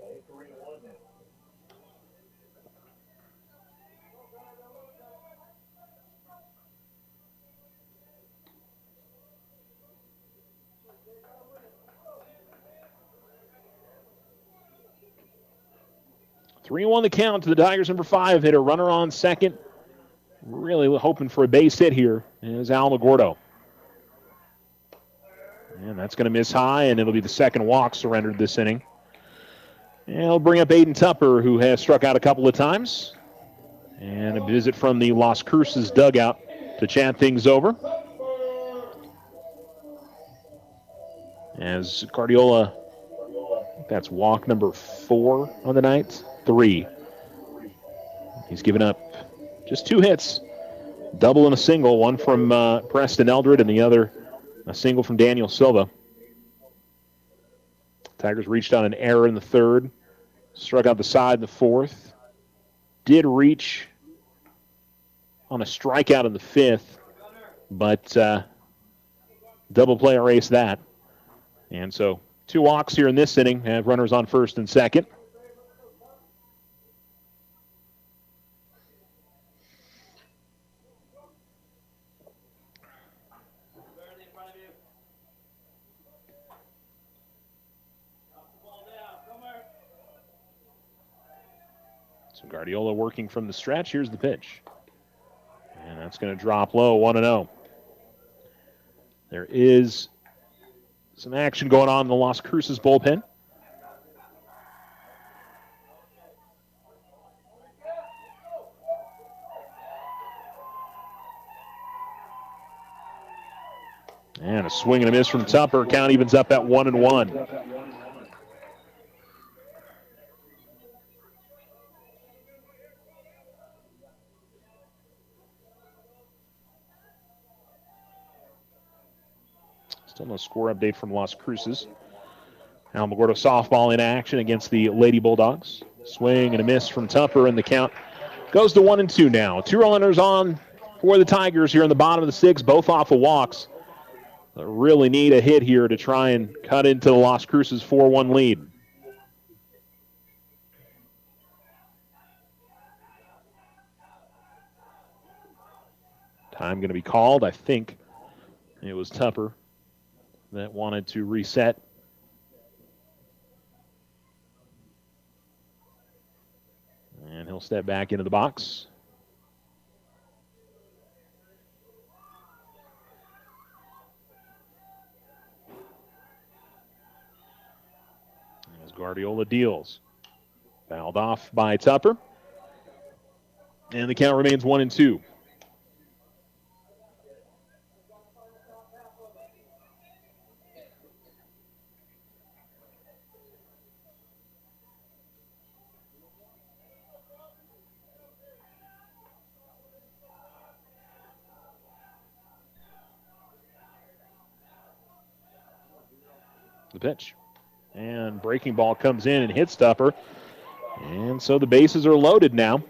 Three and 1 the count to the Tigers' number 5 hitter. Runner on second. Really hoping for a base hit here is Alamogordo. And that's going to miss high, and it'll be the second walk surrendered this inning. And it'll bring up Aiden Tupper, who has struck out a couple of times. And a visit from the Las Cruces dugout to chat things over. As Guardiola, I think that's walk number 4 on the night. 3. He's given up just 2 hits. Double and a single. One from Preston Eldred and the other a single from Daniel Silva. Tigers reached on an error in the 3rd. Struck out the side in the 4th. Did reach on a strikeout in the 5th. But double play erased that. And so 2 walks here in this inning. Have runners on first and second. So Guardiola working from the stretch. Here's the pitch. And that's going to drop low, 1-0. There is some action going on in the Las Cruces bullpen. And a swing and a miss from Tupper. Count evens up at 1-1. Still no score update from Las Cruces. Alamogordo softball in action against the Lady Bulldogs. Swing and a miss from Tupper, and the count goes to 1-2 now. 2 runners on for the Tigers here in the bottom of the 6th, both off of walks. They really need a hit here to try and cut into the Las Cruces 4-1 lead. Time going to be called. I think it was Tupper that wanted to reset. And he'll He'll step back into the box. As Guardiola deals. Fouled off by Tupper. And the count remains 1-2. The pitch. And breaking ball comes in and hits Tupper. And so the bases are loaded now.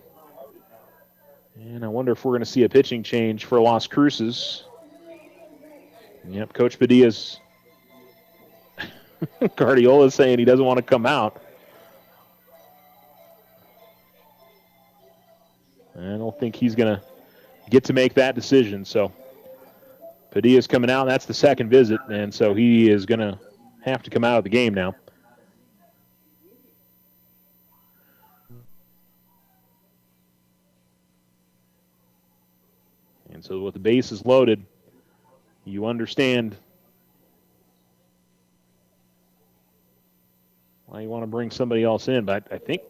And I wonder if we're going to see a pitching change for Las Cruces. Yep, Coach Padilla's Guardiola's saying he doesn't want to come out. I don't think he's going to get to make that decision. So Padilla's coming out. That's the second visit, and so he is going to have to come out of the game now. And so with the bases loaded, you understand why you want to bring somebody else in. But I think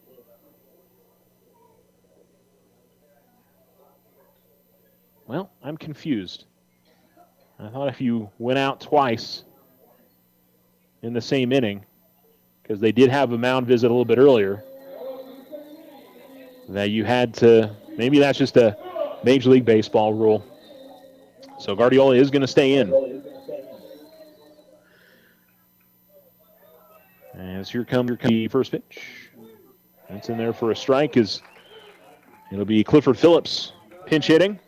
well, I'm confused. I thought if you went out twice in the same inning, because they did have a mound visit a little bit earlier, that you had to, maybe that's just a Major League Baseball rule. So Guardiola is going to stay in. As here comes the first pitch. That's in there for a strike. It'll be Clifford Phillips pinch hitting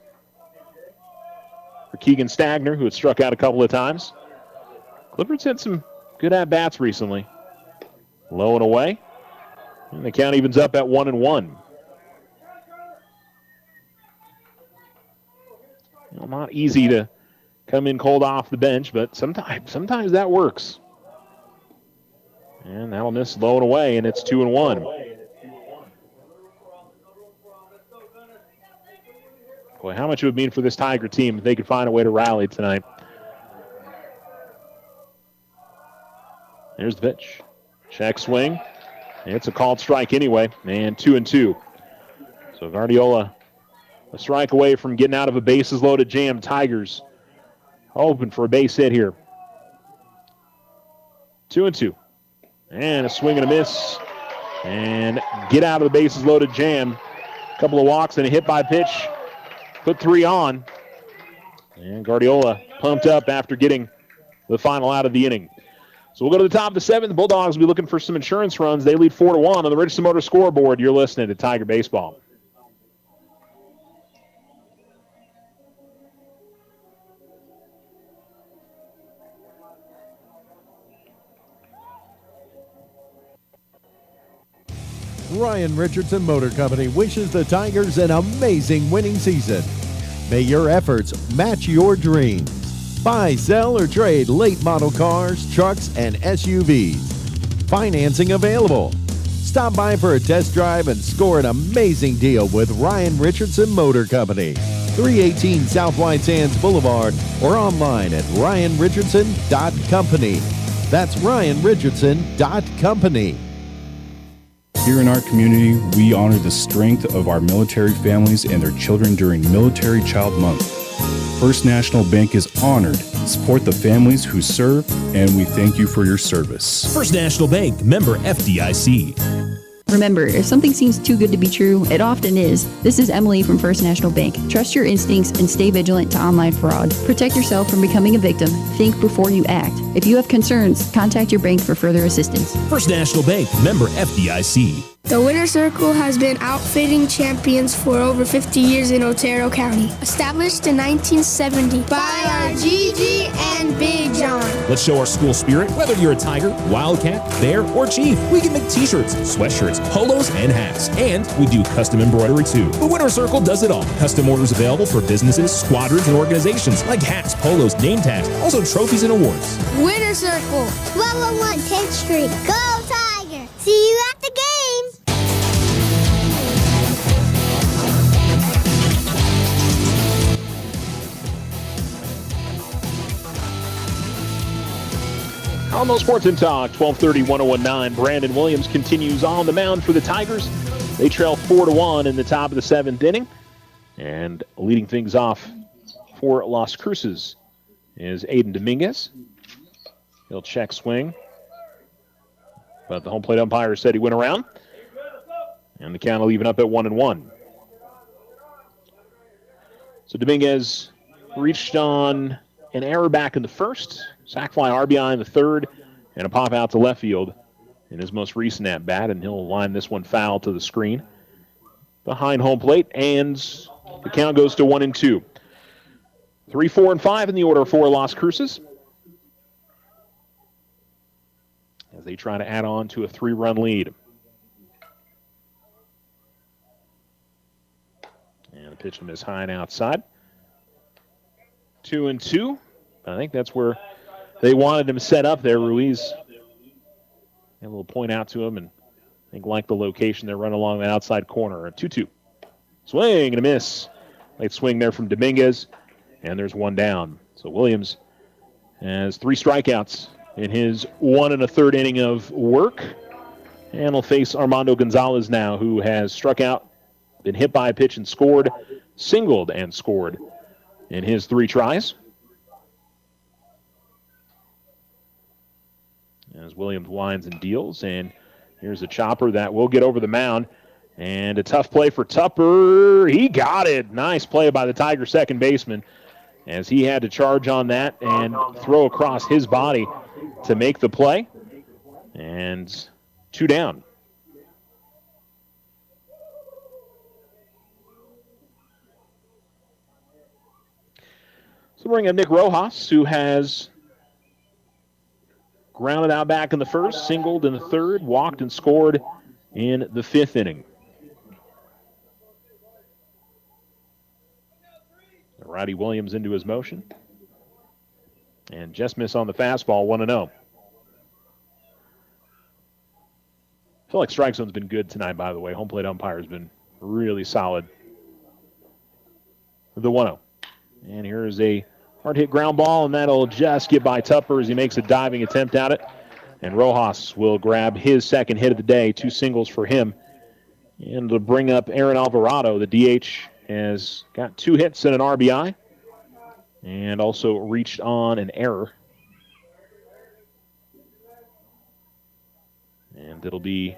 for Keegan Stagner, who had struck out a couple of times. Clifford's had some good at-bats recently. Low and away. And the count evens up at 1-1. Not easy to come in cold off the bench, but sometimes that works. And that'll miss low and away, and it's 2-1. Boy, how much it would mean for this Tiger team if they could find a way to rally tonight. Here's the pitch. Check swing. It's a called strike anyway, and 2-2. So Guardiola a strike away from getting out of a bases-loaded jam. Tigers hoping for a base hit here. 2-2. And a swing and a miss. And get out of the bases-loaded jam. A couple of walks and a hit by pitch. Put 3 on. And Guardiola pumped up after getting the final out of the inning. So we'll go to the top of the 7th. The Bulldogs will be looking for some insurance runs. They lead 4-1 on the Richardson Motor scoreboard. You're listening to Tiger Baseball. Ryan Richardson Motor Company wishes the Tigers an amazing winning season. May your efforts match your dreams. Buy, sell, or trade late model cars, trucks, and SUVs. Financing available. Stop by for a test drive and score an amazing deal with Ryan Richardson Motor Company. 318 South White Sands Boulevard or online at ryanrichardson.company. That's ryanrichardson.company. Here in our community, we honor the strength of our military families and their children during Military Child Month. First National Bank is honored to support the families who serve, and we thank you for your service. First National Bank, member FDIC. Remember, if something seems too good to be true, it often is. This is Emily from First National Bank. Trust your instincts and stay vigilant to online fraud. Protect yourself from becoming a victim. Think before you act. If you have concerns, contact your bank for further assistance. First National Bank, member FDIC. The Winter Circle has been outfitting champions for over 50 years in Otero County. Established in 1970 by our Gigi and Big John. Let's show our school spirit. Whether you're a Tiger, Wildcat, Bear, or Chief, we can make t-shirts, sweatshirts, polos, and hats. And we do custom embroidery too. The Winter Circle does it all. Custom orders available for businesses, squadrons, and organizations like hats, polos, name tags, also trophies and awards. Winter Circle, 1201 10th Street. Go Tiger! See you at the game! Alamo Sports and Talk, 1230, 1019. Brandon Williams continues on the mound for the Tigers. They trail 4-1 in the top of the 7th inning. And leading things off for Las Cruces is Aiden Dominguez. He'll check swing. But the home plate umpire said he went around. And the count will even up at 1-1. So Dominguez reached on an error back in the first, sac fly RBI in the third, and a pop out to left field in his most recent at bat, and he'll line this one foul to the screen behind home plate, and the count goes to 1-2. 3, 4, and 5 in the order for Las Cruces as they try to add on to a 3-run lead. And the pitch from is high and outside. 2-2. I think that's where they wanted him set up there. Ruiz had a little point out to him, and I think like the location, they're running along the outside corner. A 2-2. Swing and a miss. Late swing there from Dominguez, and there's one down. So Williams has 3 strikeouts in his 1 1/3 inning of work, and will face Armando Gonzalez now, who has struck out, been hit by a pitch and scored, singled and scored in his 3 tries. As Williams winds and deals, and here's a chopper that will get over the mound. And a tough play for Tupper. He got it. Nice play by the Tiger second baseman as he had to charge on that and throw across his body to make the play. And 2 down. So bring up Nick Rojas, who has grounded out back in the first, singled in the third, walked and scored in the 5th inning. Righty Williams into his motion. And just miss on the fastball, 1-0. I feel like strike zone's been good tonight, by the way. Home plate umpire has been really solid. The 1-0. And here is a hard hit ground ball, and that'll just get by Tupper as he makes a diving attempt at it. And Rojas will grab his second hit of the day, 2 singles for him. And to bring up Aaron Alvarado, the DH has got 2 hits and an RBI, and also reached on an error. And it'll be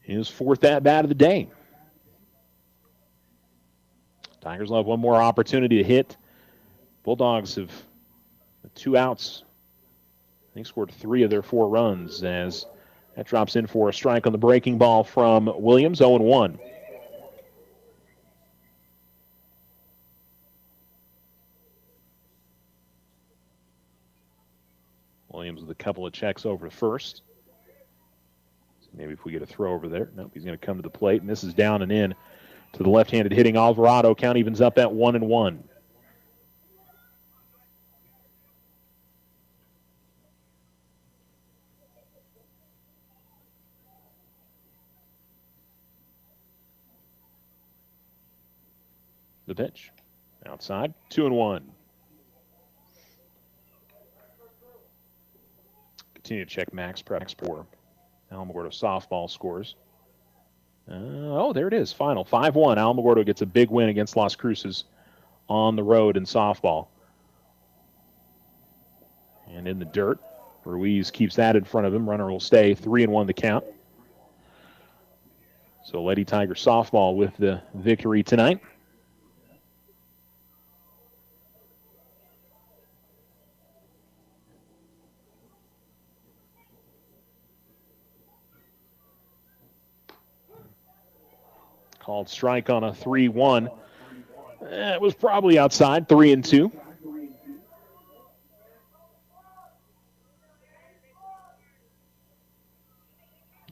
his 4th at-bat of the day. Tigers will have one more opportunity to hit. Bulldogs have 2 outs. They scored 3 of their 4 runs as that drops in for a strike on the breaking ball from Williams, 0-1. Williams with a couple of checks over first. So maybe if we get a throw over there. Nope, he's going to come to the plate, and this is down and in to the left-handed hitting Alvarado. Count evens up at 1-1. The pitch. Outside, 2-1. Continue to check Max Preps for Alamogordo softball scores. There it is. Final 5-1. Alamogordo gets a big win against Las Cruces on the road in softball. And in the dirt, Ruiz keeps that in front of him. Runner will stay. 3-1 the count. So Lady Tiger softball with the victory tonight. Called strike on a 3-1. It was probably outside, 3-2.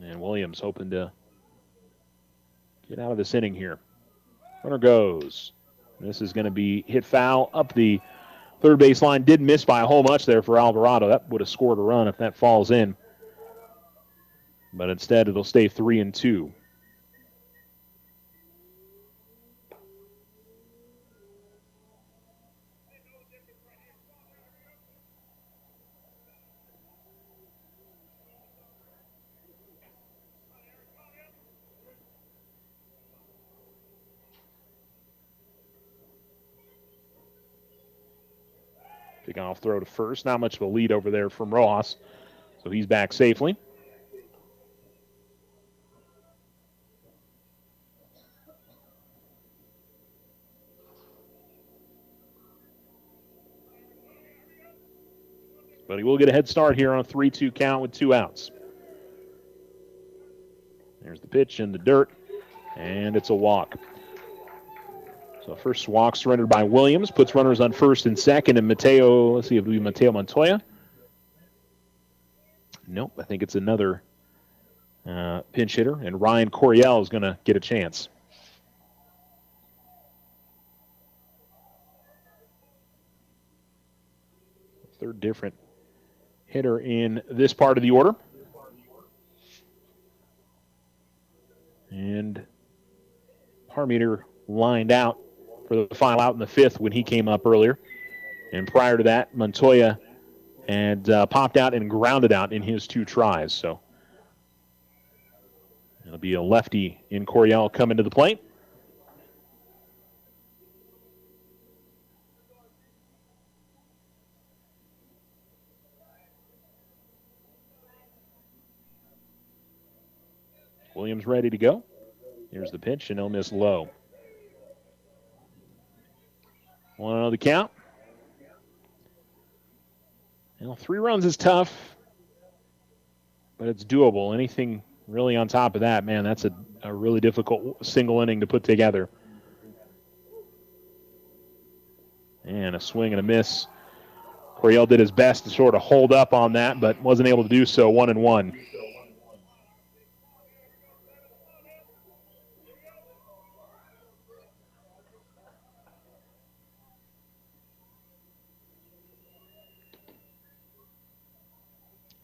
And Williams hoping to get out of this inning here. Runner goes. This is going to be hit foul up the third base line. Did miss by a whole bunch there for Alvarado. That would have scored a run if that falls in. But instead, it'll stay 3-2. Pickoff throw to first. Not much of a lead over there from Rojas. So he's back safely. But he will get a head start here on a 3-2 count with 2 outs. There's the pitch in the dirt, and it's a walk. So first walk surrendered by Williams, puts runners on first and second, and Mateo, let's see if it'll be Mateo Montoya. Nope, I think it's another pinch hitter, and Ryan Coryell is going to get a chance. Third different hitter in this part of the order. And Parmeter lined out for the final out in the 5th when he came up earlier. And prior to that, Montoya had popped out and grounded out in his 2 tries. So it'll be a lefty in Coryell coming to the plate. Williams ready to go. Here's the pitch, and he'll miss low. 1-0 the count. 3 runs is tough, but it's doable. Anything really on top of that, man, that's a really difficult single inning to put together. And a swing and a miss. Coryell did his best to sort of hold up on that, but wasn't able to do so. 1-1.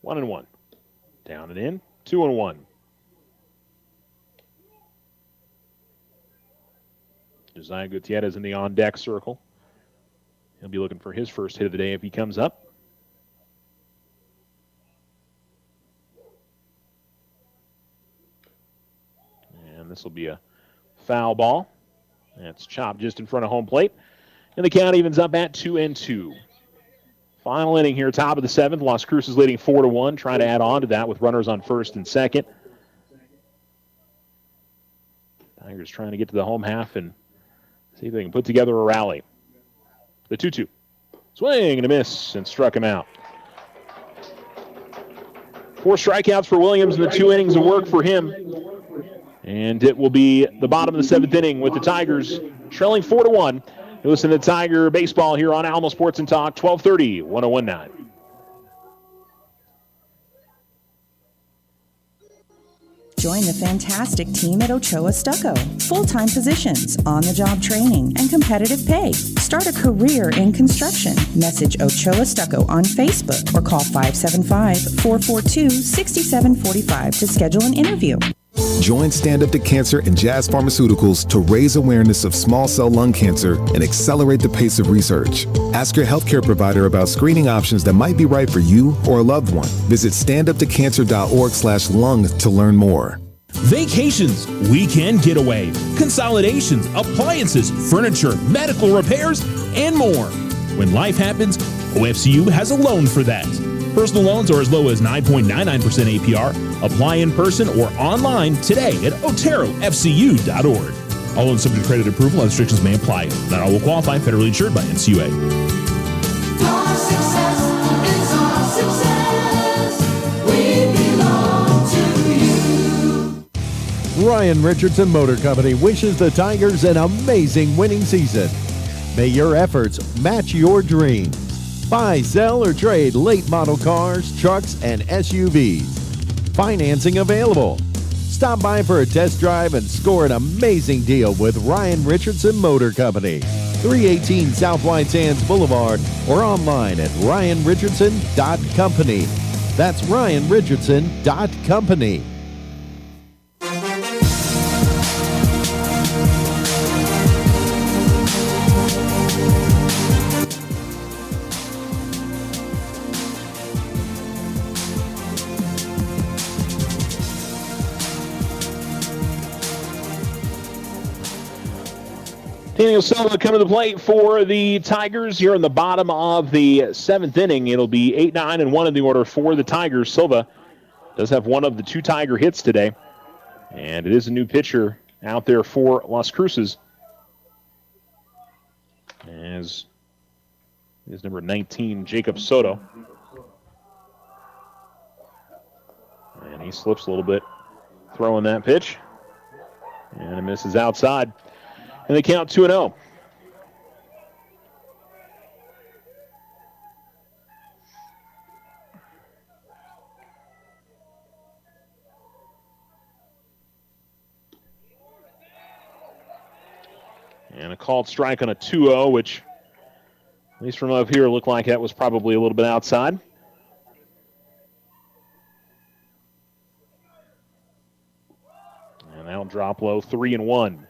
One and one. Down and in. 2-1. Josiah Gutierrez in the on-deck circle. He'll be looking for his first hit of the day if he comes up. And this will be a foul ball. That's chopped just in front of home plate. And the count evens up at 2-2. Final inning here, top of the 7th. Las Cruces leading 4-1. Trying to add on to that with runners on first and second. Tigers trying to get to the home half and see if they can put together a rally. The 2-2. Swing and a miss, and struck him out. 4 strikeouts for Williams in the 2 innings of work for him. And it will be the bottom of the 7th inning with the Tigers trailing 4-1. You listen to Tiger Baseball here on Alamo Sports and Talk, 1230, 101.9. Join the fantastic team at Ochoa Stucco. Full-time positions, on-the-job training, and competitive pay. Start a career in construction. Message Ochoa Stucco on Facebook or call 575-442-6745 to schedule an interview. Join Stand Up to Cancer and Jazz Pharmaceuticals to raise awareness of small cell lung cancer and accelerate the pace of research. Ask your healthcare provider about screening options that might be right for you or a loved one. Visit standuptocancer.org/lung to learn more. Vacations, weekend getaway, consolidations, appliances, furniture, medical repairs, and more. When life happens, OFCU has a loan for that. Personal loans are as low as 9.99% APR. Apply in person or online today at oterofcu.org. All loans subject to credit approval and restrictions may apply. Not all will qualify. Federally insured by NCUA. Our success is our success. We belong to you. Ryan Richardson Motor Company wishes the Tigers an amazing winning season. May your efforts match your dreams. Buy, sell, or trade late model cars, trucks, and SUVs. Financing available. Stop by for a test drive and score an amazing deal with Ryan Richardson Motor Company. 318 South White Sands Boulevard or online at ryanrichardson.company. That's ryanrichardson.company. Daniel Silva coming to the plate for the Tigers here in the bottom of the 7th inning. It'll be 8-9 and 1 in the order for the Tigers. Silva does have one of the 2 Tiger hits today. And it is a new pitcher out there for Las Cruces. As is number 19, Jacob Soto. And he slips a little bit throwing that pitch. And it misses outside. And they count 2-0. And a called strike on a 2-0, which, at least from up here, looked like that was probably a little bit outside. And that'll drop low, 3-1.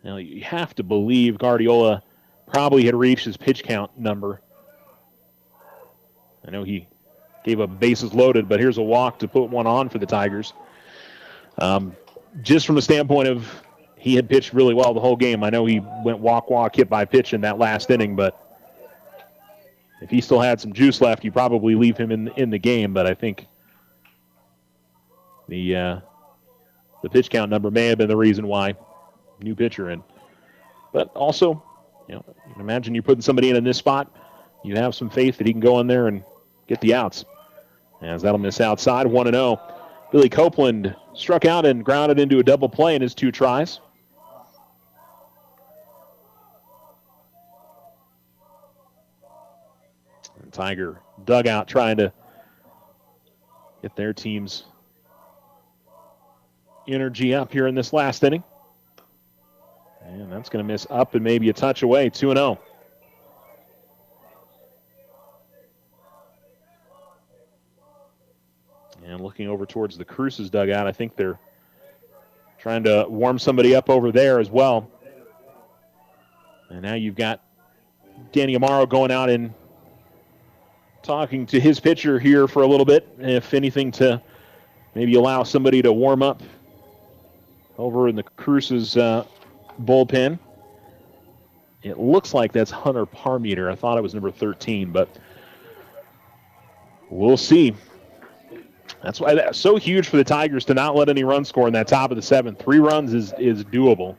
Now, you have to believe Guardiola probably had reached his pitch count number. I know he gave up bases loaded, but here's a walk to put one on for the Tigers. Just from the standpoint of he had pitched really well the whole game. I know he went walk, hit by pitch in that last inning, but if he still had some juice left, you probably leave him in the game. But I think the pitch count number may have been the reason why. New pitcher in. But also, you can imagine you're putting somebody in this spot. You have some faith that he can go in there and get the outs. As that'll miss outside, 1-0. Billy Copeland struck out and grounded into a double play in his 2 tries. And Tiger dugout trying to get their team's energy up here in this last inning. And that's going to miss up and maybe a touch away, 2-0. And looking over towards the Cruces dugout, I think they're trying to warm somebody up over there as well. And now you've got Danny Amaro going out and talking to his pitcher here for a little bit, if anything, to maybe allow somebody to warm up over in the Cruces bullpen. It looks like that's Hunter Parmeter. I thought it was number 13, but we'll see. That's why that's so huge for the Tigers to not let any runs score in that top of the 7th. 3 runs is doable.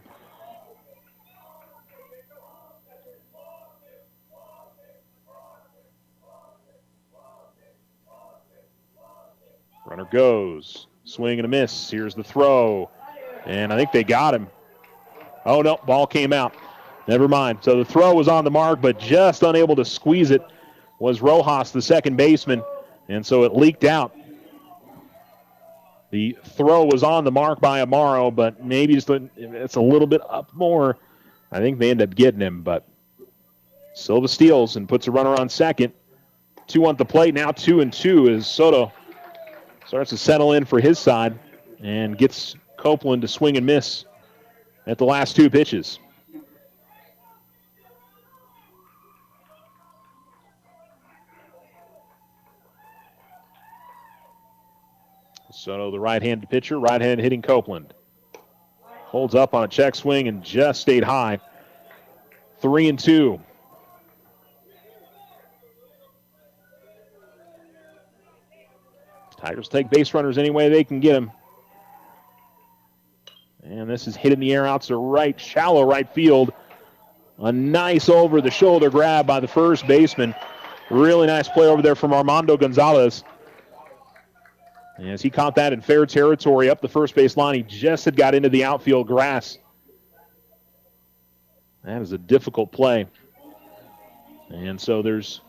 Runner goes. Swing and a miss. Here's the throw. And I think they got him. Oh, no, ball came out. Never mind. So the throw was on the mark, but just unable to squeeze it was Rojas, the second baseman, and so it leaked out. The throw was on the mark by Amaro, but maybe it's a little bit up more. I think they end up getting him, but Silva steals and puts a runner on second. 2 on the plate, now 2-2 as Soto starts to settle in for his side and gets Copeland to swing and miss at the last 2 pitches. Soto, the right-handed pitcher, right-handed hitting Copeland. Holds up on a check swing and just stayed high. 3-2. Tigers take base runners any way they can get them. And this is hit in the air out to right, shallow right field. A nice over-the-shoulder grab by the first baseman. Really nice play over there from Armando Gonzalez. As he caught that in fair territory up the first base line, he just had got into the outfield grass. That is a difficult play. And so there's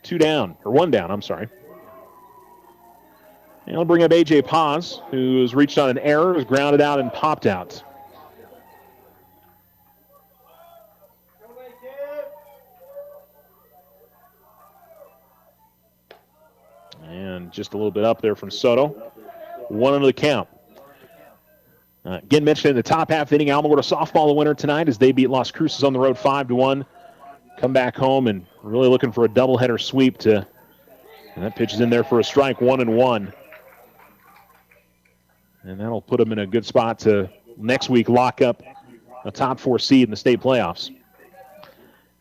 1 down, I'm sorry. And I'll bring up A.J. Paz, who has reached on an error, was grounded out and popped out. And just a little bit up there from Soto. 1 under the count. Again, mentioned in the top half inning, Alamogordo softball the winner tonight as they beat Las Cruces on the road 5-1. Come back home and really looking for a doubleheader sweep and that pitch is in there for a strike, 1-1. And that'll put them in a good spot to next week lock up a top 4 seed in the state playoffs.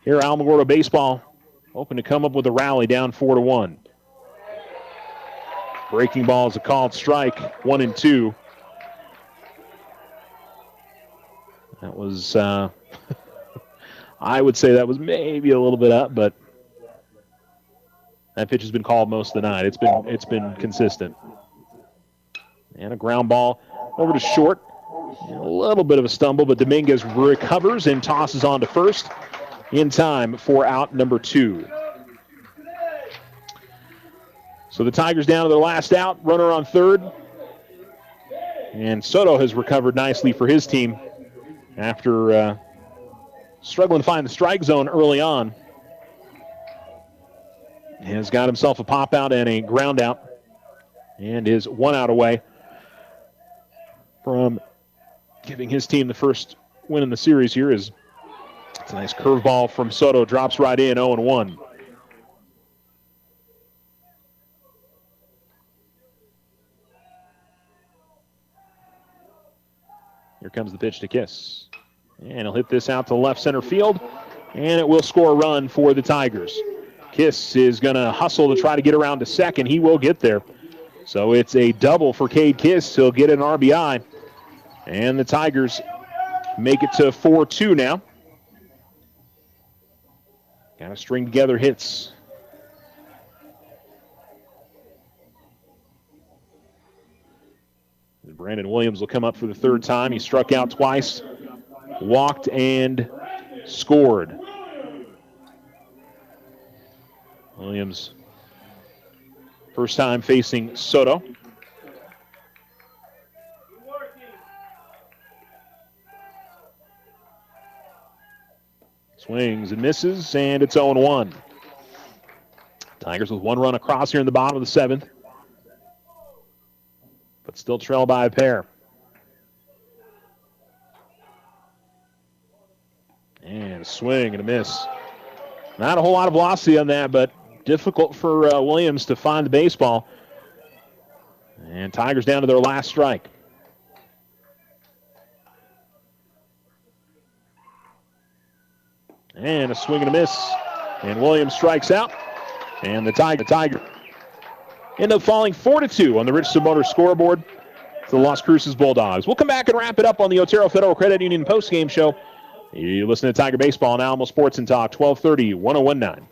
Here, Alamogordo baseball hoping to come up with a rally down 4-1. Breaking ball is a called strike, 1-2. That was, I would say that was maybe a little bit up, but that pitch has been called most of the night. It's been consistent. And a ground ball over to short. A little bit of a stumble, but Dominguez recovers and tosses on to first in time for out number 2. So the Tigers down to their last out, runner on third. And Soto has recovered nicely for his team after struggling to find the strike zone early on. He has got himself a pop out and a ground out and is 1 out away from giving his team the first win in the series here. It's a nice curveball from Soto, drops right in, 0-1. Here comes the pitch to Kiss. And he'll hit this out to left center field, and it will score a run for the Tigers. Kiss is going to hustle to try to get around to second. He will get there. So it's a double for Cade Kiss. He'll get an RBI. And the Tigers make it to 4-2 now. Got to string together hits. Brandon Williams will come up for the third time. He struck out twice, walked, and scored. Williams, first time facing Soto. Swings and misses, and it's 0-1. Tigers with 1 run across here in the bottom of the 7th, but still trail by a pair. And a swing and a miss. Not a whole lot of velocity on that, but difficult for Williams to find the baseball. And Tigers down to their last strike. And a swing and a miss. And Williams strikes out. And the Tiger end up falling 4-2 on the Richardson Motors scoreboard to the Las Cruces Bulldogs. We'll come back and wrap it up on the Otero Federal Credit Union postgame show. You listen to Tiger Baseball on Alamo Sports and Talk, 1230, 1019.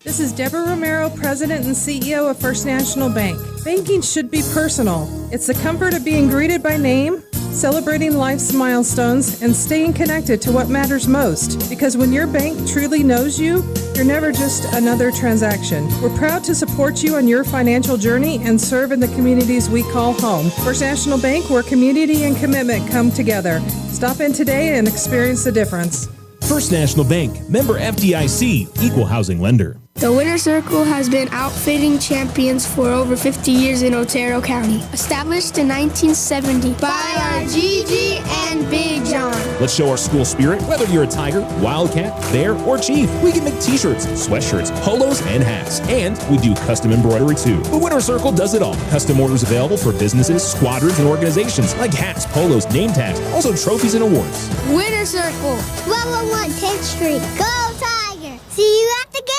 This is Deborah Romero, President and CEO of First National Bank. Banking should be personal. It's the comfort of being greeted by name, celebrating life's milestones, and staying connected to what matters most. Because when your bank truly knows you, you're never just another transaction. We're proud to support you on your financial journey and serve in the communities we call home. First National Bank, where community and commitment come together. Stop in today and experience the difference. First National Bank, member FDIC, equal housing lender. The Winter Circle has been outfitting champions for over 50 years in Otero County. Established in 1970 by our Gigi and Big John. Let's show our school spirit, whether you're a Tiger, Wildcat, Bear, or Chief. We can make t-shirts, sweatshirts, polos, and hats. And we do custom embroidery too. The Winter Circle does it all. Custom orders available for businesses, squadrons, and organizations like hats, polos, name tags, also trophies and awards. Winter Circle, 1201 10th Street. Go Tiger! See you at the game!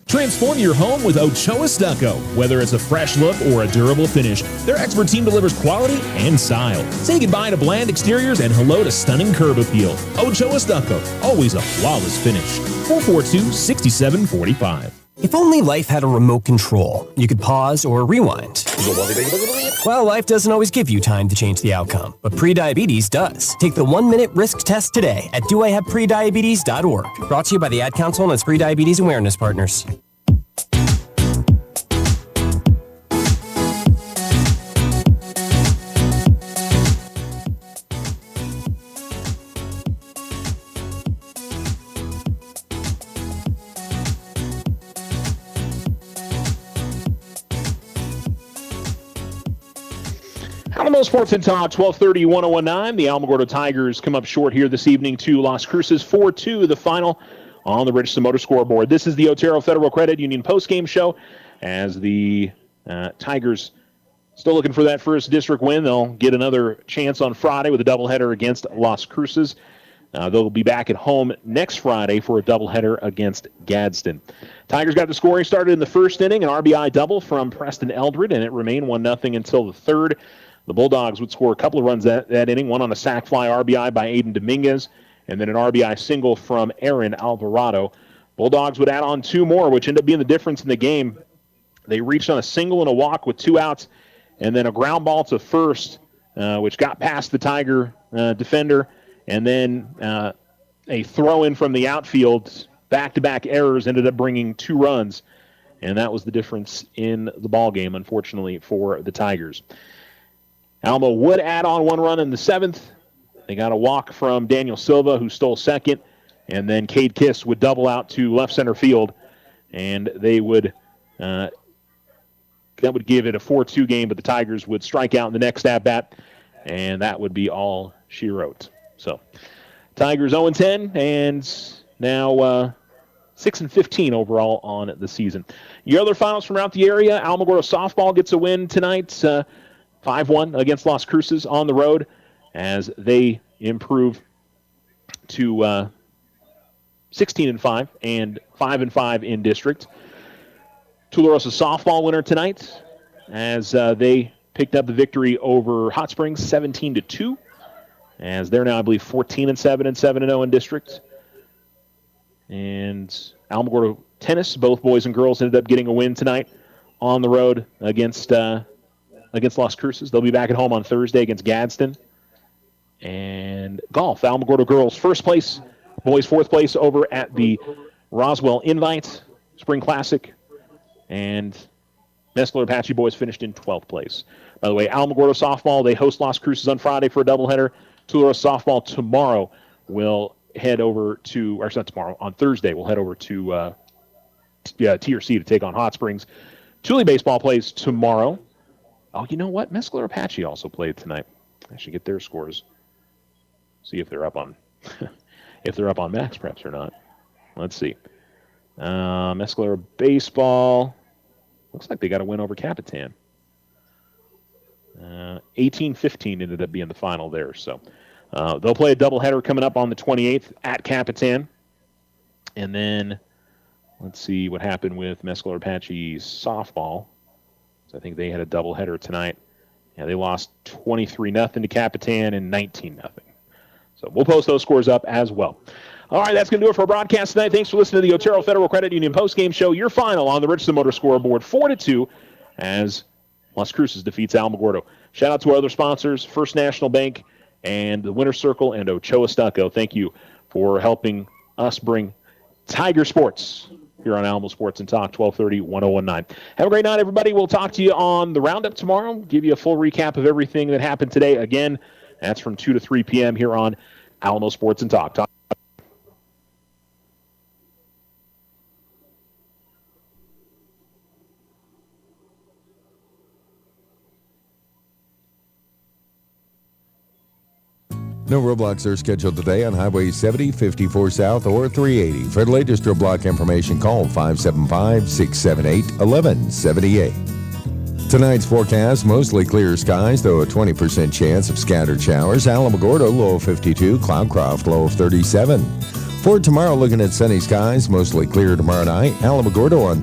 Transform your home with Ochoa Stucco. Whether it's a fresh look or a durable finish, their expert team delivers quality and style. Say goodbye to bland exteriors and hello to stunning curb appeal. Ochoa Stucco, always a flawless finish. 442-6745. If only life had a remote control, you could pause or rewind. Well, life doesn't always give you time to change the outcome, but prediabetes does. Take the 1-minute risk test today at doihaveprediabetes.org. Brought to you by the Ad Council and its prediabetes awareness partners. Alamo Sports and Talk, 1230, 1019. The Alamogordo Tigers come up short here this evening to Las Cruces, 4-2, the final on the Richardson Motor scoreboard. This is the Otero Federal Credit Union postgame show as the Tigers Still looking for that first district win. They'll get another chance on Friday with a doubleheader against Las Cruces. They'll be back at home next Friday for a doubleheader against Gadsden. Tigers got the scoring started in the first inning, an RBI double from Preston Eldred, and it remained 1-0 until the third. The Bulldogs would score a couple of runs that inning, one on a sac fly RBI by Aiden Dominguez, and then an RBI single from Aaron Alvarado. Bulldogs would add on two more, which ended up being the difference in the game. They reached on a single and a walk with 2 outs, and then a ground ball to first, which got past the Tiger defender, and then a throw-in from the outfield. Back-to-back errors ended up bringing 2 runs, and that was the difference in the ball game, unfortunately, for the Tigers. Alamo would add on 1 run in the 7th. They got a walk from Daniel Silva, who stole second, and then Cade Kiss would double out to left center field, and they would that would give it a 4-2 game, but the Tigers would strike out in the next at-bat, and that would be all she wrote. So, Tigers 0-10, and now 6-15 overall on the season. Your other finals from around the area, Alamogordo softball gets a win tonight, 5-1 against Las Cruces on the road, as they improve to 16-5 and 5-5 in district. Tularosa softball winner tonight, as they picked up the victory over Hot Springs 17-2, as they're now, I believe, 14-7 and 7-0 in district. And Alamogordo tennis, both boys and girls, ended up getting a win tonight on the road against Las Cruces. They'll be back at home on Thursday against Gadsden. And golf, Alamogordo girls first place, boys fourth place over at the Roswell Invite Spring Classic. And Mescler Apache boys finished in 12th place. By the way, Alamogordo softball, they host Las Cruces on Friday for a doubleheader. Tularosa softball tomorrow will head over to, or not tomorrow, on Thursday, we'll head over to TRC to take on Hot Springs. Thule baseball plays tomorrow. Oh, you know what? Mescler Apache also played tonight. I should get their scores. See if they're up on if they're up on Max Preps or not. Let's see. Mescler baseball. Looks like they got a win over Capitan. 18-15 ended up being the final there. So they'll play a doubleheader coming up on the 28th at Capitan. And then let's see what happened with Mescler Apache softball. So I think they had a doubleheader tonight. Yeah, they lost 23-0 to Capitan and 19-0. So we'll post those scores up as well. All right, that's going to do it for our broadcast tonight. Thanks for listening to the Otero Federal Credit Union postgame show. Your final on the Richardson Motor scoreboard, 4-2, as Las Cruces defeats Alamogordo. Shout out to our other sponsors, First National Bank and the Winter Circle and Ochoa Stucco. Thank you for helping us bring Tiger sports here on Alamo Sports and Talk, 1230-1019. Have a great night, everybody. We'll talk to you on the Roundup tomorrow, give you a full recap of everything that happened today. Again, that's from 2 to 3 p.m. here on Alamo Sports and Talk. No roadblocks are scheduled today on Highway 70, 54 South, or 380. For the latest roadblock information, call 575-678-1178. Tonight's forecast, mostly clear skies, though a 20% chance of scattered showers. Alamogordo, low of 52. Cloudcroft, low of 37. For tomorrow, looking at sunny skies, mostly clear tomorrow night. Alamogordo on